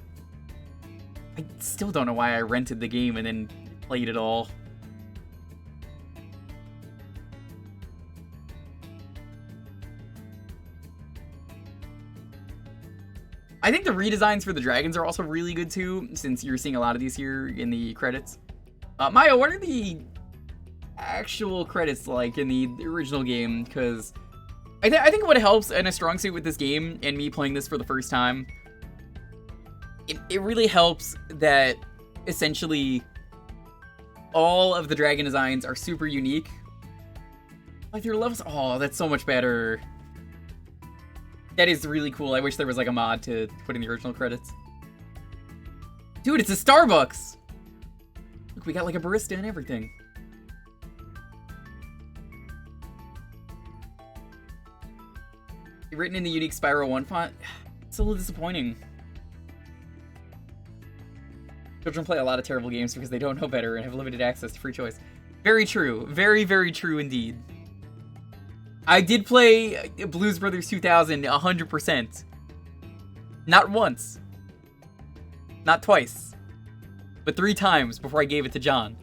I still don't know why I rented the game and then played it all. I think the redesigns for the dragons are also really good too, since you're seeing a lot of these here in the credits. Mayo, what are the actual credits like in the original game? Because I think what helps in a strong suit with this game, and me playing this for the first time, it really helps that essentially all of the dragon designs are super unique. Like their levels, oh, that's so much better. That is really cool. I wish there was like a mod to put in the original credits. Dude, it's a Starbucks! Look, we got like a barista and everything. Written in the unique Spyro 1 font? It's a little disappointing. Children play a lot of terrible games because they don't know better and have limited access to free choice. Very true. Very, very true indeed. I did play Blues Brothers 2000 100%. Not once. Not twice. But 3 times before I gave it to John.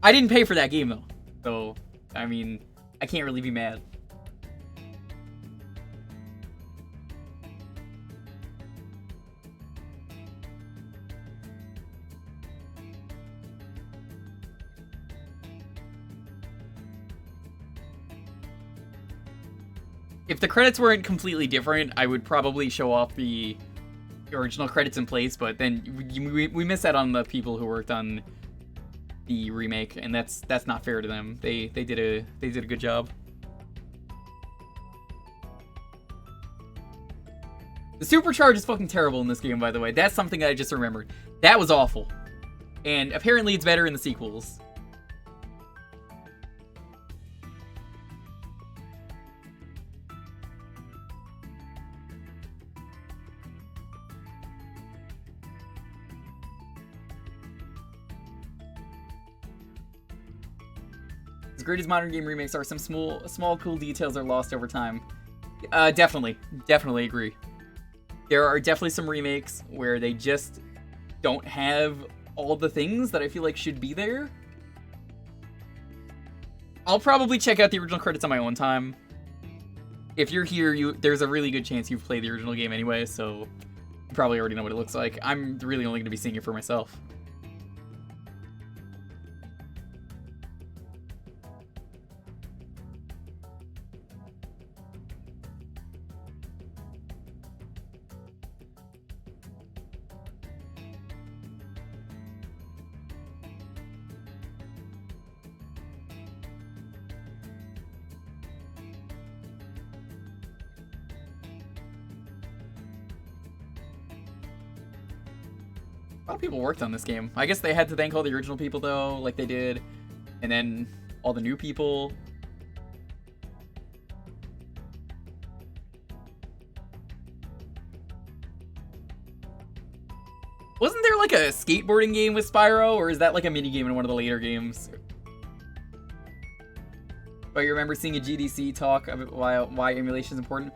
I didn't pay for that game though. So, I mean, I can't really be mad. If the credits weren't completely different, I would probably show off the original credits in place, but then we miss out on the people who worked on the remake, and that's not fair to them. They did a good job. The supercharge is fucking terrible in this game, by the way. That's something I just remembered. That was awful. And apparently it's better in the sequels. As great as modern game remakes are, some small cool details are lost over time. Definitely agree. There are definitely some remakes where they just don't have all the things that I feel like should be there. I'll probably check out the original credits on my own time. If you're here, there's a really good chance you've played the original game anyway, so you probably already know what it looks like. I'm really only going to be seeing it for myself. A lot of people worked on this game. I guess they had to thank all the original people though, like they did, and then all the new people. Wasn't there like a skateboarding game with Spyro, or is that like a mini game in one of the later games? But you remember seeing a GDC talk about why emulation is important?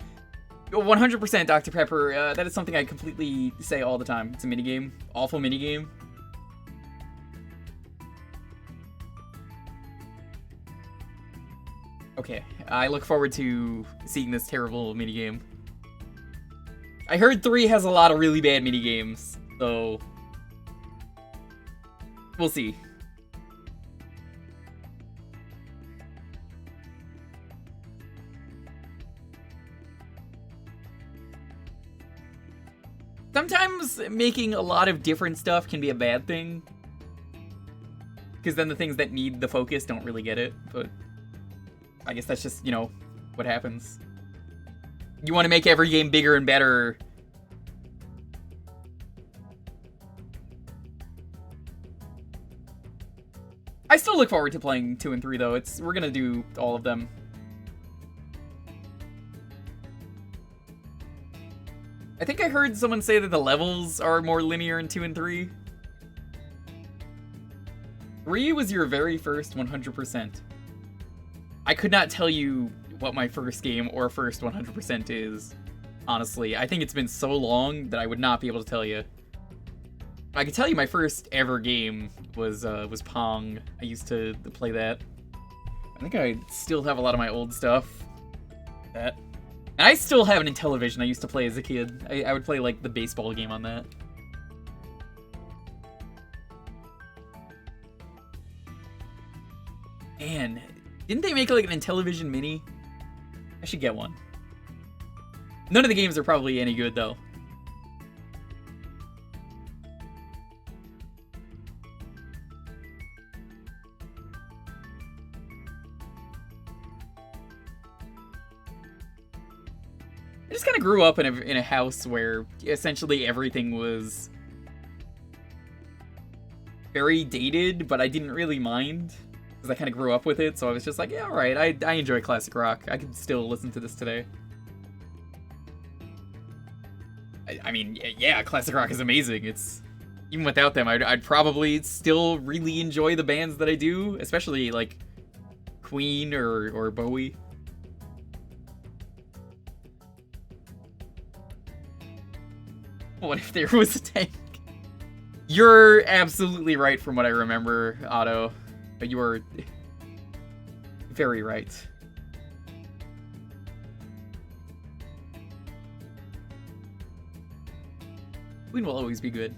100% Dr. Pepper, that is something I completely say all the time. It's a minigame. Awful minigame. Okay, I look forward to seeing this terrible minigame. I heard 3 has a lot of really bad minigames, so we'll see. Sometimes making a lot of different stuff can be a bad thing, because then the things that need the focus don't really get it, but I guess that's just, you know, what happens. You want to make every game bigger and better. I still look forward to playing 2 and 3 though. We're gonna do all of them. I think I heard someone say that the levels are more linear in 2 and 3. 3 was your very first 100%. I could not tell you what my first game or first 100% is, honestly. I think it's been so long that I would not be able to tell you. I could tell you my first ever game was Pong. I used to play that. I think I still have a lot of my old stuff. And I still have an Intellivision I used to play as a kid. I would play like the baseball game on that. Man, didn't they make like an Intellivision Mini? I should get one. None of the games are probably any good though. I just kind of grew up in a house where essentially everything was very dated, but I didn't really mind because I kind of grew up with it, so I was just like, yeah, all right, I enjoy classic rock. I can still listen to this today. I mean, yeah, classic rock is amazing. It's even without them, I'd probably still really enjoy the bands that I do, especially like Queen or Bowie. What if there was a tank? You're absolutely right from what I remember, Otto. You are very right. Queen will always be good.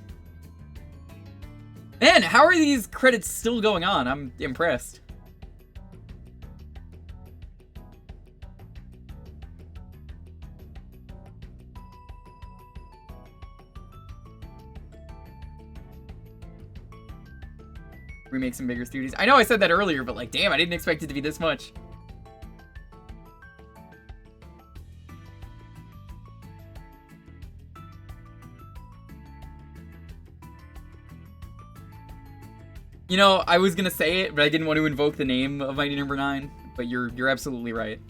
Man, how are these credits still going on? I'm impressed. Remakes in bigger studios. I know I said that earlier, but like, damn, I didn't expect it to be this much. You know, I was gonna say it, but I didn't want to invoke the name of Mighty Number 9. But you're absolutely right.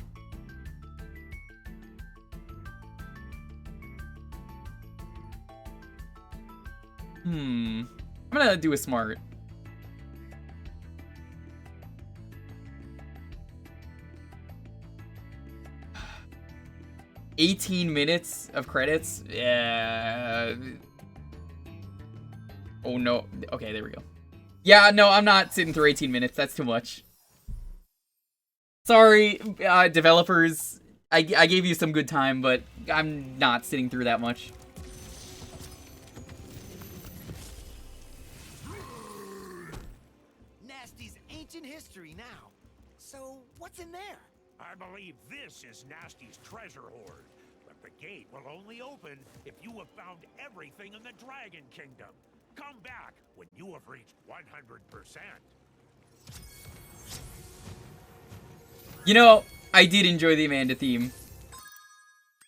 I'm gonna do a smart. $18 minutes of credits? Yeah. Oh no. Okay, there we go. Yeah, no, I'm not sitting through 18 minutes. That's too much. Sorry, developers. I gave you some good time, but I'm not sitting through that much. Nasty's ancient history now. So, what's in there? I believe this is Nasty's treasure hoard, but the gate will only open if you have found everything in the Dragon Kingdom. Come back when you have reached 100%. You know, I did enjoy the Amanda theme.